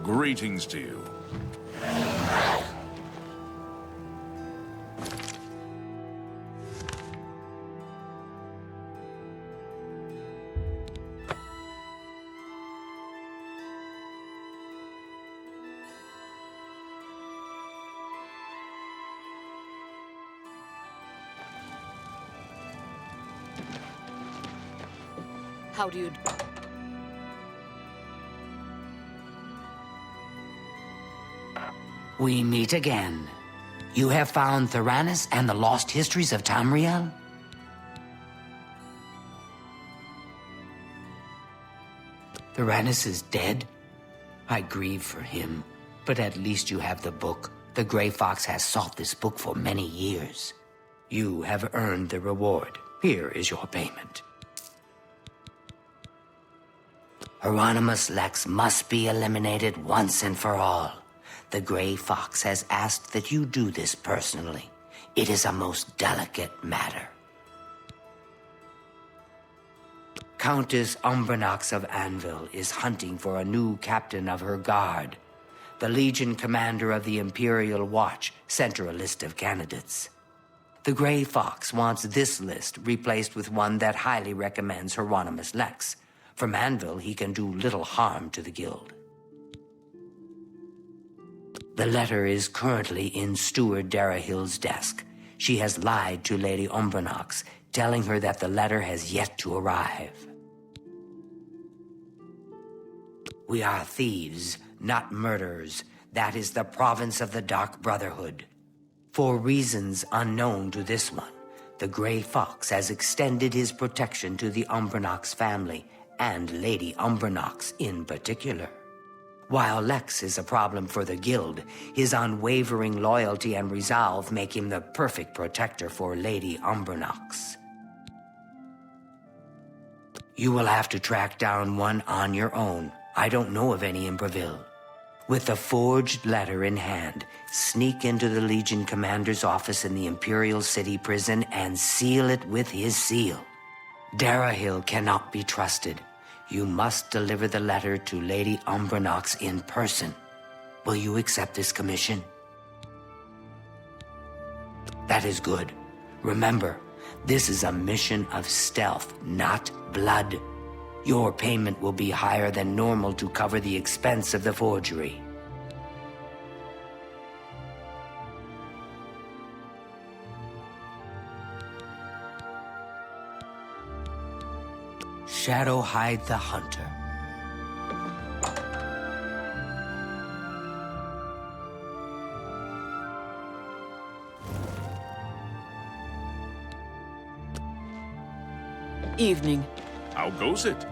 Greetings to you. How do you... We meet again. You have found Theranis and the lost histories of Tamriel? Theranis is dead? I grieve for him, but at least you have the book. The Grey Fox has sought this book for many years. You have earned the reward. Here is your payment. Hieronymus Lex must be eliminated once and for all. The Grey Fox has asked that you do this personally. It is a most delicate matter. Countess Umbranox of Anvil is hunting for a new captain of her guard. The Legion commander of the Imperial Watch sent her a list of candidates. The Grey Fox wants this list replaced with one that highly recommends Hieronymus Lex. From Anvil, he can do little harm to the guild. The letter is currently in Steward Darahill's desk. She has lied to Lady Umbranox, telling her that the letter has yet to arrive. We are thieves, not murderers. That is the province of the Dark Brotherhood. For reasons unknown to this one, the Grey Fox has extended his protection to the Umbranox family, and Lady Umbranox in particular. While Lex is a problem for the guild, his unwavering loyalty and resolve make him the perfect protector for Lady Umbranox. You will have to track down one on your own. I don't know of any in Breville. With the forged letter in hand, sneak into the Legion commander's office in the Imperial City prison and seal it with his seal. Darahill cannot be trusted. You must deliver the letter to Lady Umbranox in person. Will you accept this commission? That is good. Remember, this is a mission of stealth, not blood. Your payment will be higher than normal to cover the expense of the forgery. Shadowhide the Hunter. Evening. How goes it?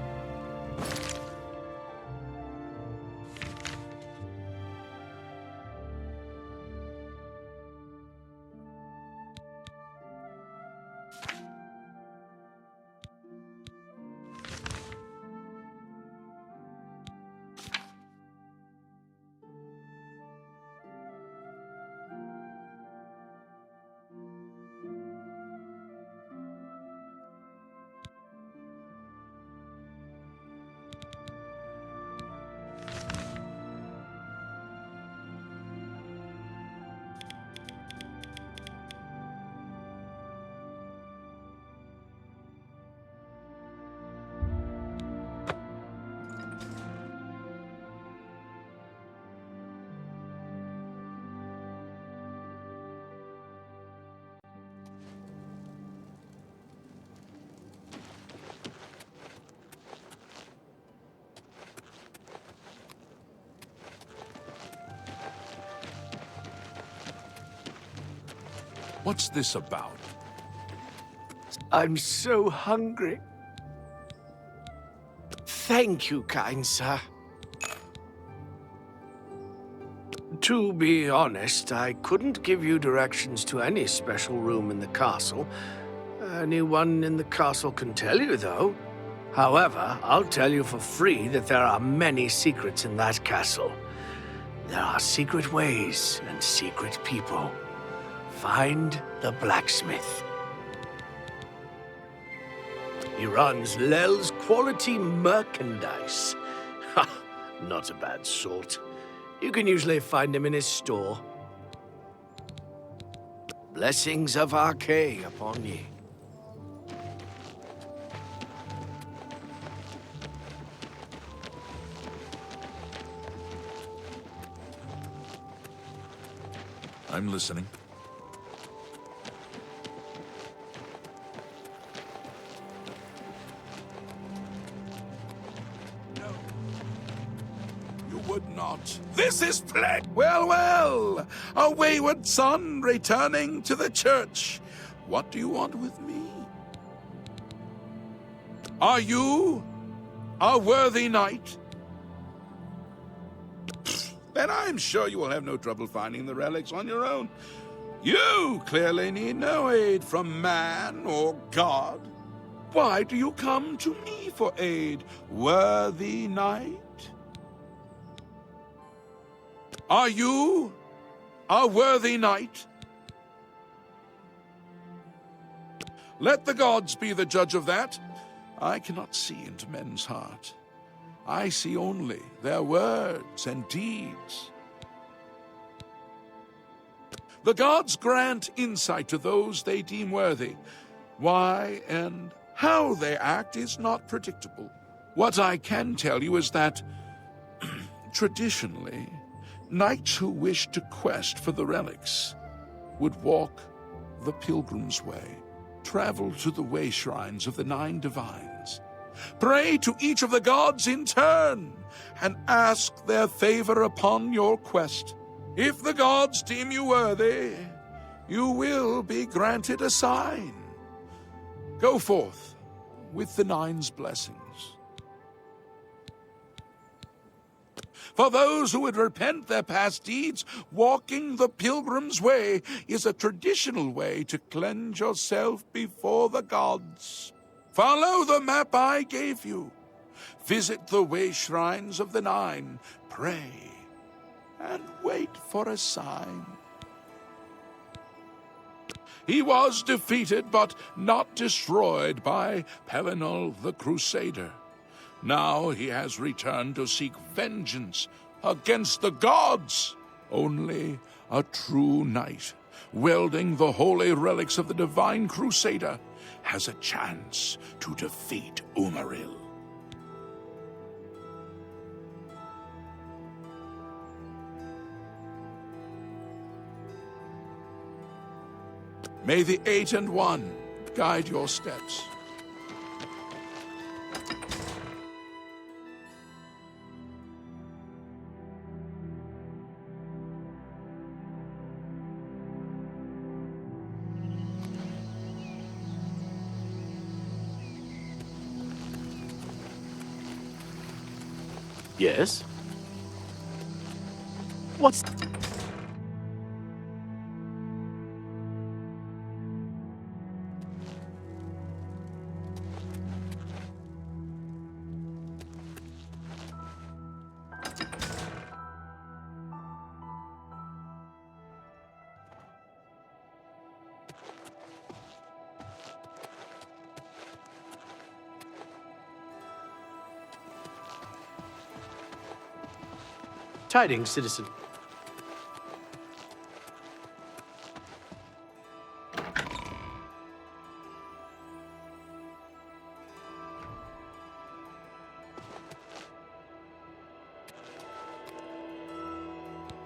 What's this about? I'm so hungry. Thank you, kind sir. To be honest, I couldn't give you directions to any special room in the castle. Anyone in the castle can tell you, though. However, I'll tell you for free that there are many secrets in that castle. There are secret ways and secret people. Find the blacksmith. He runs Lel's quality merchandise. Ha! Not a bad sort. You can usually find him in his store. Blessings of Archay upon ye. I'm listening. Would not. This is plague. Well, well, a wayward son returning to the church. What do you want with me? Are you a worthy knight? Then I'm sure you will have no trouble finding the relics on your own. You clearly need no aid from man or God. Why do you come to me for aid, worthy knight? Are you a worthy knight? Let the gods be the judge of that. I cannot see into men's heart. I see only their words and deeds. The gods grant insight to those they deem worthy. Why and how they act is not predictable. What I can tell you is that, traditionally, knights who wished to quest for the relics would walk the pilgrim's way, travel to the way shrines of the 9 divines, pray to each of the gods in turn, and ask their favor upon your quest. If the gods deem you worthy, you will be granted a sign. Go forth with the 9's blessings. For those who would repent their past deeds, walking the pilgrim's way is a traditional way to cleanse yourself before the gods. Follow the map I gave you. Visit the way shrines of the Nine. Pray. And wait for a sign. He was defeated, but not destroyed by Pelinal the Crusader. Now he has returned to seek vengeance against the gods. Only a true knight, wielding the holy relics of the Divine Crusader, has a chance to defeat Umaril. May the 8 and 1 guide your steps. Yes? What's... Tidings, citizen.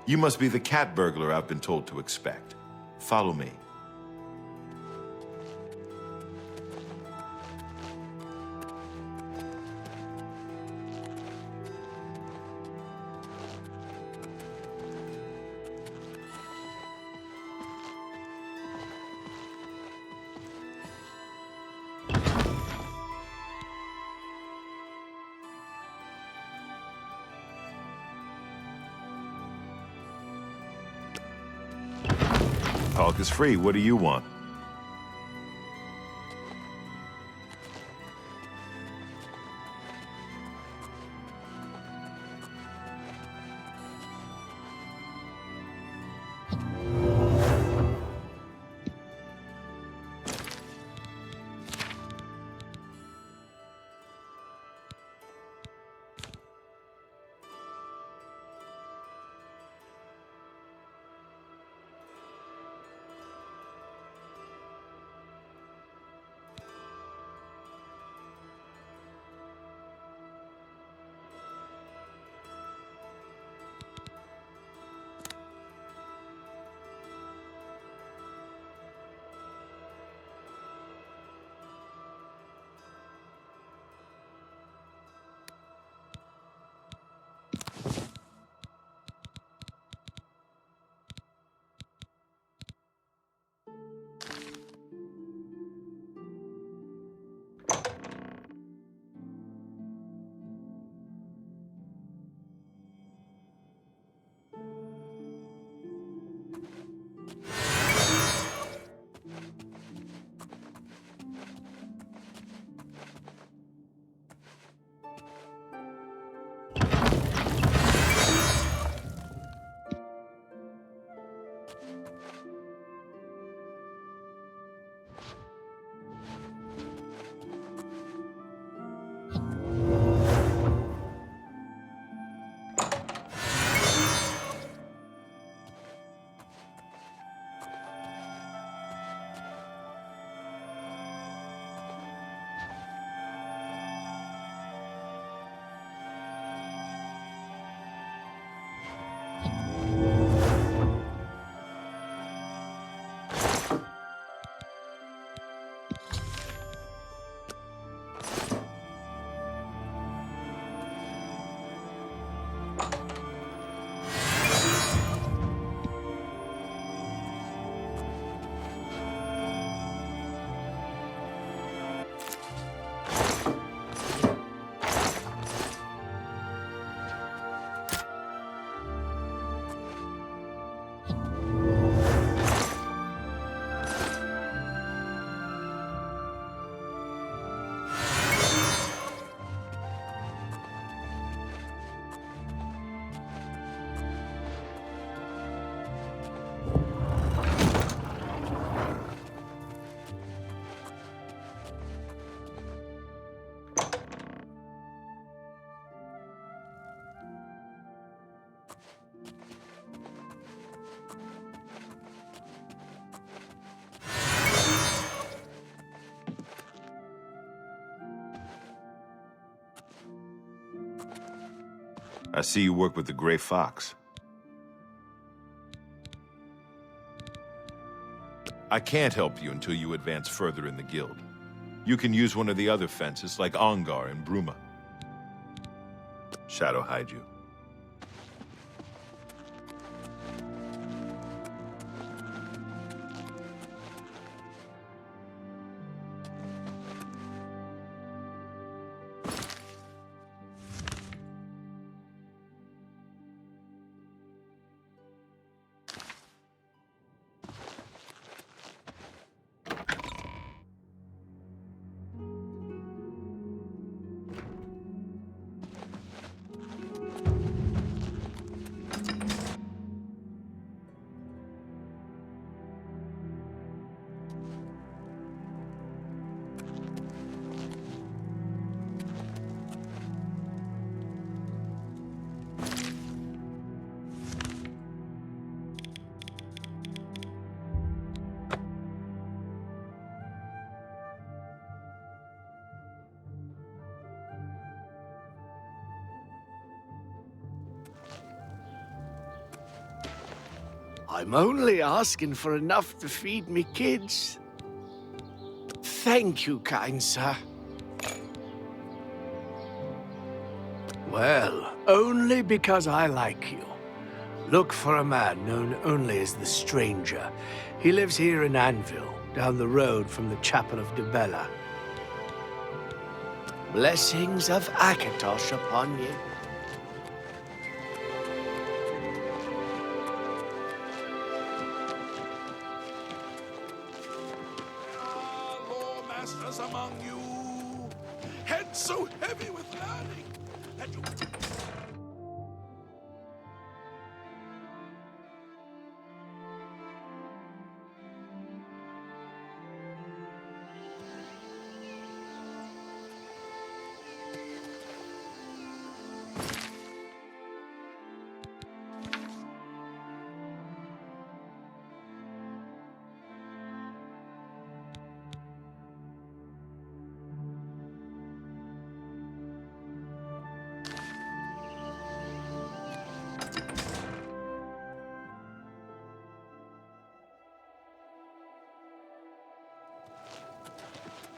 You must be the cat burglar I've been told to expect. Follow me. Talk is free. What do you want? I see you work with the Grey Fox. I can't help you until you advance further in the guild. You can use one of the other fences, like Ongar and Bruma. Shadow hide you. I'm only asking for enough to feed me kids. Thank you, kind sir. Well, only because I like you. Look for a man known only as the Stranger. He lives here in Anvil, down the road from the Chapel of Dibella. Blessings of Akatosh upon you. Among you, heads so heavy with learning that you...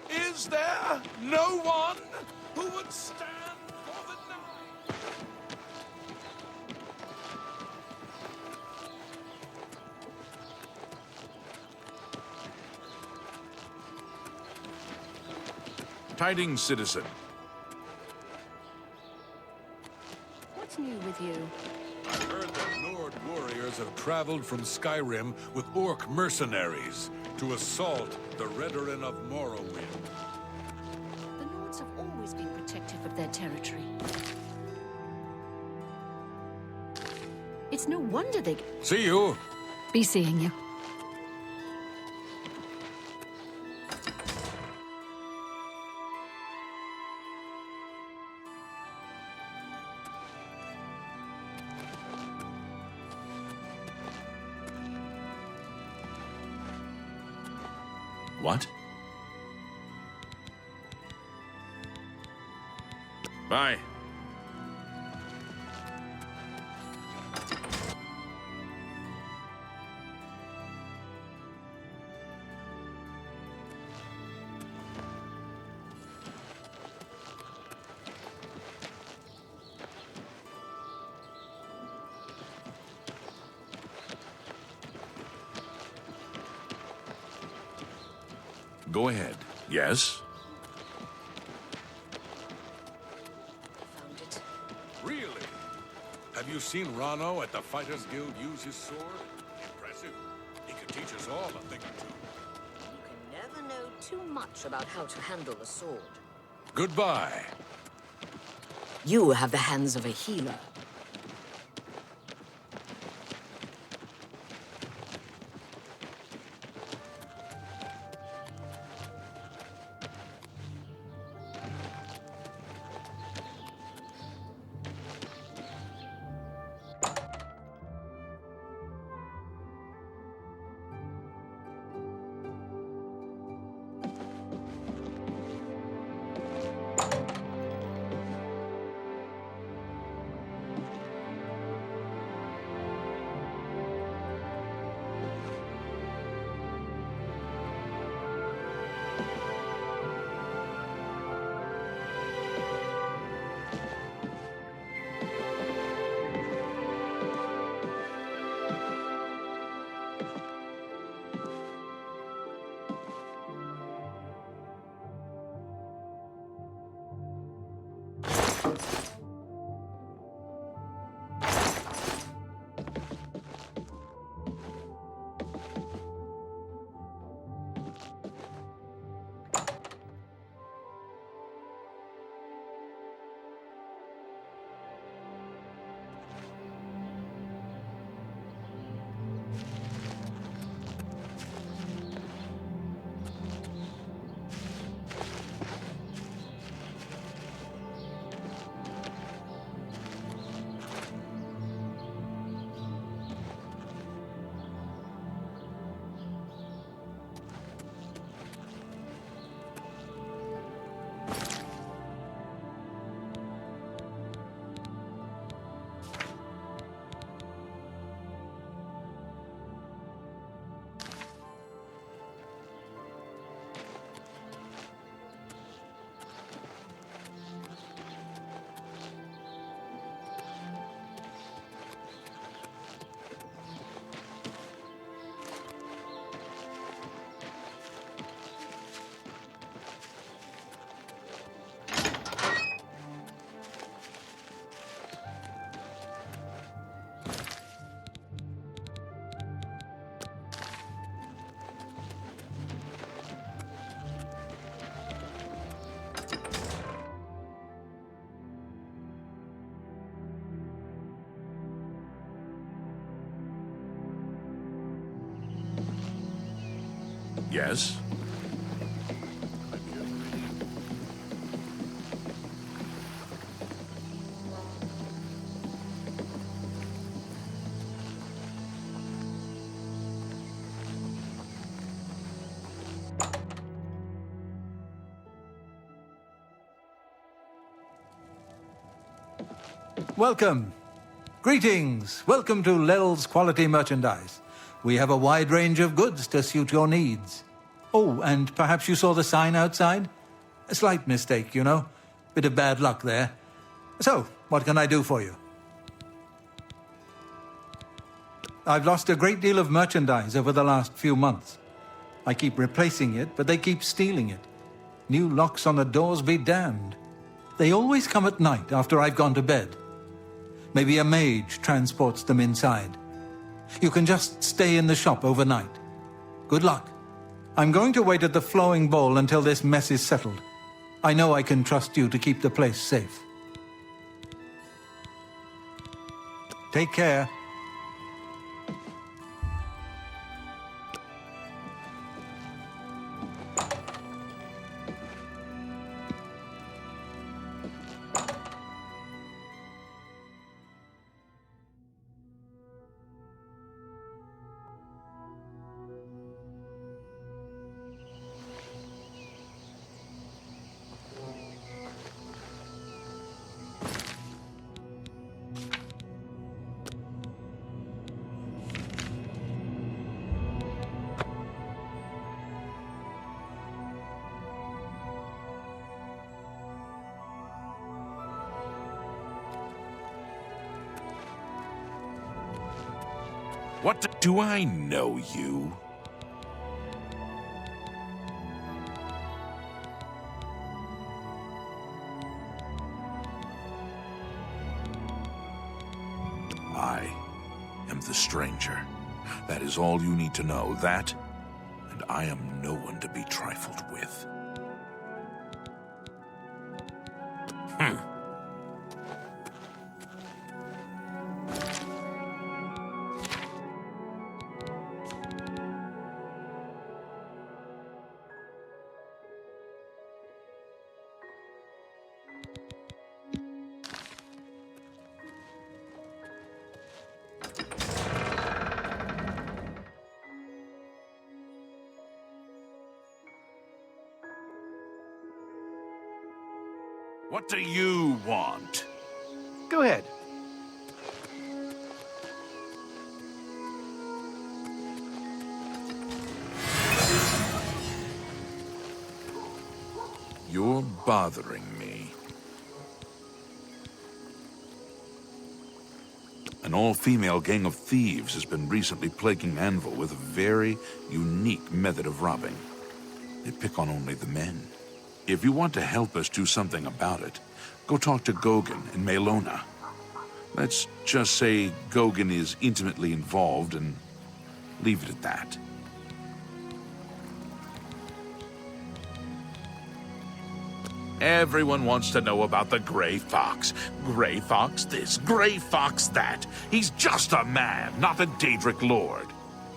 Is there no one who would stand for the night? Tidings, citizen. What's new with you? I heard that Nord warriors have traveled from Skyrim with Orc mercenaries to assault the Redoran of Morrowind. The Nords have always been protective of their territory. It's no wonder they... See you. Be seeing you. What? Bye. Go ahead. Yes? Found it. Really? Have you seen Rano at the Fighters Guild use his sword? Impressive. He could teach us all a thing or two. You can never know too much about how to handle a sword. Goodbye. You have the hands of a healer. Yes? Welcome. Greetings. Welcome to Lel's Quality Merchandise. We have a wide range of goods to suit your needs. Oh, and perhaps you saw the sign outside? A slight mistake, you know. Bit of bad luck there. So, what can I do for you? I've lost a great deal of merchandise over the last few months. I keep replacing it, but they keep stealing it. New locks on the doors be damned. They always come at night after I've gone to bed. Maybe a mage transports them inside. You can just stay in the shop overnight. Good luck. I'm going to wait at the flowing bowl until this mess is settled. I know I can trust you to keep the place safe. Take care. What do I know you? I am the stranger. That is all you need to know. That, and I am no one to be trifled with. What do you want? Go ahead. You're bothering me. An all-female gang of thieves has been recently plaguing Anvil with a very unique method of robbing. They pick on only the men. If you want to help us do something about it, go talk to Gauguin in Melona. Let's just say Gauguin is intimately involved and leave it at that. Everyone wants to know about the Gray Fox. Gray Fox this, Gray Fox that. He's just a man, not a Daedric lord.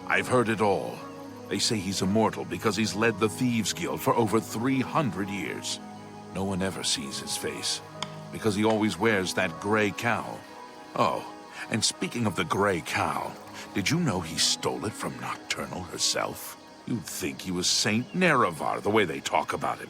I've heard it all. They say he's immortal because he's led the Thieves Guild for over 300 years. No one ever sees his face, because he always wears that gray cowl. Oh, and speaking of the gray cowl, did you know he stole it from Nocturnal herself? You'd think he was Saint Nerevar, the way they talk about him.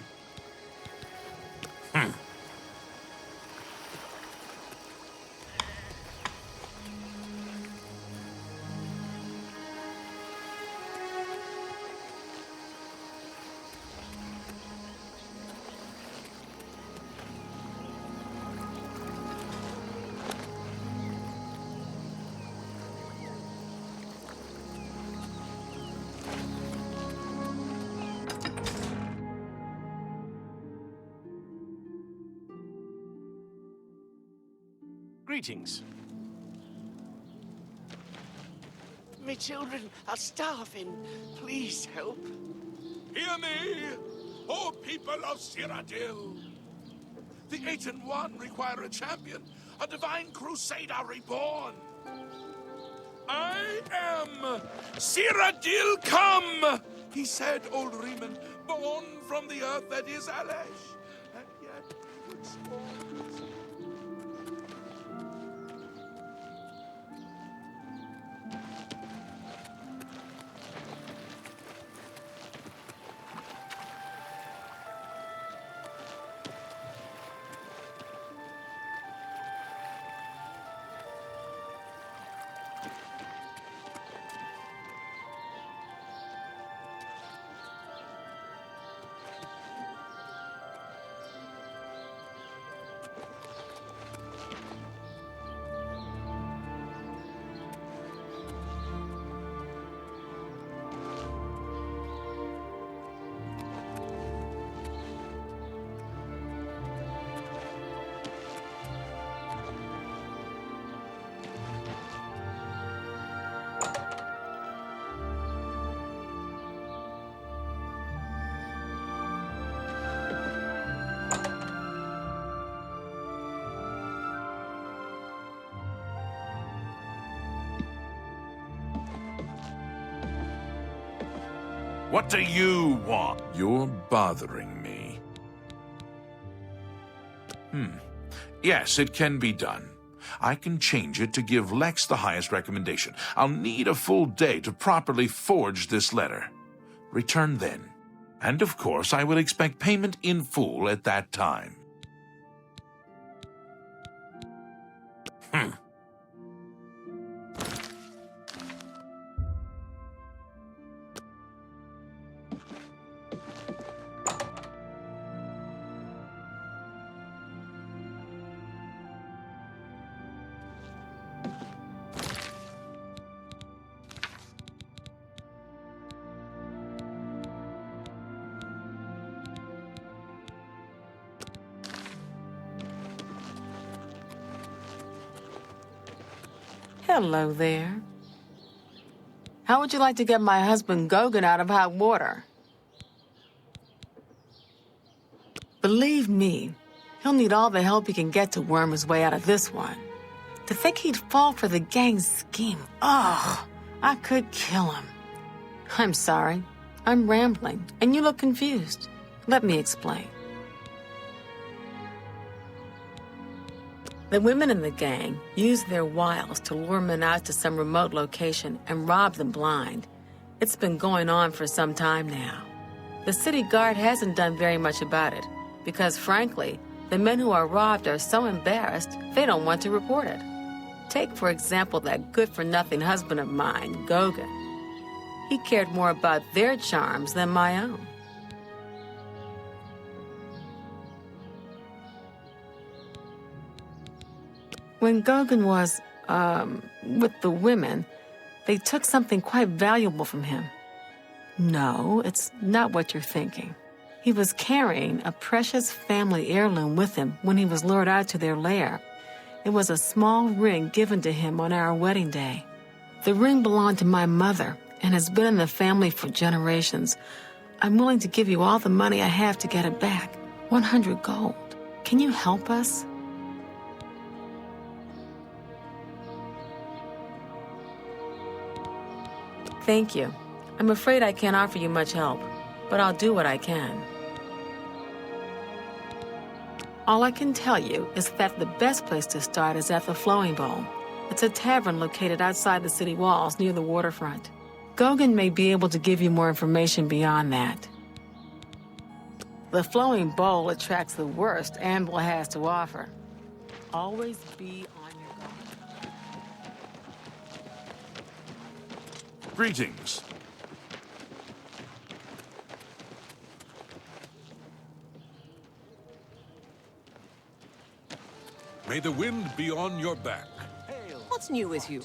Greetings. My children are starving. Please help. Hear me, O people of Cyrodiil. The 8 and 1 require a champion, a divine crusader reborn. I am Cyrodiil come, He said, old Riemann, born from the earth that is Alesh, and yet he would scorn his... What do you want? You're bothering me. Yes, it can be done. I can change it to give Lex the highest recommendation. I'll need a full day to properly forge this letter. Return then. And of course, I will expect payment in full at that time. Hello there. How would you like to get my husband Gogan out of hot water? Believe me, he'll need all the help he can get to worm his way out of this one. To think he'd fall for the gang's scheme. Ugh, I could kill him. I'm sorry. I'm rambling, and you look confused. Let me explain. The women in the gang use their wiles to lure men out to some remote location and rob them blind. It's been going on for some time now. The city guard hasn't done very much about it because, frankly, the men who are robbed are so embarrassed they don't want to report it. Take, for example, that good-for-nothing husband of mine, Gogan. He cared more about their charms than my own. When Gogan was, with the women, they took something quite valuable from him. No, it's not what you're thinking. He was carrying a precious family heirloom with him when he was lured out to their lair. It was a small ring given to him on our wedding day. The ring belonged to my mother and has been in the family for generations. I'm willing to give you all the money I have to get it back. 100 gold. Can you help us? Thank you. I'm afraid I can't offer you much help, but I'll do what I can. All I can tell you is that the best place to start is at the Flowing Bowl. It's a tavern located outside the city walls near the waterfront. Gogan may be able to give you more information beyond that. The Flowing Bowl attracts the worst Anvil has to offer. Always be on your guard. Greetings. May the wind be on your back. What's new with you?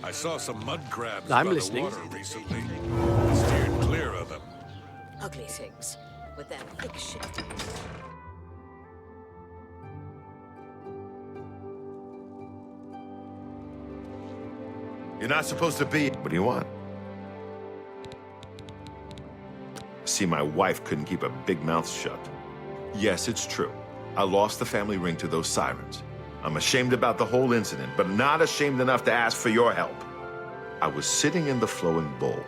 I saw some mud crabs I'm by listening. the water recently. Steered clear of them. Ugly things. With that thick shit. You're not supposed to be. What do you want? See, my wife couldn't keep a big mouth shut. Yes, it's true. I lost the family ring to those sirens. I'm ashamed about the whole incident, but not ashamed enough to ask for your help. I was sitting in the flowing bowl.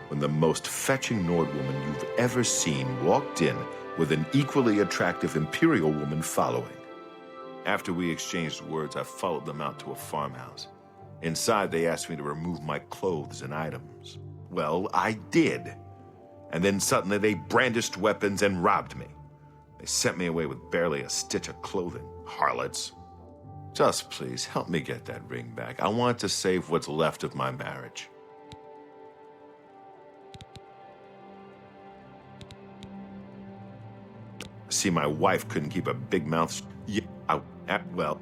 when the most fetching Nordwoman you've ever seen walked in with an equally attractive Imperial woman following. After we exchanged words, I followed them out to a farmhouse. Inside, they asked me to remove my clothes and items. Well, I did. And then suddenly they brandished weapons and robbed me. They sent me away with barely a stitch of clothing, harlots. Just please, help me get that ring back. I want to save what's left of my marriage. See, my wife couldn't keep a big mouth. Yeah, well,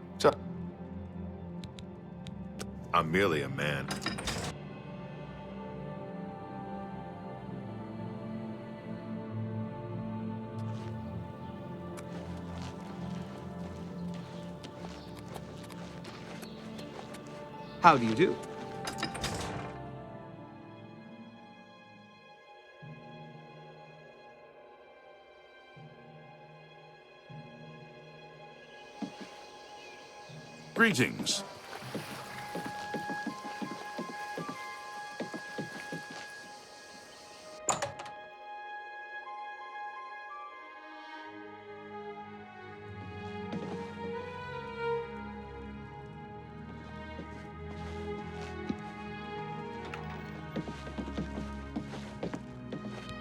I'm merely a man. How do you do? Greetings.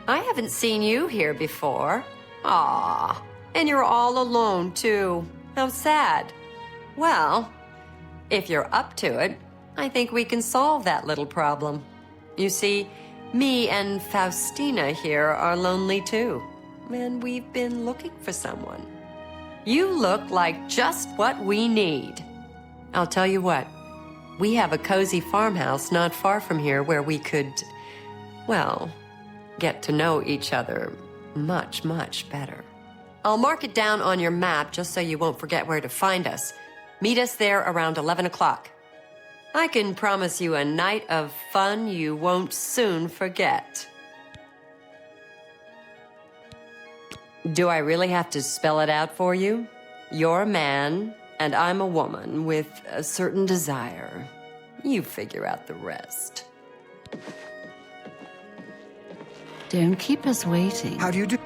I haven't seen you here before. Ah, and you're all alone, too. How sad. Well, if you're up to it, I think we can solve that little problem. You see, me and Faustina here are lonely, too. And we've been looking for someone. You look like just what we need. I'll tell you what. We have a cozy farmhouse not far from here where we could, well, get to know each other much, much better. I'll mark it down on your map just so you won't forget where to find us. Meet us there around 11 o'clock. I can promise you a night of fun you won't soon forget. Do I really have to spell it out for you? You're a man, and I'm a woman with a certain desire. You figure out the rest. Don't keep us waiting. How do you do?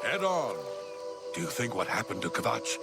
Head on. Do you think what happened to Kvatch?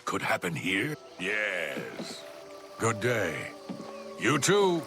Could happen here? Yes. Good day. You too.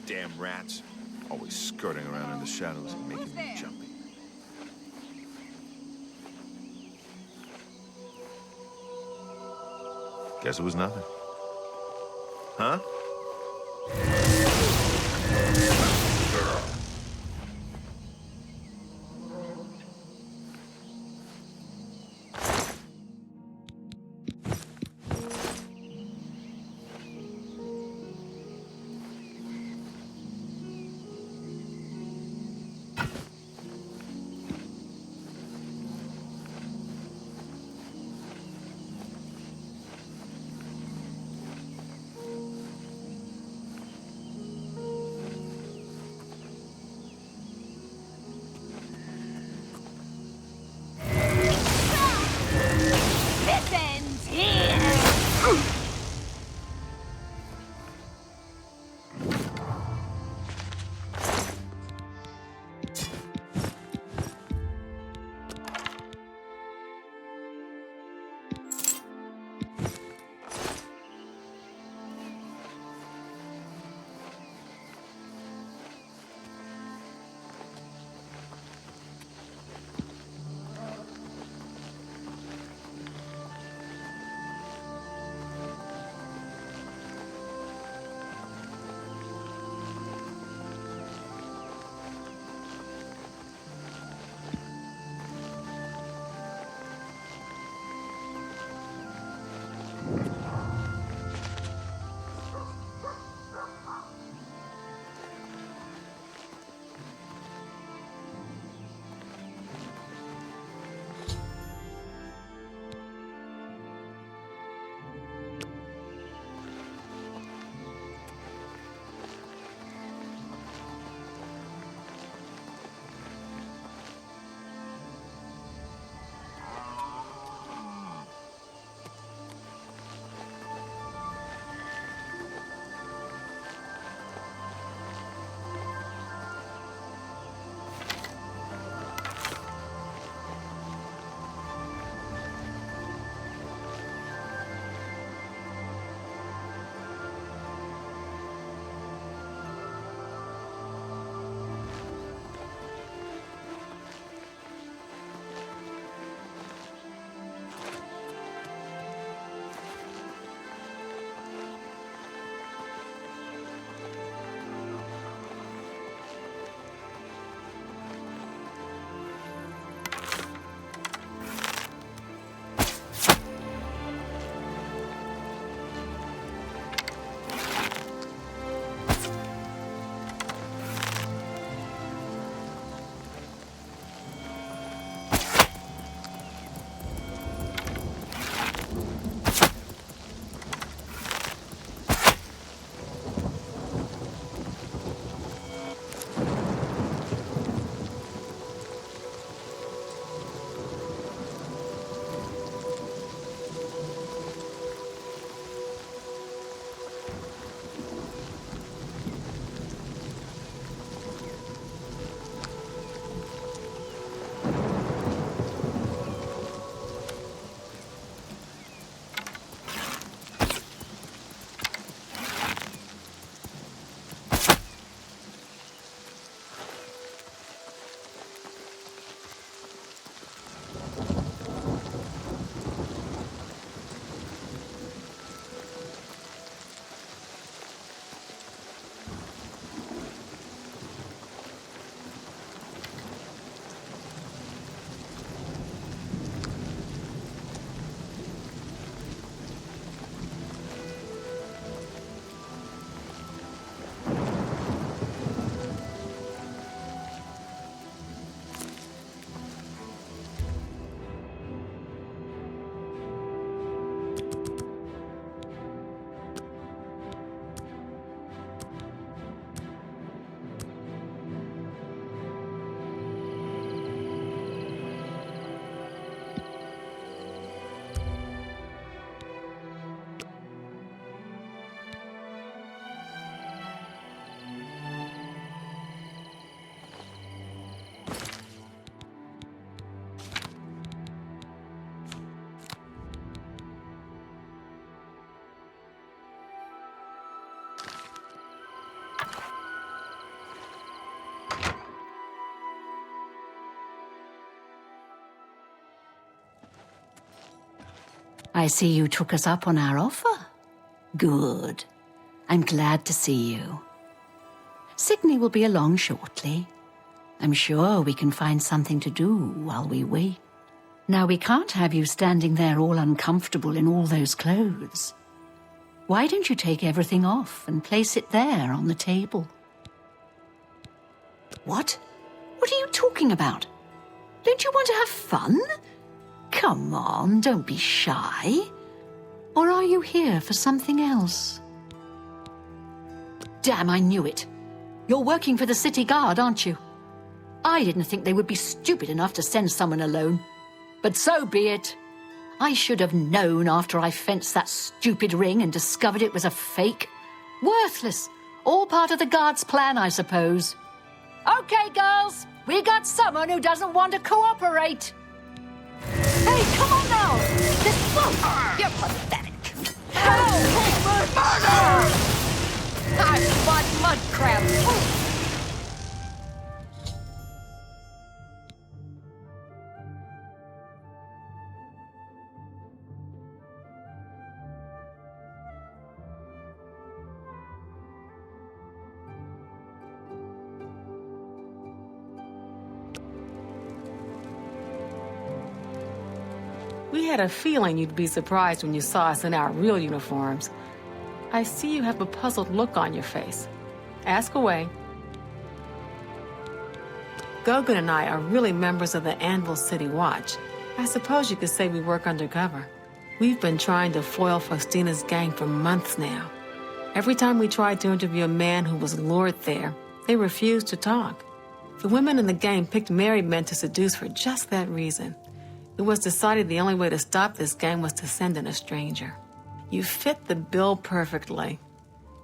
Damn rats. Always skirting around in the shadows and making me jumpy. Guess it was nothing. Huh? This ends here! I see you took us up on our offer. Good. I'm glad to see you. Sydney will be along shortly. I'm sure we can find something to do while we wait. Now, we can't have you standing there all uncomfortable in all those clothes. Why don't you take everything off and place it there on the table? What? What are you talking about? Don't you want to have fun? Come on, don't be shy. Or are you here for something else? Damn, I knew it. You're working for the city guard, aren't you? I didn't think they would be stupid enough to send someone alone. But so be it. I should have known after I fenced that stupid ring and discovered it was a fake. Worthless. All part of the guard's plan, I suppose. Okay, girls. We got someone who doesn't want to cooperate. Hey, come on now. This won't. You're pathetic. Help! Murder! I've mud crabs. We had a feeling you'd be surprised when you saw us in our real uniforms. I see you have a puzzled look on your face. Ask away. Gogan and I are really members of the Anvil City Watch. I suppose you could say we work undercover. We've been trying to foil Faustina's gang for months now. Every time we tried to interview a man who was lured there, they refused to talk. The women in the gang picked married men to seduce for just that reason. It was decided the only way to stop this gang was to send in a stranger. You fit the bill perfectly.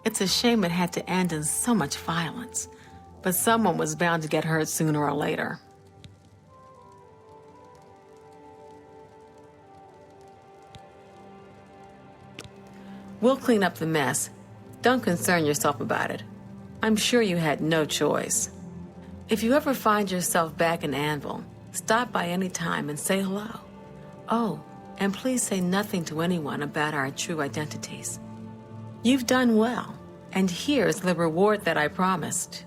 It's a shame it had to end in so much violence, but someone was bound to get hurt sooner or later. We'll clean up the mess. Don't concern yourself about it. I'm sure you had no choice. If you ever find yourself back in Anvil, stop by any time and say hello. Oh, and please say nothing to anyone about our true identities. You've done well, and here's the reward that I promised.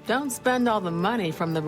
Don't spend all the money from the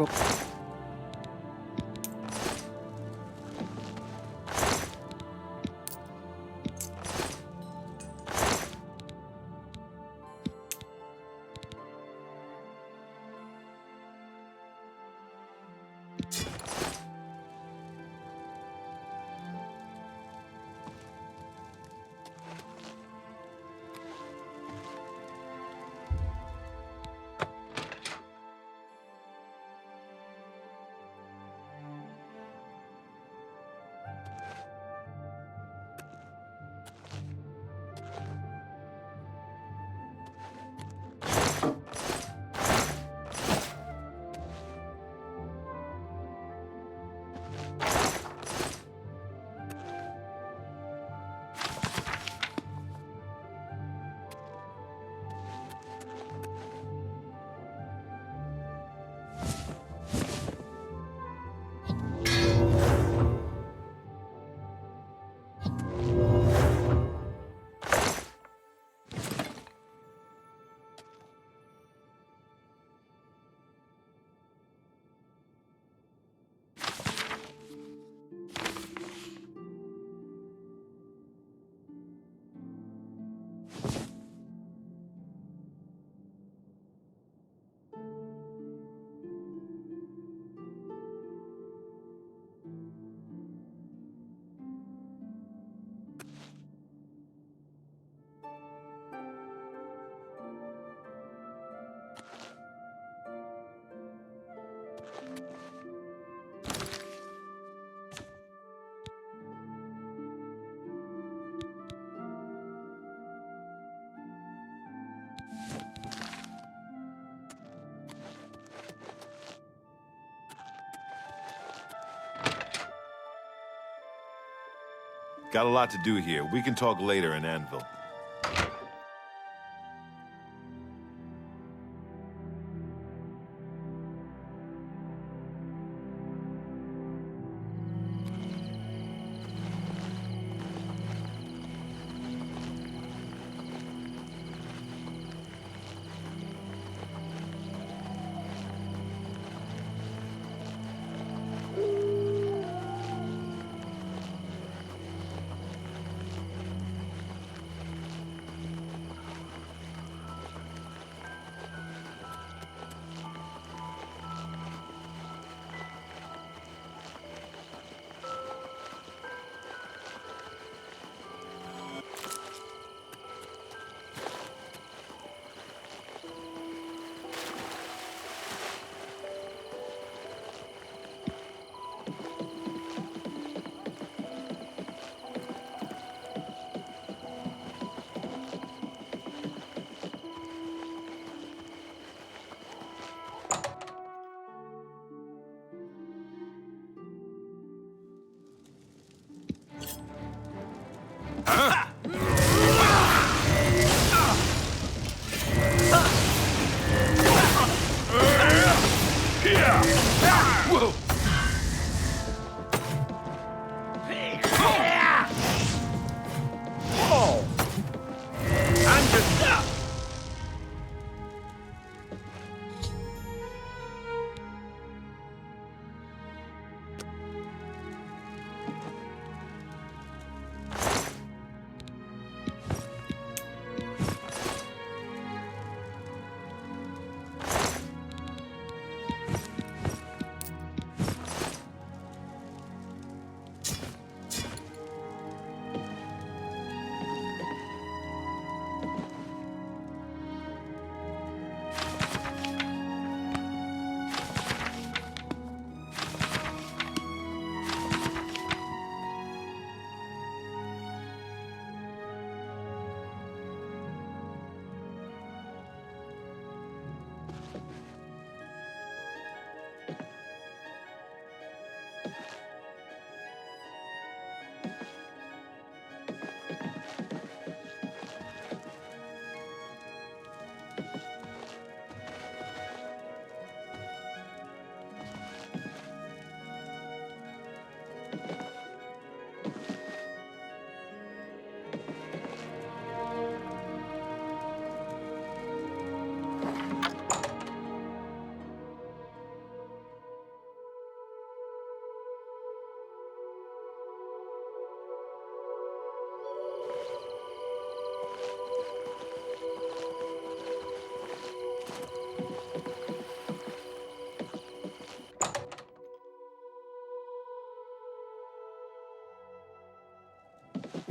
Got a lot to do here. We can talk later in Anvil.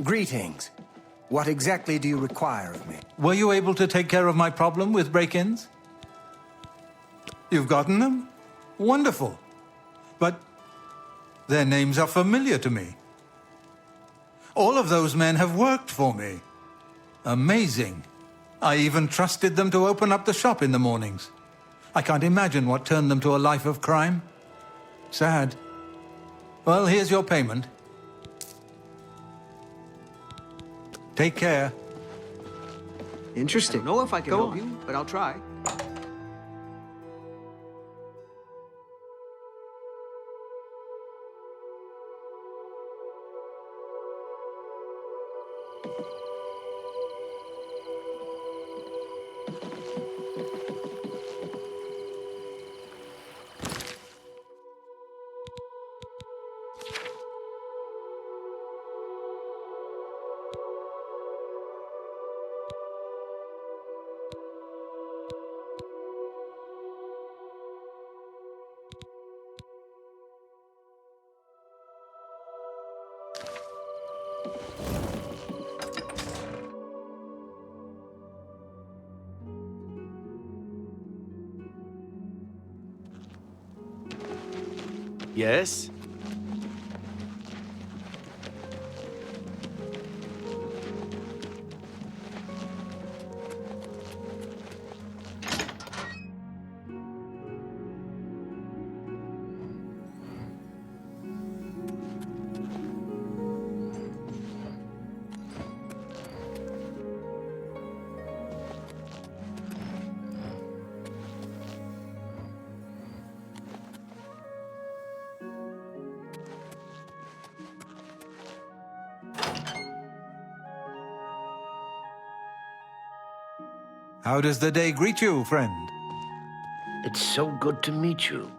Greetings. What exactly do you require of me? Were you able to take care of my problem with break-ins? You've gotten them? Wonderful. But their names are familiar to me. All of those men have worked for me. Amazing. I even trusted them to open up the shop in the mornings. I can't imagine what turned them to a life of crime. Sad. Well, here's your payment. Take care. Interesting. I don't know if I can Go help on. you, but I'll try. Yes? How does the day greet you, friend? It's so good to meet you.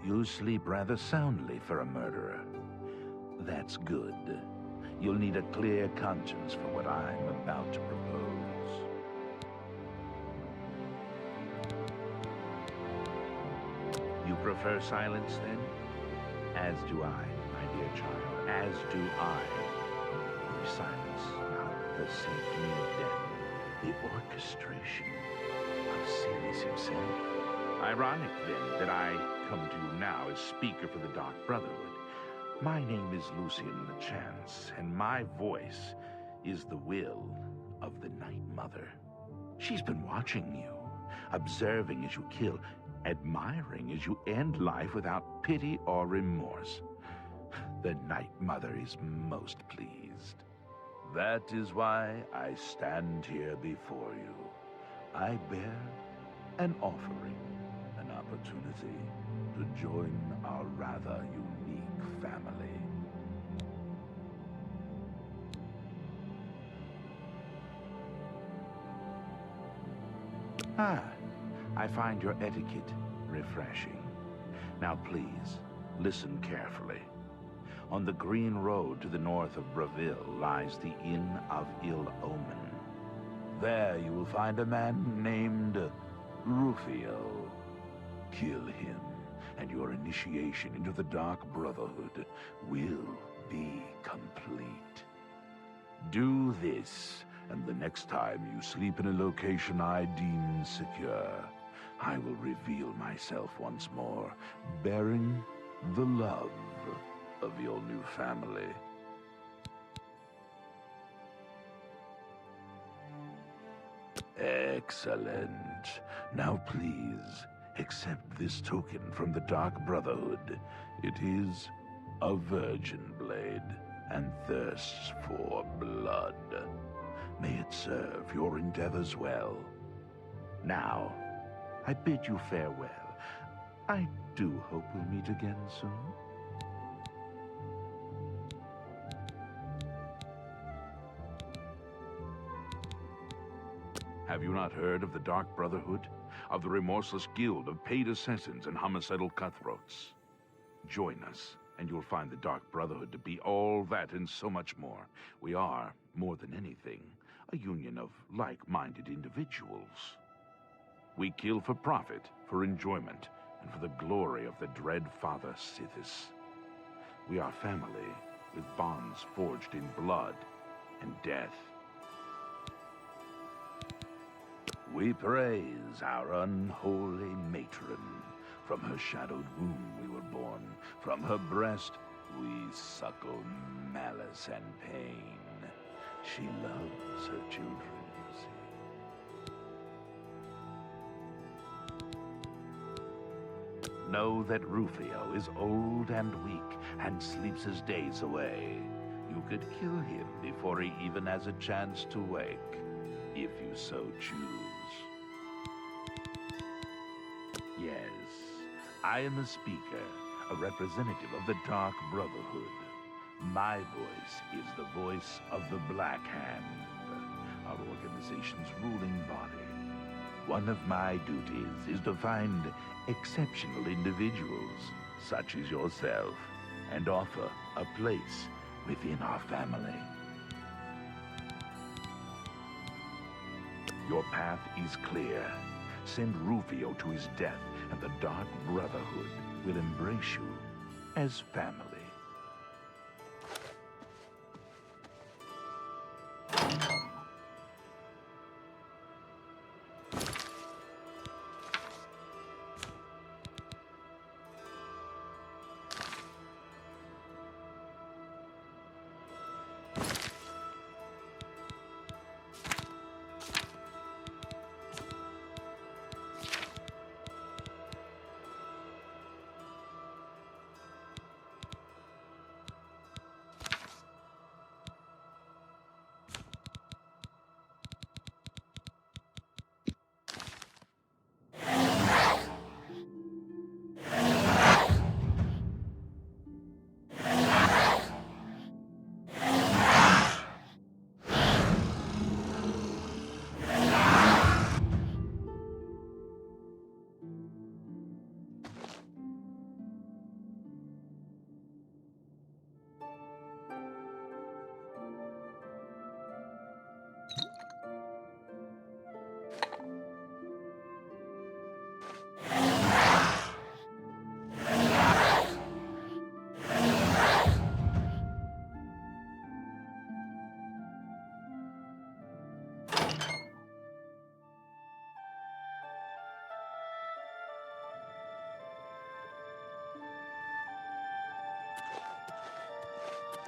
You sleep rather soundly for a murderer. That's good. You'll need a clear conscience for what I'm about to propose. You prefer silence, then? As do I, my dear child. As do I. For silence, not the symphony of death, the orchestration of Ceres himself. Ironic, then, that I come to you now as speaker for the Dark Brotherhood. My name is Lucian LeChance, and my voice is the will of the Night Mother. She's been watching you, observing as you kill, admiring as you end life without pity or remorse. The Night Mother is most pleased. That is why I stand here before you. I bear an offering, an opportunity to join our rather unique family. I find your etiquette refreshing. Now please, listen carefully. On the green road to the north of Breville lies the Inn of Ill Omen. There you will find a man named Rufio. Kill him, and your initiation into the Dark Brotherhood will be complete. Do this, and the next time you sleep in a location I deem secure, I will reveal myself once more, bearing the love of your new family. Excellent. Now please, accept this token from the Dark Brotherhood. It is a virgin blade and thirsts for blood. May it serve your endeavors well. Now, I bid you farewell. I do hope we'll meet again soon. Have you not heard of the Dark Brotherhood? Of the remorseless guild of paid assassins and homicidal cutthroats? Join us, and you'll find the Dark Brotherhood to be all that and so much more. We are, more than anything, a union of like-minded individuals. We kill for profit, for enjoyment, and for the glory of the dread Father Sithis. We are family, with bonds forged in blood and death. We praise our unholy matron. From her shadowed womb we were born. From her breast we suckle malice and pain. She loves her children, you see. Know that Rufio is old and weak and sleeps his days away. You could kill him before he even has a chance to wake, if you so choose. Yes, I am a speaker, a representative of the Dark Brotherhood. My voice is the voice of the Black Hand, our organization's ruling body. One of my duties is to find exceptional individuals, such as yourself, and offer a place within our family. Your path is clear. Send Rufio to his death, and the Dark Brotherhood will embrace you as family.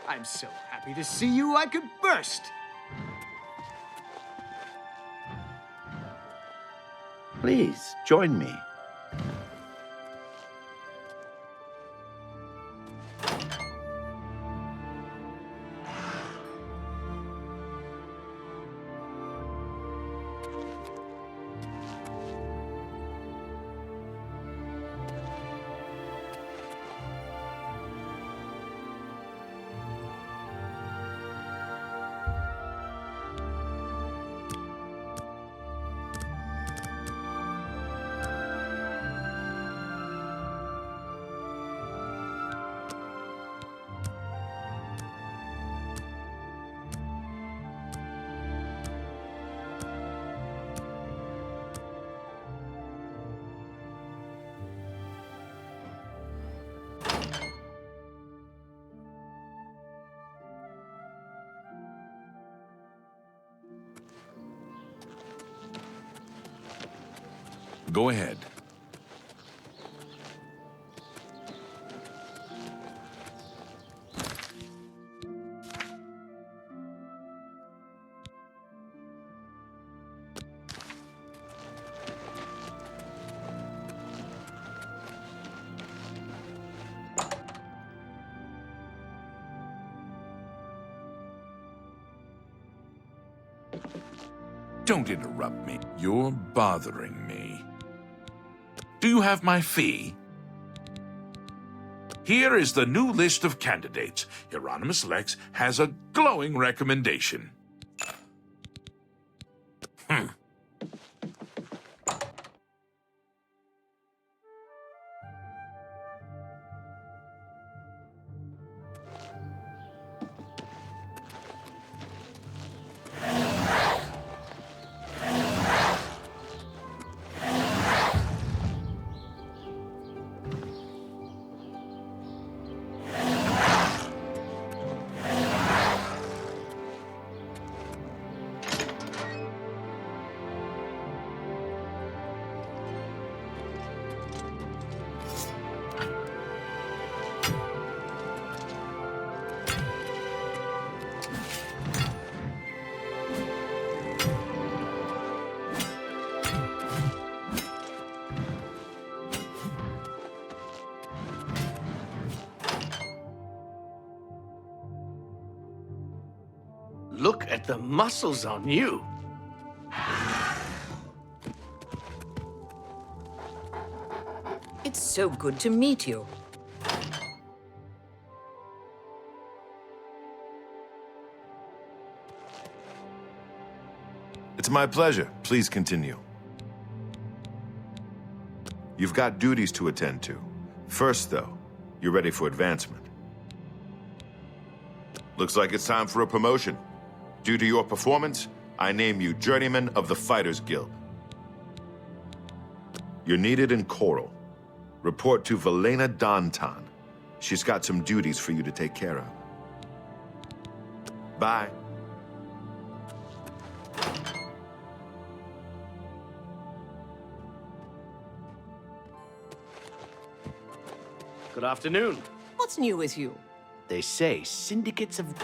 I'm so happy to see you, I could burst. Please, join me. Go ahead. Don't interrupt me. You're bothering me. Do you have my fee? Here is the new list of candidates. Hieronymus Lex has a glowing recommendation. Look at the muscles on you. It's so good to meet you. It's my pleasure. Please continue. You've got duties to attend to. First, though, you're ready for advancement. Looks like it's time for a promotion. Due to your performance, I name you Journeyman of the Fighters Guild. You're needed in Coral. Report to Velena Dantan. She's got some duties for you to take care of. Bye. Good afternoon. What's new with you? They say syndicates of...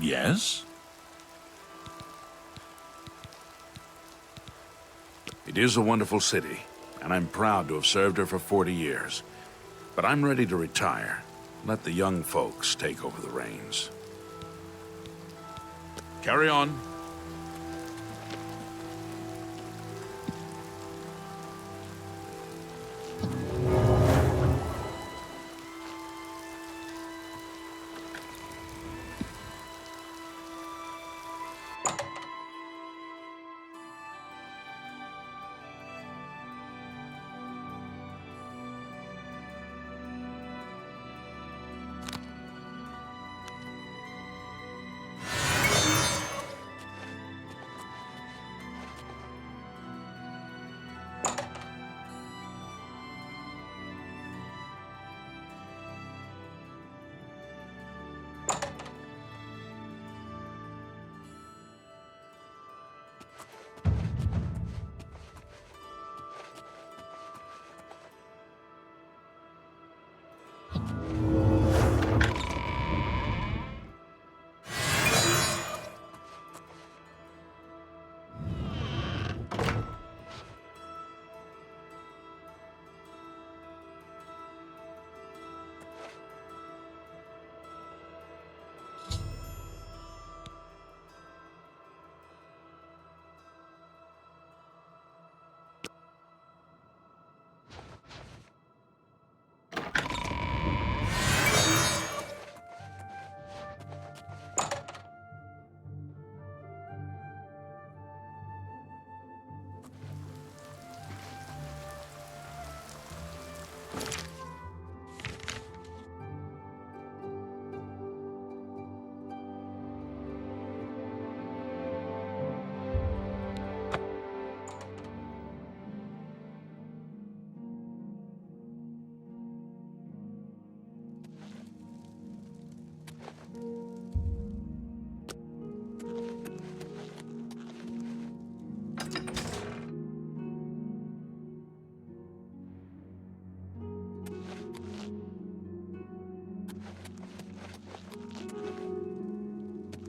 Yes? It is a wonderful city, and I'm proud to have served her for 40 years. But I'm ready to retire. Let the young folks take over the reins. Carry on.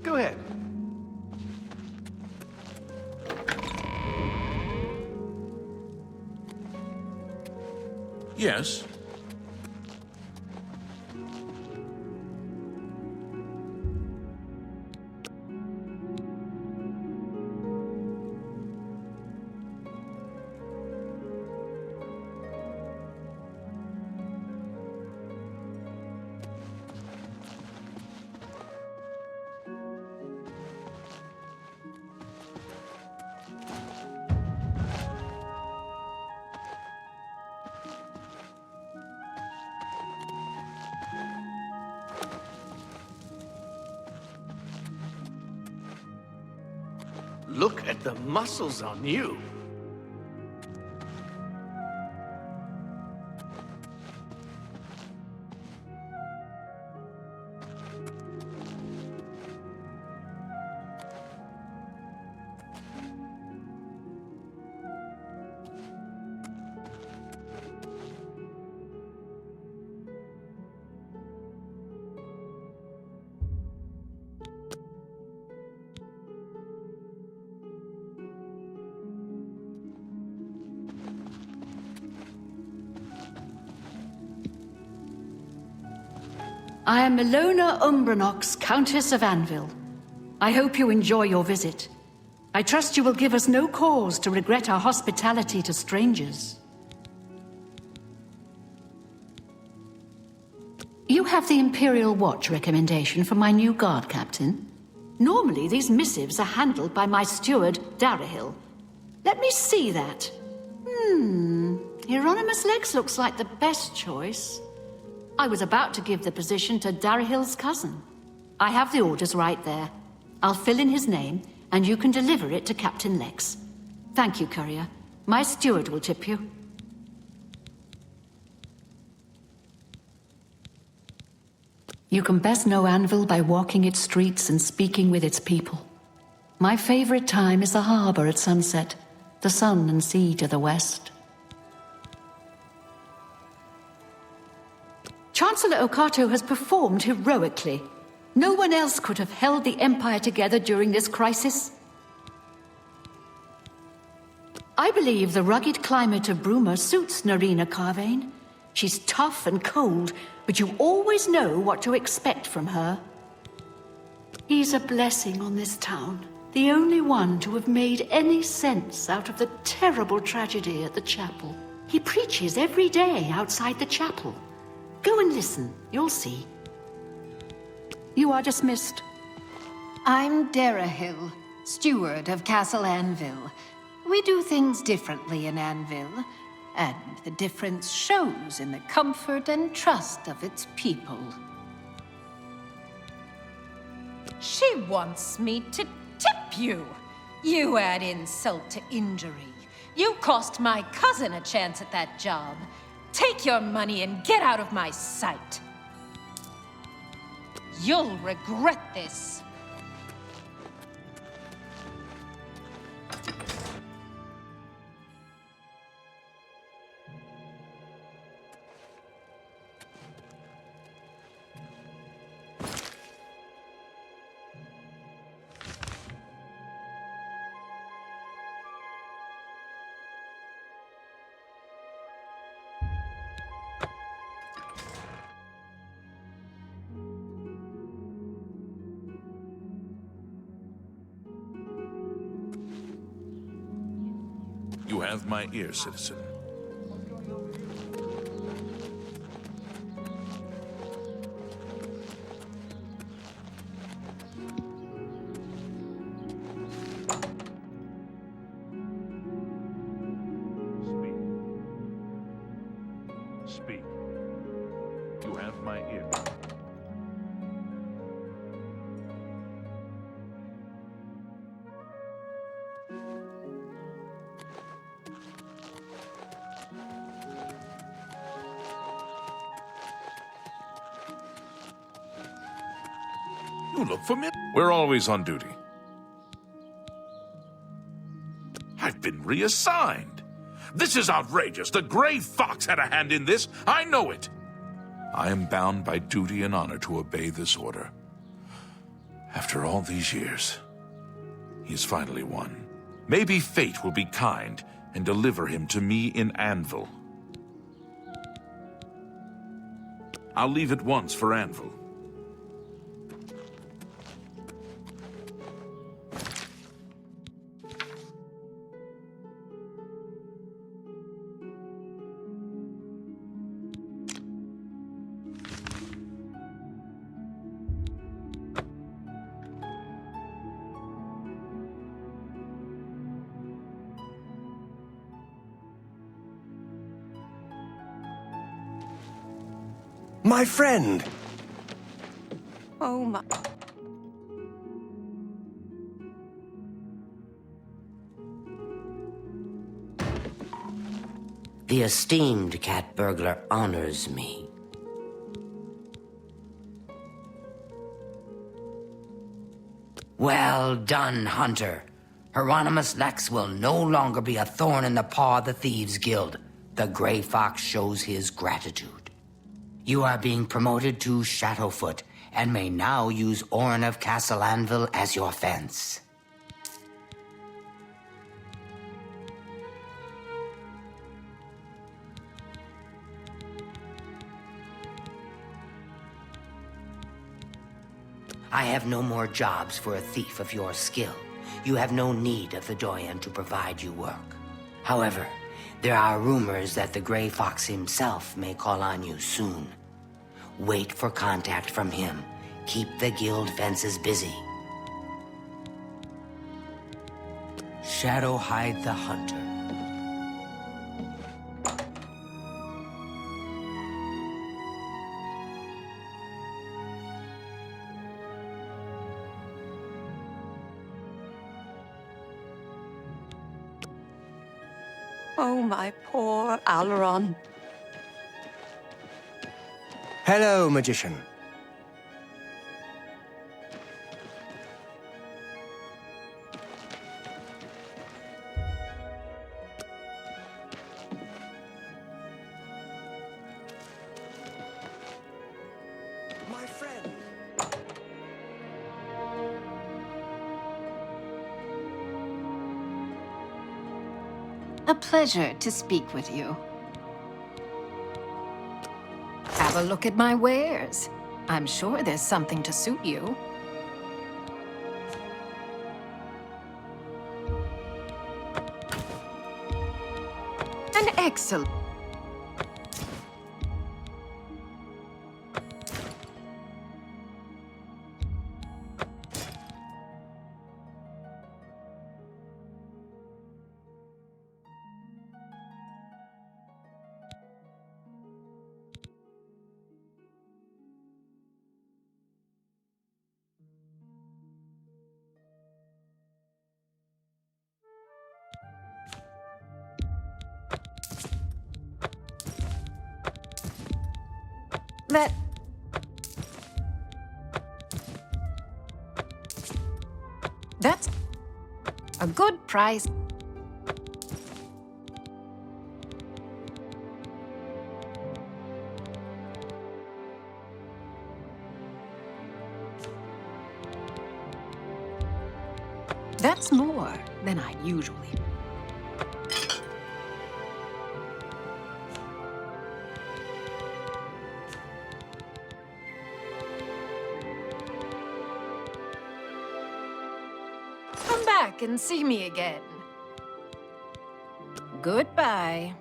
Go ahead. Yes? Look at the muscles on you. I am Milona Umbranox, Countess of Anvil. I hope you enjoy your visit. I trust you will give us no cause to regret our hospitality to strangers. You have the Imperial Watch recommendation for my new guard captain. Normally, these missives are handled by my steward, Darahil. Let me see that. Hieronymus Lex looks like the best choice. I was about to give the position to Darahil's cousin. I have the orders right there. I'll fill in his name, and you can deliver it to Captain Lex. Thank you, courier. My steward will tip you. You can best know Anvil by walking its streets and speaking with its people. My favorite time is the harbor at sunset, the sun and sea to the west. Chancellor Okato has performed heroically. No one else could have held the Empire together during this crisis. I believe the rugged climate of Bruma suits Narina Carvane. She's tough and cold, but you always know what to expect from her. He's a blessing on this town, the only one to have made any sense out of the terrible tragedy at the chapel. He preaches every day outside the chapel. Go and listen, you'll see. You are dismissed. I'm Darahill, steward of Castle Anvil. We do things differently in Anvil, and the difference shows in the comfort and trust of its people. She wants me to tip you. You add insult to injury. You cost my cousin a chance at that job. Take your money and get out of my sight. You'll regret this. You have my ear, citizen. Speak. You have my ear. You look familiar. We're always on duty. I've been reassigned. This is outrageous. The Gray Fox had a hand in this. I know it. I am bound by duty and honor to obey this order. After all these years, he has finally won. Maybe fate will be kind and deliver him to me in Anvil. I'll leave at once for Anvil. My friend! Oh my... The esteemed cat burglar honors me. Well done, Hunter. Hieronymus Lex will no longer be a thorn in the paw of the Thieves Guild. The Gray Fox shows his gratitude. You are being promoted to Shadowfoot, and may now use Orin of Castle Anvil as your fence. I have no more jobs for a thief of your skill. You have no need of the Doyen to provide you work. However, there are rumors that the Gray Fox himself may call on you soon. Wait for contact from him. Keep the guild fences busy. Shadowhide the Hunter. Oh, my poor Alaron. Hello, magician. My friend. A pleasure to speak with you. Have a look at my wares. I'm sure there's something to suit you. An excellent... That's a good price. That's more than I'd usually. Come back and see me again. Goodbye.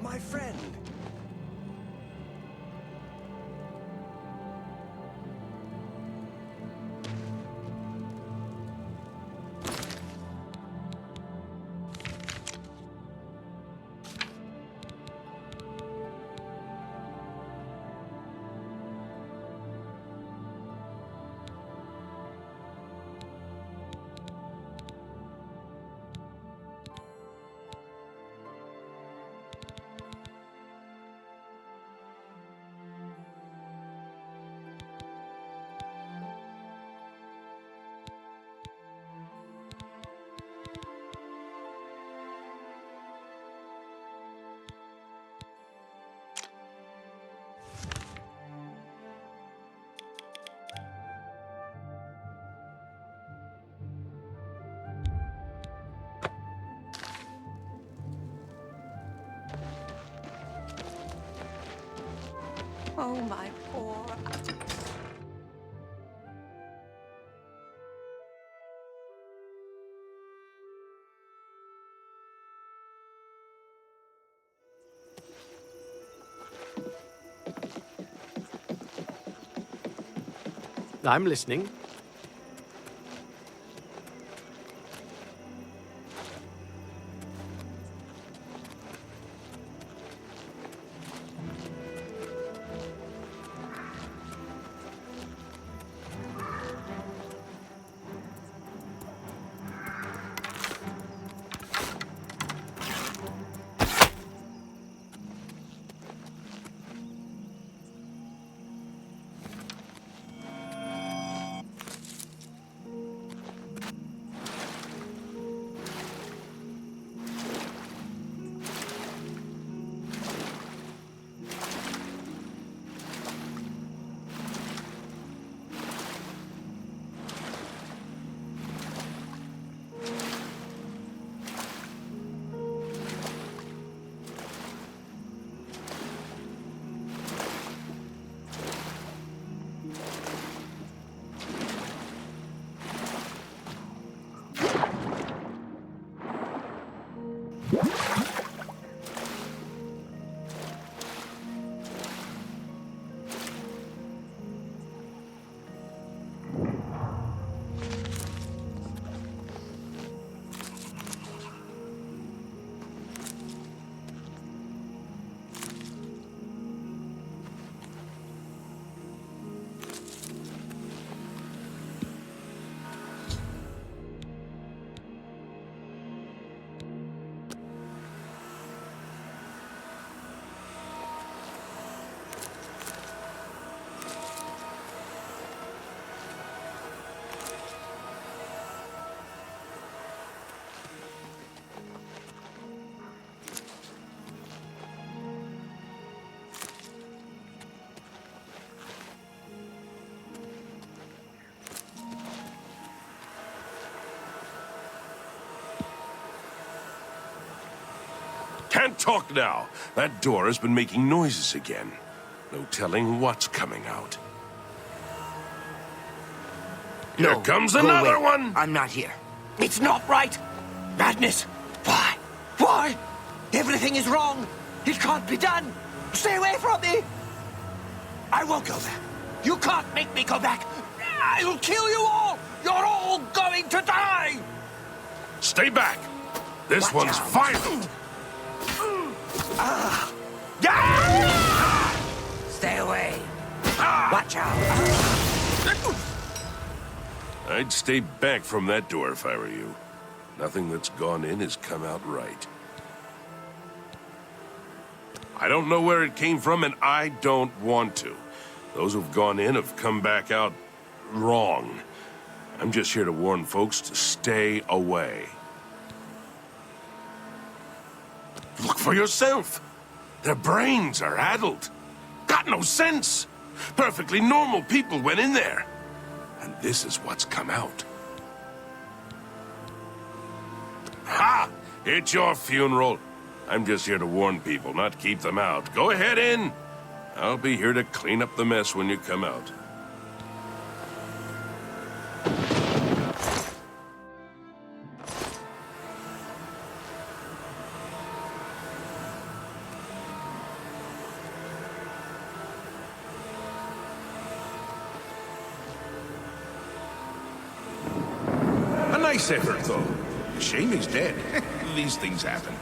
My friend. Oh, my poor... I'm listening. Can't talk now. That door has been making noises again. No telling what's coming out. Here comes another one! I'm not here. It's not right! Madness! Why? Why? Everything is wrong! It can't be done! Stay away from me! I won't go back. You can't make me go back! I'll kill you all! You're all going to die! Stay back! This Watch one's out. violent! Stay away! Watch out! I'd stay back from that door if I were you. Nothing that's gone in has come out right. I don't know where it came from, and I don't want to. Those who've gone in have come back out wrong. I'm just here to warn folks to stay away. Look for yourself. Their brains are addled. Got no sense. Perfectly normal people went in there. And this is what's come out. Ha! It's your funeral. I'm just here to warn people, not keep them out. Go ahead in. I'll be here to clean up the mess when you come out. A nice effort, though. Shame he's dead. These things happen.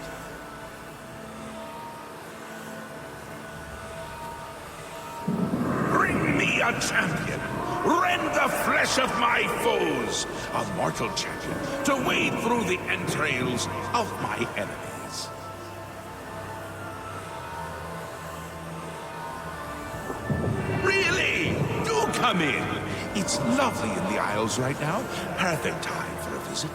Bring me a champion. Rend the flesh of my foes. A mortal champion to wade through the entrails of my enemies. Really? Do come in. It's lovely in the Isles right now. Perfect time for a visit.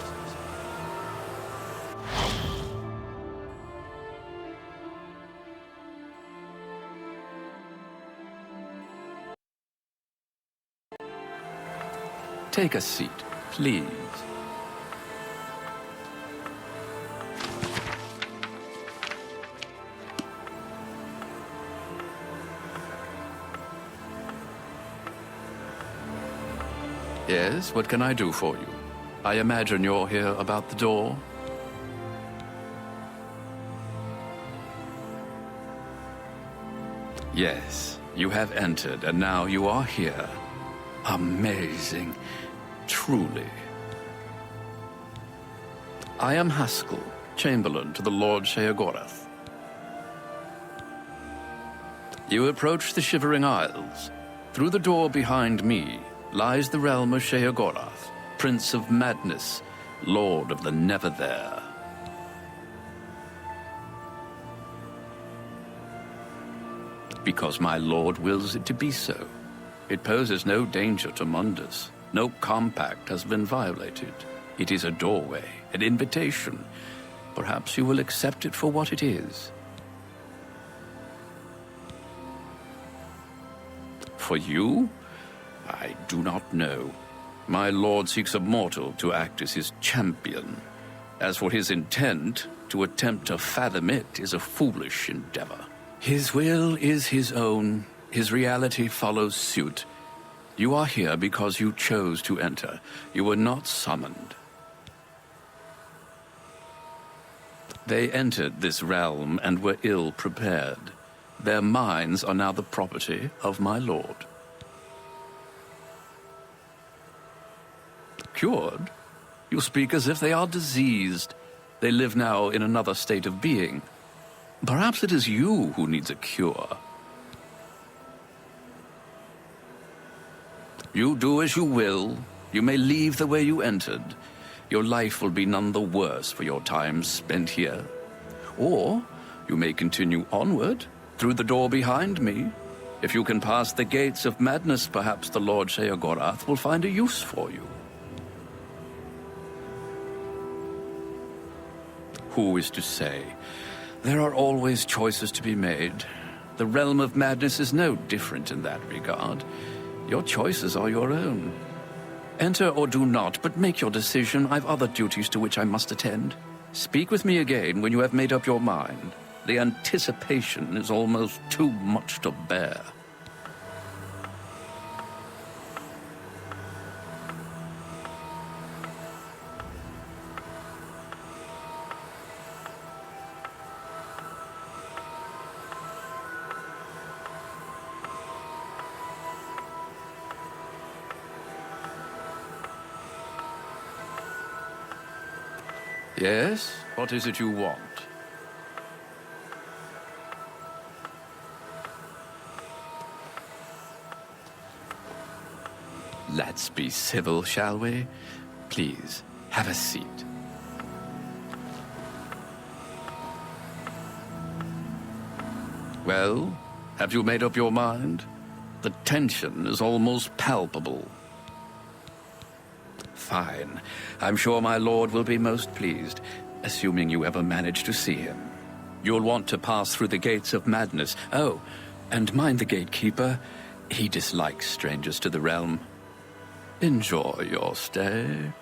Take a seat, please. Yes, what can I do for you? I imagine you're here about the door? Yes, you have entered, and now you are here. Amazing. Truly. I am Haskell, Chamberlain to the Lord Sheogorath. You approach the Shivering Isles. Through the door behind me lies the realm of Sheogorath, Prince of Madness, Lord of the Never There. Because my lord wills it to be so. It poses no danger to Mundus. No compact has been violated. It is a doorway, an invitation. Perhaps you will accept it for what it is. For you? I do not know. My lord seeks a mortal to act as his champion. As for his intent, to attempt to fathom it is a foolish endeavor. His will is his own. His reality follows suit. You are here because you chose to enter. You were not summoned. They entered this realm and were ill prepared. Their minds are now the property of my lord. Cured? You speak as if they are diseased. They live now in another state of being. Perhaps it is you who needs a cure. You do as you will. You may leave the way you entered. Your life will be none the worse for your time spent here. Or you may continue onward, through the door behind me. If you can pass the gates of madness, perhaps the Lord Sheogorath will find a use for you. Who is to say? There are always choices to be made. The realm of madness is no different in that regard. Your choices are your own. Enter or do not, but make your decision. I've other duties to which I must attend. Speak with me again when you have made up your mind. The anticipation is almost too much to bear. Yes? What is it you want? Let's be civil, shall we? Please, have a seat. Well, have you made up your mind? The tension is almost palpable. Fine. I'm sure my lord will be most pleased, assuming you ever manage to see him. You'll want to pass through the gates of madness. Oh, and mind the gatekeeper. He dislikes strangers to the realm. Enjoy your stay.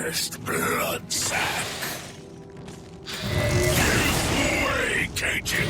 accursed bloodsack. Give way, Cajun!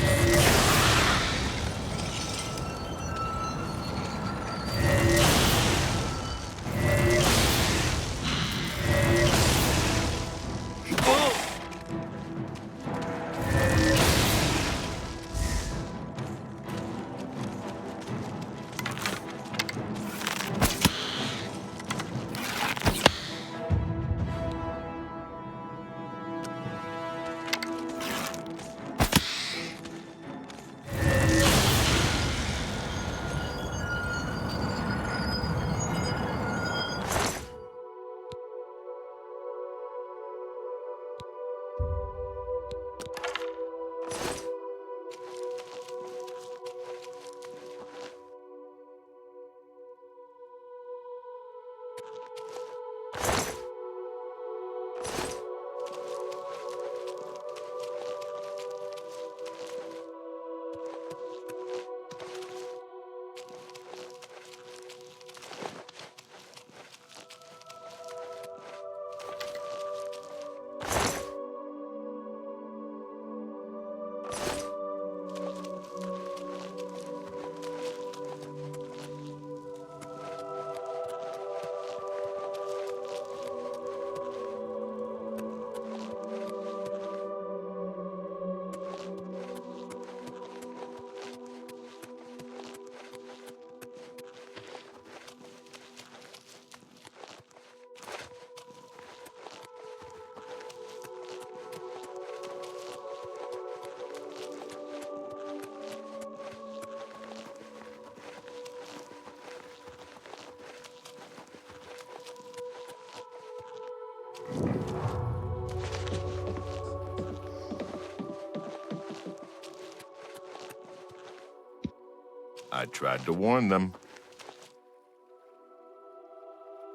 I tried to warn them.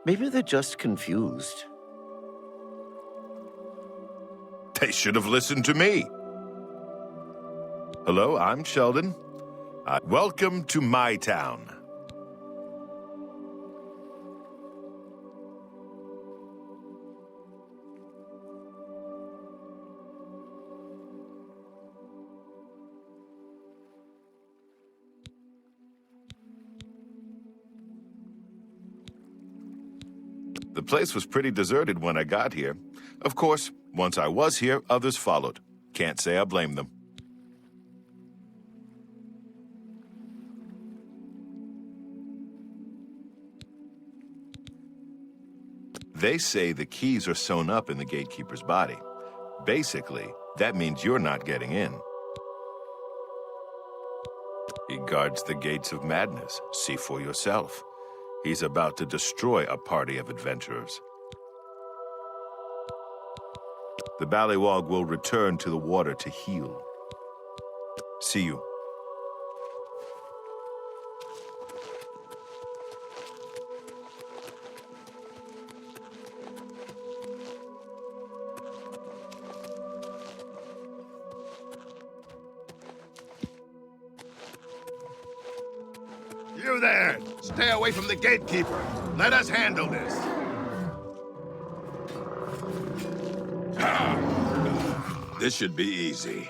Maybe they're just confused. They should have listened to me. Hello, I'm Sheldon. Welcome to my town. The place was pretty deserted when I got here. Of course, once I was here, others followed. Can't say I blame them. They say the keys are sewn up in the gatekeeper's body. Basically, that means you're not getting in. He guards the gates of madness. See for yourself. He's about to destroy a party of adventurers. The Ballywog will return to the water to heal. See you. You there! Stay away from the gatekeeper. Let us handle this. This should be easy.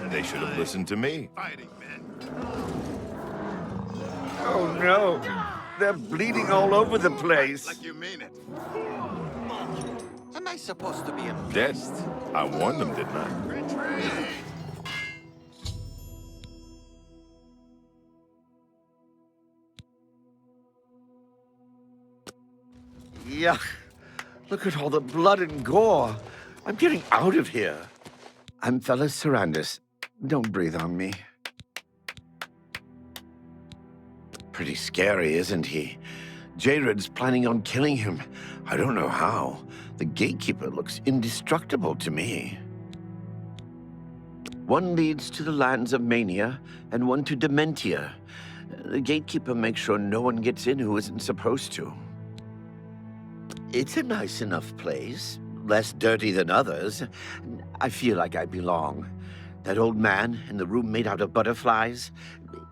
They should have listened to me. Oh no! They're bleeding all over the place. Like you mean it. Am I supposed to be Dead. impressed? I warned them, didn't I? Retreat! Yuck. Look at all the blood and gore. I'm getting out of here. I'm Fellas Sarandis. Don't breathe on me. Pretty scary, isn't he? Jared's planning on killing him. I don't know how. The gatekeeper looks indestructible to me. One leads to the lands of Mania, and one to Dementia. The gatekeeper makes sure no one gets in who isn't supposed to. It's a nice enough place. Less dirty than others. I feel like I belong. That old man in the room made out of butterflies,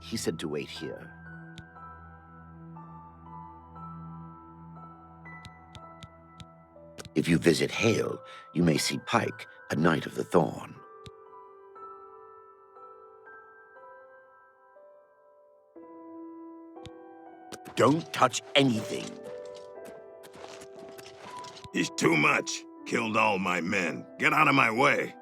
he said to wait here. If you visit Hale, you may see Pike, a Knight of the Thorn. Don't touch anything. He's too much. Killed all my men. Get out of my way.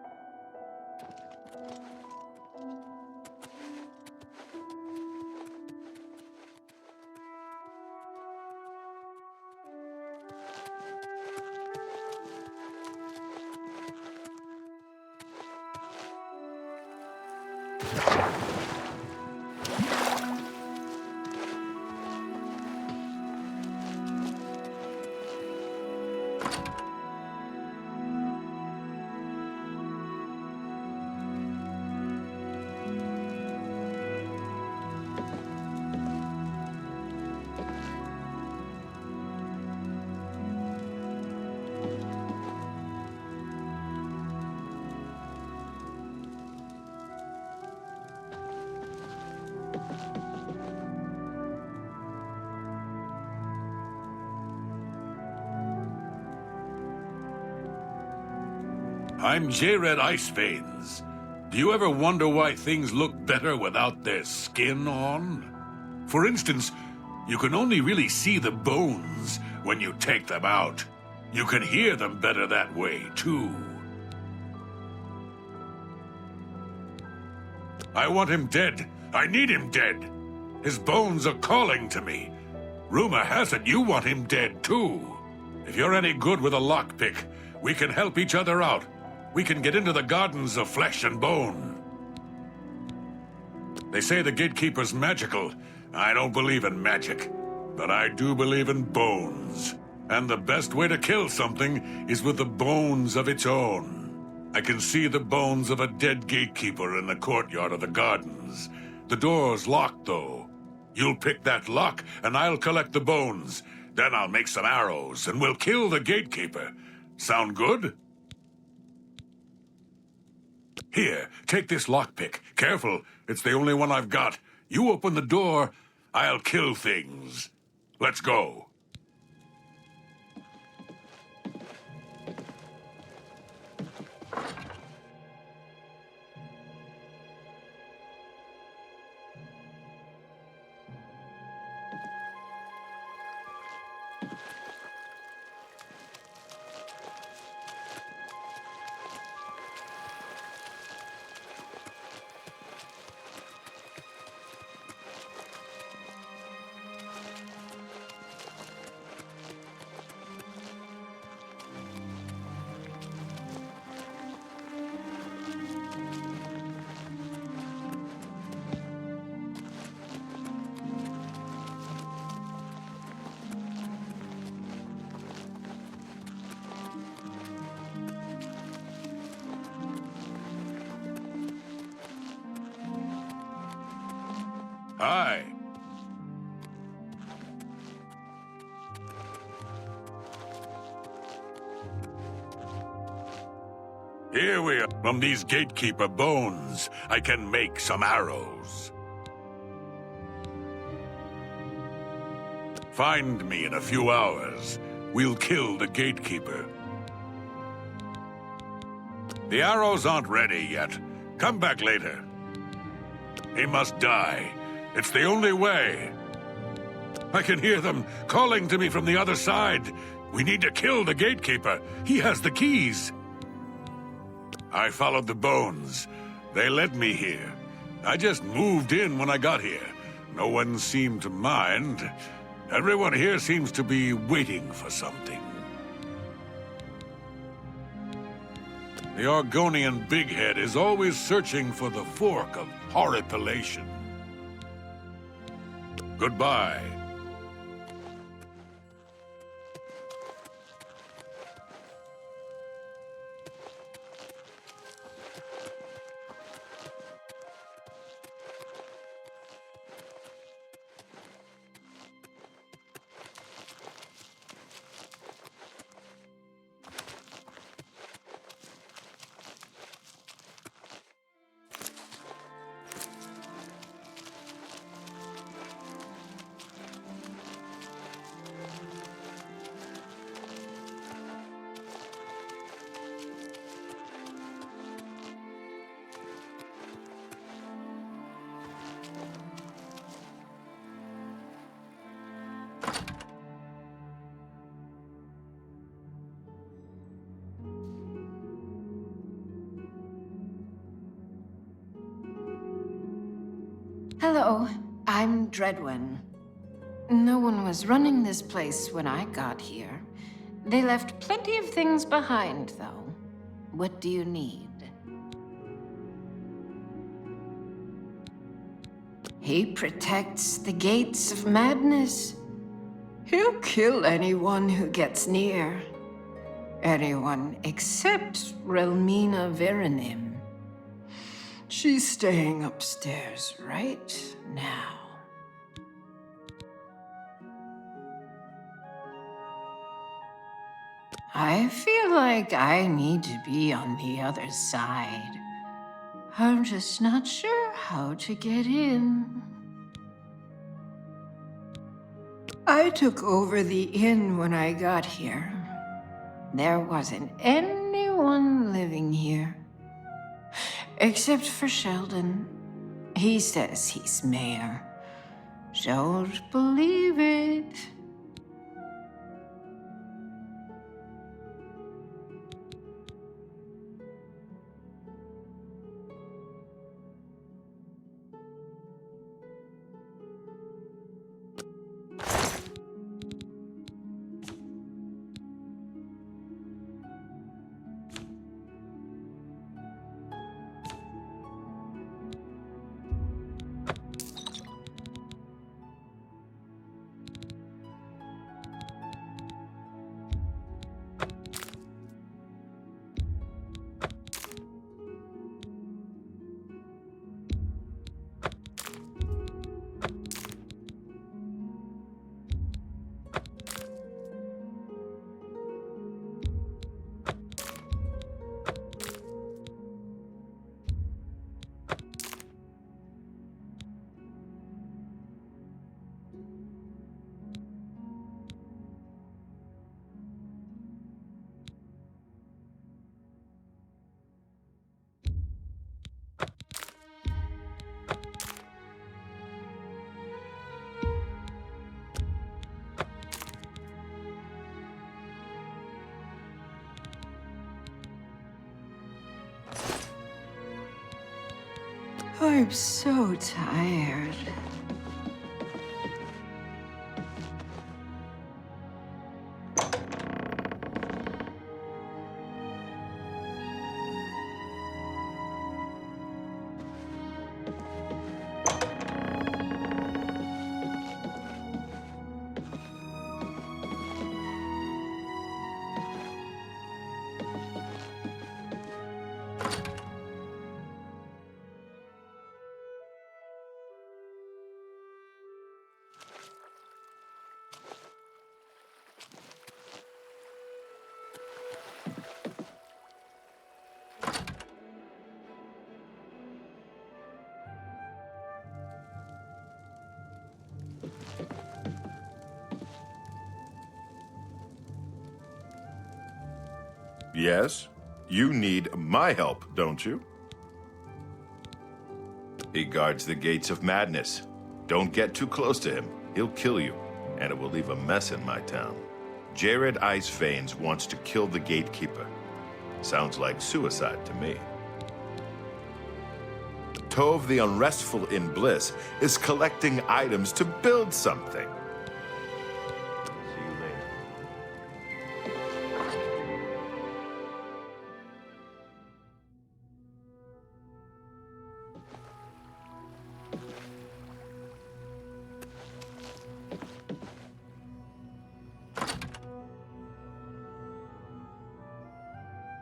I'm Jared Iceveins. Do you ever wonder why things look better without their skin on? For instance, you can only really see the bones when you take them out. You can hear them better that way, too. I want him dead. I need him dead. His bones are calling to me. Rumor has it you want him dead, too. If you're any good with a lockpick, we can help each other out. We can get into the gardens of flesh and bone. They say the gatekeeper's magical. I don't believe in magic, but I do believe in bones. And the best way to kill something is with the bones of its own. I can see the bones of a dead gatekeeper in the courtyard of the gardens. The door's locked, though. You'll pick that lock, and I'll collect the bones. Then I'll make some arrows, and we'll kill the gatekeeper. Sound good? Here, take this lockpick. Careful, it's the only one I've got. You open the door, I'll kill things. Let's go. Hi. Here we are. From these gatekeeper bones, I can make some arrows. Find me in a few hours. We'll kill the gatekeeper. The arrows aren't ready yet. Come back later. He must die. It's the only way. I can hear them calling to me from the other side. We need to kill the gatekeeper. He has the keys. I followed the bones. They led me here. I just moved in when I got here. No one seemed to mind. Everyone here seems to be waiting for something. The Argonian bighead is always searching for the fork of horripilation. Goodbye. Hello, I'm Dreadwin. No one was running this place when I got here. They left plenty of things behind, though. What do you need? He protects the gates of madness. He'll kill anyone who gets near. Anyone except Relmina Veranim. She's staying upstairs right now. I feel like I need to be on the other side. I'm just not sure how to get in. I took over the inn when I got here. There wasn't anyone living here. Except for Sheldon. He says he's mayor. Don't believe it. I'm so tired. Yes? You need my help, don't you? He guards the gates of madness. Don't get too close to him. He'll kill you, and it will leave a mess in my town. Jared Ice Veins wants to kill the gatekeeper. Sounds like suicide to me. Tove the Unrestful in Bliss is collecting items to build something. See you later.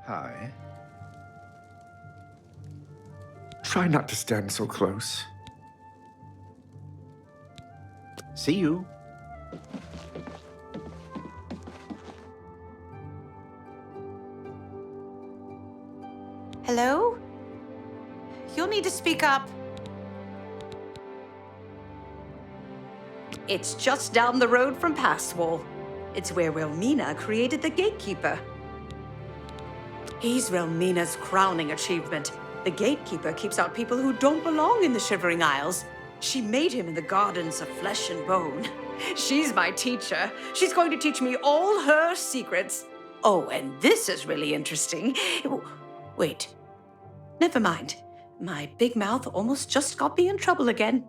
Hi. Try not to stand so close. See you. Hello? You'll need to speak up. It's just down the road from Passwall. It's where Relmina created the Gatekeeper. He's Relmina's crowning achievement. The Gatekeeper keeps out people who don't belong in the Shivering Isles. She made him in the Gardens of Flesh and Bone. She's my teacher. She's going to teach me all her secrets. Oh, and this is really interesting. Wait. Never mind. My big mouth almost just got me in trouble again.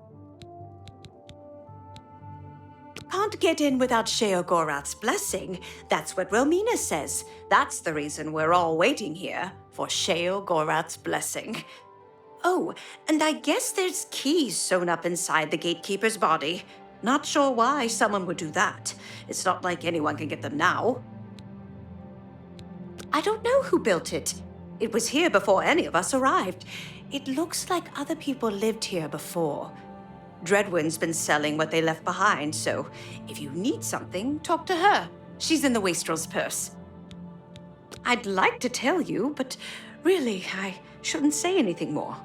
can't get in without Sheogorath's blessing. That's what Romina says. That's the reason we're all waiting here, for Sheogorath's blessing. Oh, and I guess there's keys sewn up inside the gatekeeper's body. Not sure why someone would do that. It's not like anyone can get them now. I don't know who built it. It was here before any of us arrived. It looks like other people lived here before. Dreadwind's been selling what they left behind, so if you need something, talk to her. She's in the Wastrel's purse. I'd like to tell you, but really, I shouldn't say anything more.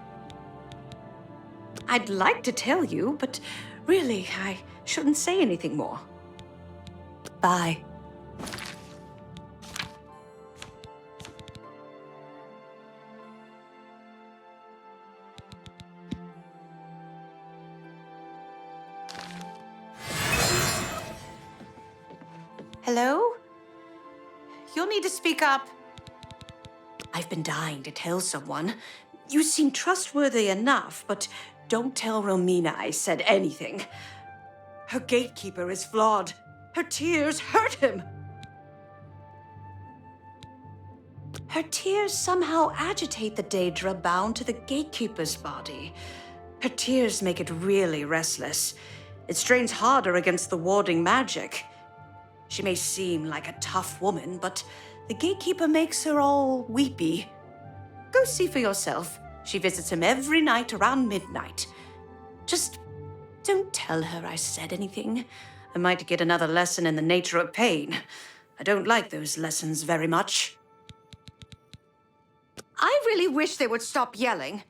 I'd like to tell you, but really, I shouldn't say anything more. Bye. Hello? You'll need to speak up. I've been dying to tell someone. You seem trustworthy enough, but don't tell Romina I said anything. Her gatekeeper is flawed. Her tears hurt him. Her tears somehow agitate the Daedra bound to the gatekeeper's body. Her tears make it really restless. It strains harder against the warding magic. She may seem like a tough woman, but the gatekeeper makes her all weepy. Go see for yourself. She visits him every night around midnight. Just don't tell her I said anything. I might get another lesson in the nature of pain. I don't like those lessons very much. I really wish they would stop yelling.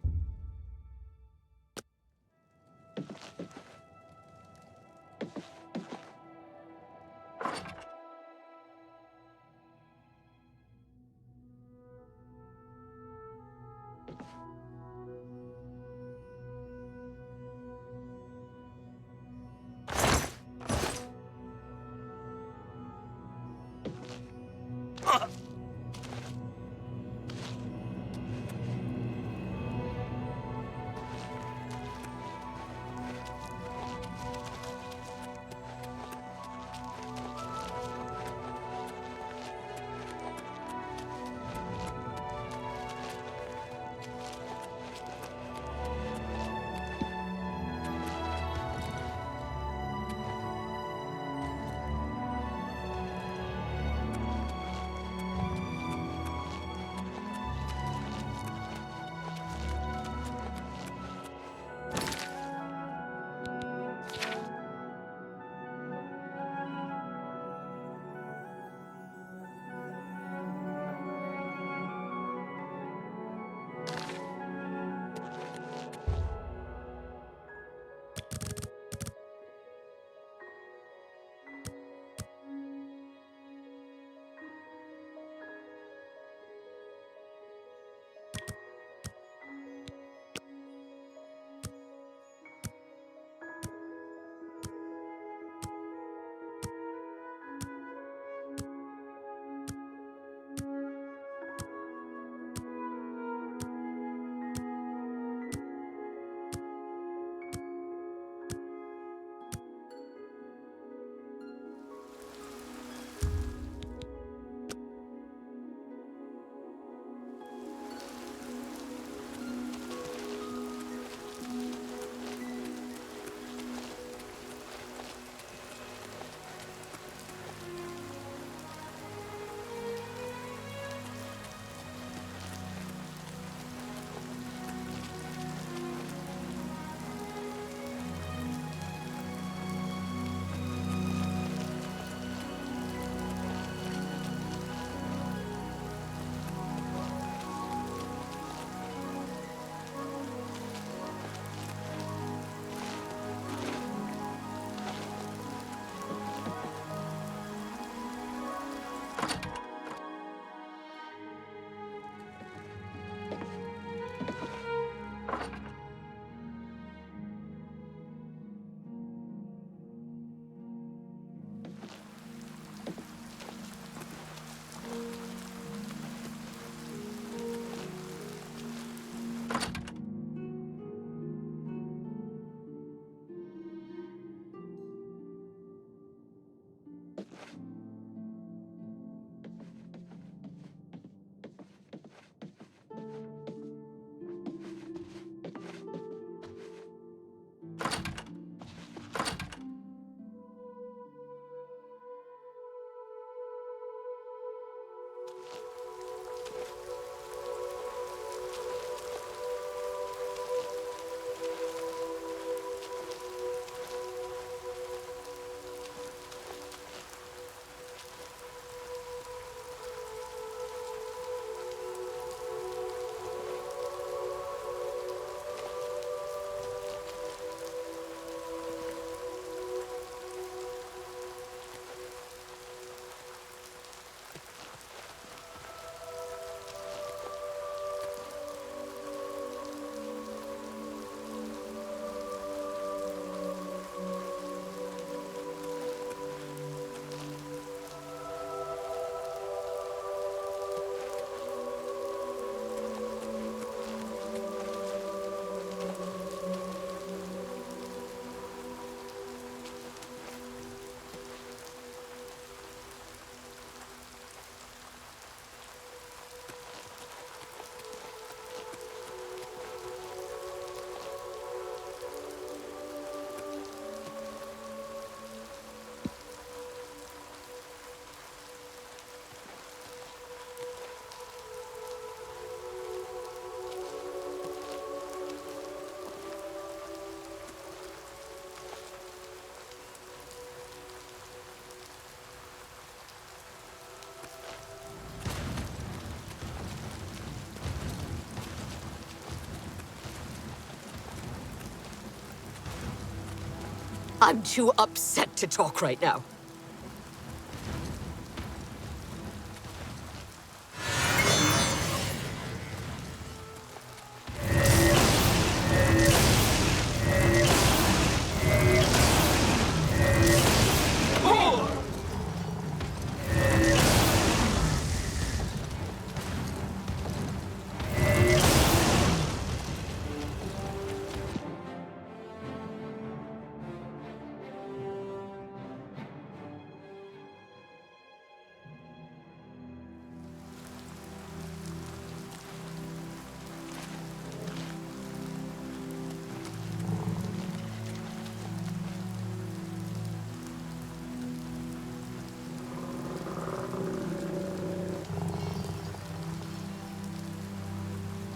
I'm too upset to talk right now.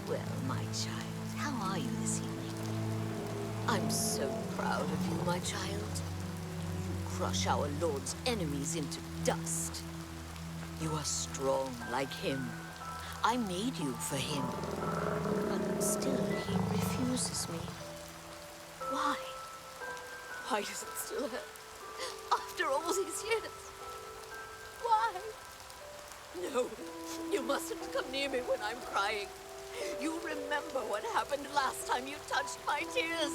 Well, my child, how are you this evening? I'm so proud of you, my child. You crush our Lord's enemies into dust. You are strong like him. I made you for him. But still, he refuses me. Why? Why does it still hurt? After all these years? Why? No, you mustn't come near me when I'm crying. You remember what happened last time you touched my tears.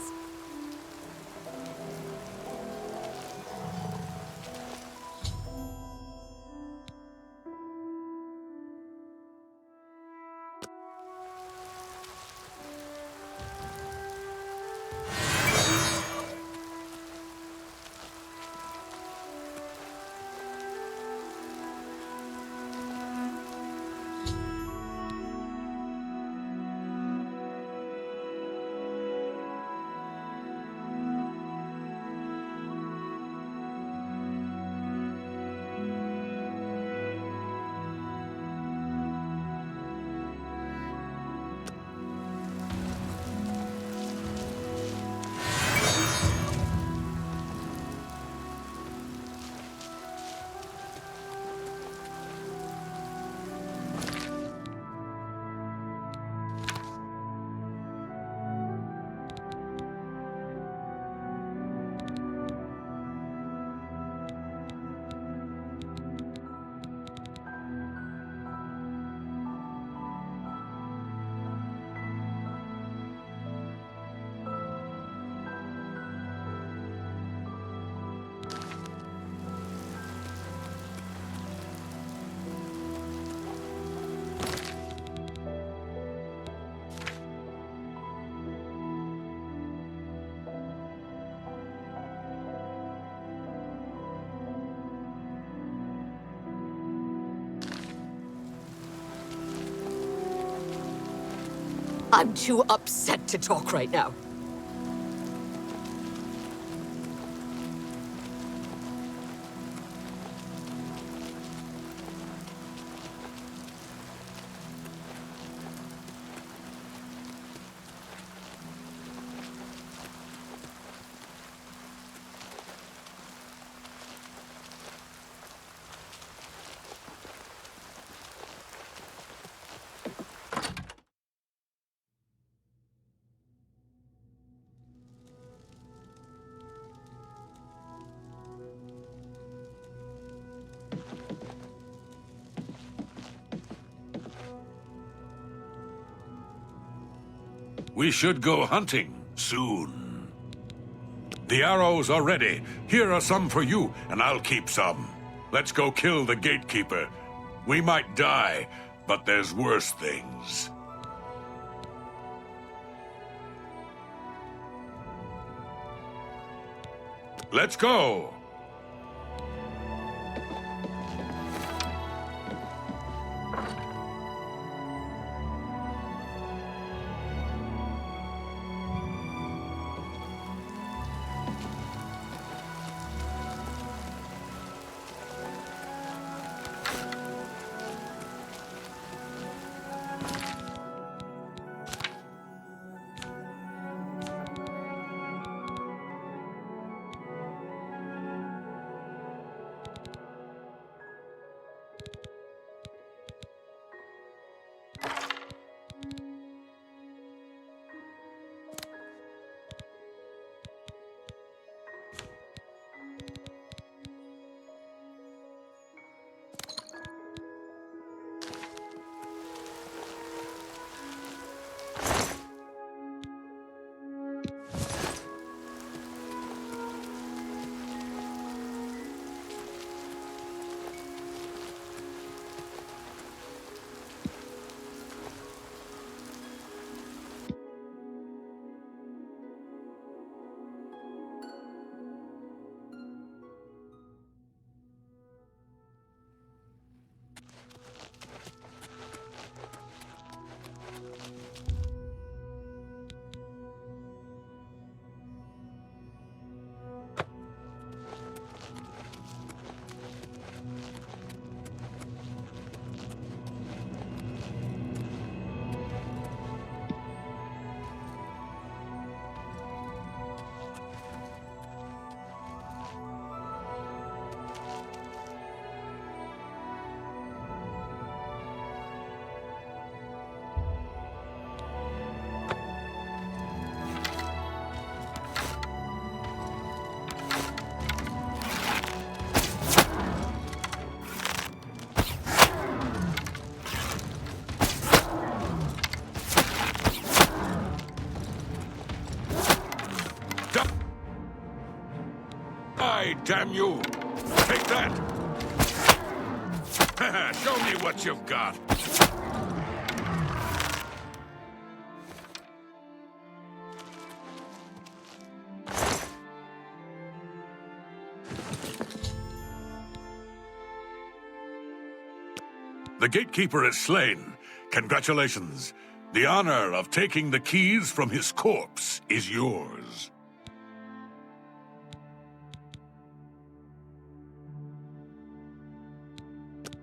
I'm too upset to talk right now. We should go hunting soon. The arrows are ready. Here are some for you, and I'll keep some. Let's go kill the gatekeeper. We might die, but there's worse things. Let's go! way, damn you! Take that! Show me what you've got! The gatekeeper is slain. Congratulations. The honor of taking the keys from his corpse is yours.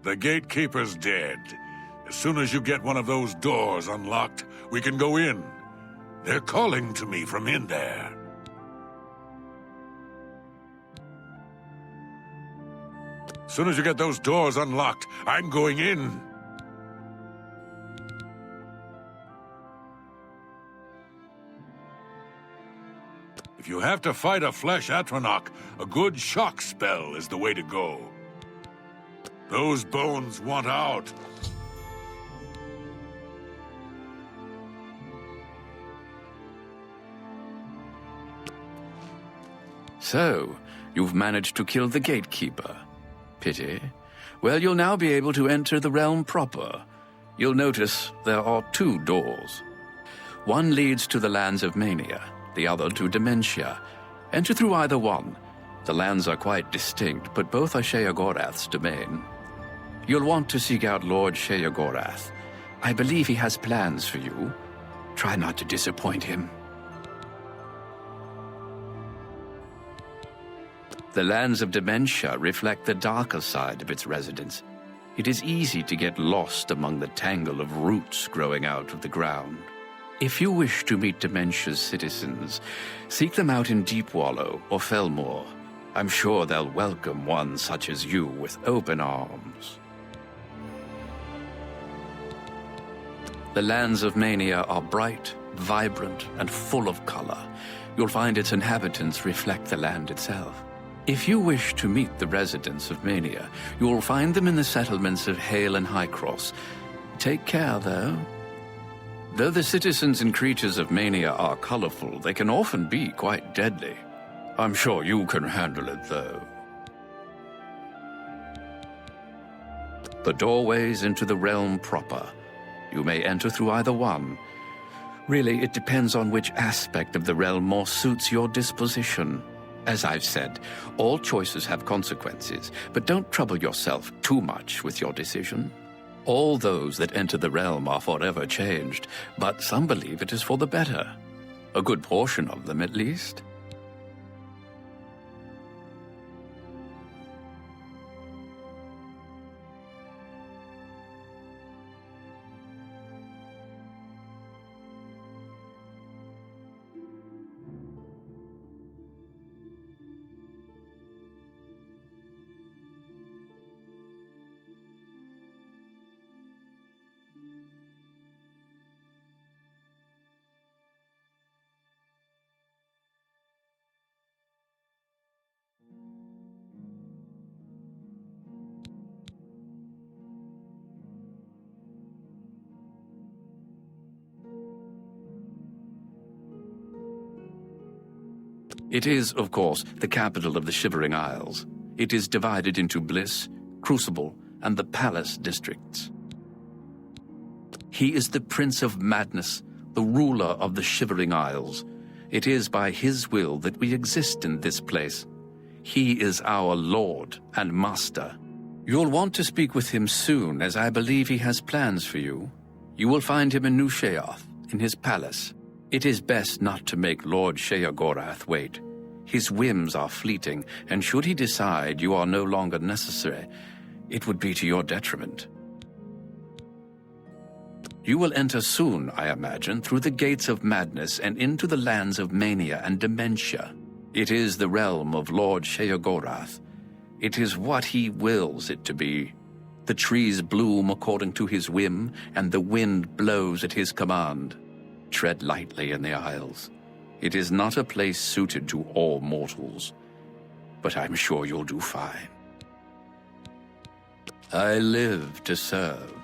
The gatekeeper's dead. As soon as you get one of those doors unlocked, we can go in. They're calling to me from in there. As soon as you get those doors unlocked, I'm going in. If you have to fight a flesh Atronach, a good shock spell is the way to go. Those bones want out. So, you've managed to kill the gatekeeper. Pity. Well, you'll now be able to enter the realm proper. You'll notice there are 2 doors. One leads to the lands of Mania, the other to Dementia. Enter through either one. The lands are quite distinct, but both are Sheogorath's domain. You'll want to seek out Lord Sheogorath. I believe he has plans for you. Try not to disappoint him. The lands of Dementia reflect the darker side of its residents. It is easy to get lost among the tangle of roots growing out of the ground. If you wish to meet Dementia's citizens, seek them out in Deepwallow or Felmore. I'm sure they'll welcome one such as you with open arms. The lands of Mania are bright, vibrant, and full of color. You'll find its inhabitants reflect the land itself. If you wish to meet the residents of Mania, you will find them in the settlements of Hale and Highcross. Take care, though. Though the citizens and creatures of Mania are colorful, they can often be quite deadly. I'm sure you can handle it, though. The doorways into the realm proper. You may enter through either one. Really, it depends on which aspect of the realm more suits your disposition. As I've said, all choices have consequences, but don't trouble yourself too much with your decision. All those that enter the realm are forever changed, but some believe it is for the better. A good portion of them, at least. It is, of course, the capital of the Shivering Isles. It is divided into Bliss, Crucible, and the Palace districts. He is the Prince of Madness, the ruler of the Shivering Isles. It is by his will that we exist in this place. He is our Lord and Master. You'll want to speak with him soon, as I believe he has plans for you. You will find him in New Sheoth, in his palace. It is best not to make Lord Sheogorath wait. His whims are fleeting, and should he decide you are no longer necessary, it would be to your detriment. You will enter soon, I imagine, through the gates of madness and into the lands of mania and dementia. It is the realm of Lord Sheogorath. It is what he wills it to be. The trees bloom according to his whim, and the wind blows at his command. Tread lightly in the Isles. It is not a place suited to all mortals, but I'm sure you'll do fine. I live to serve.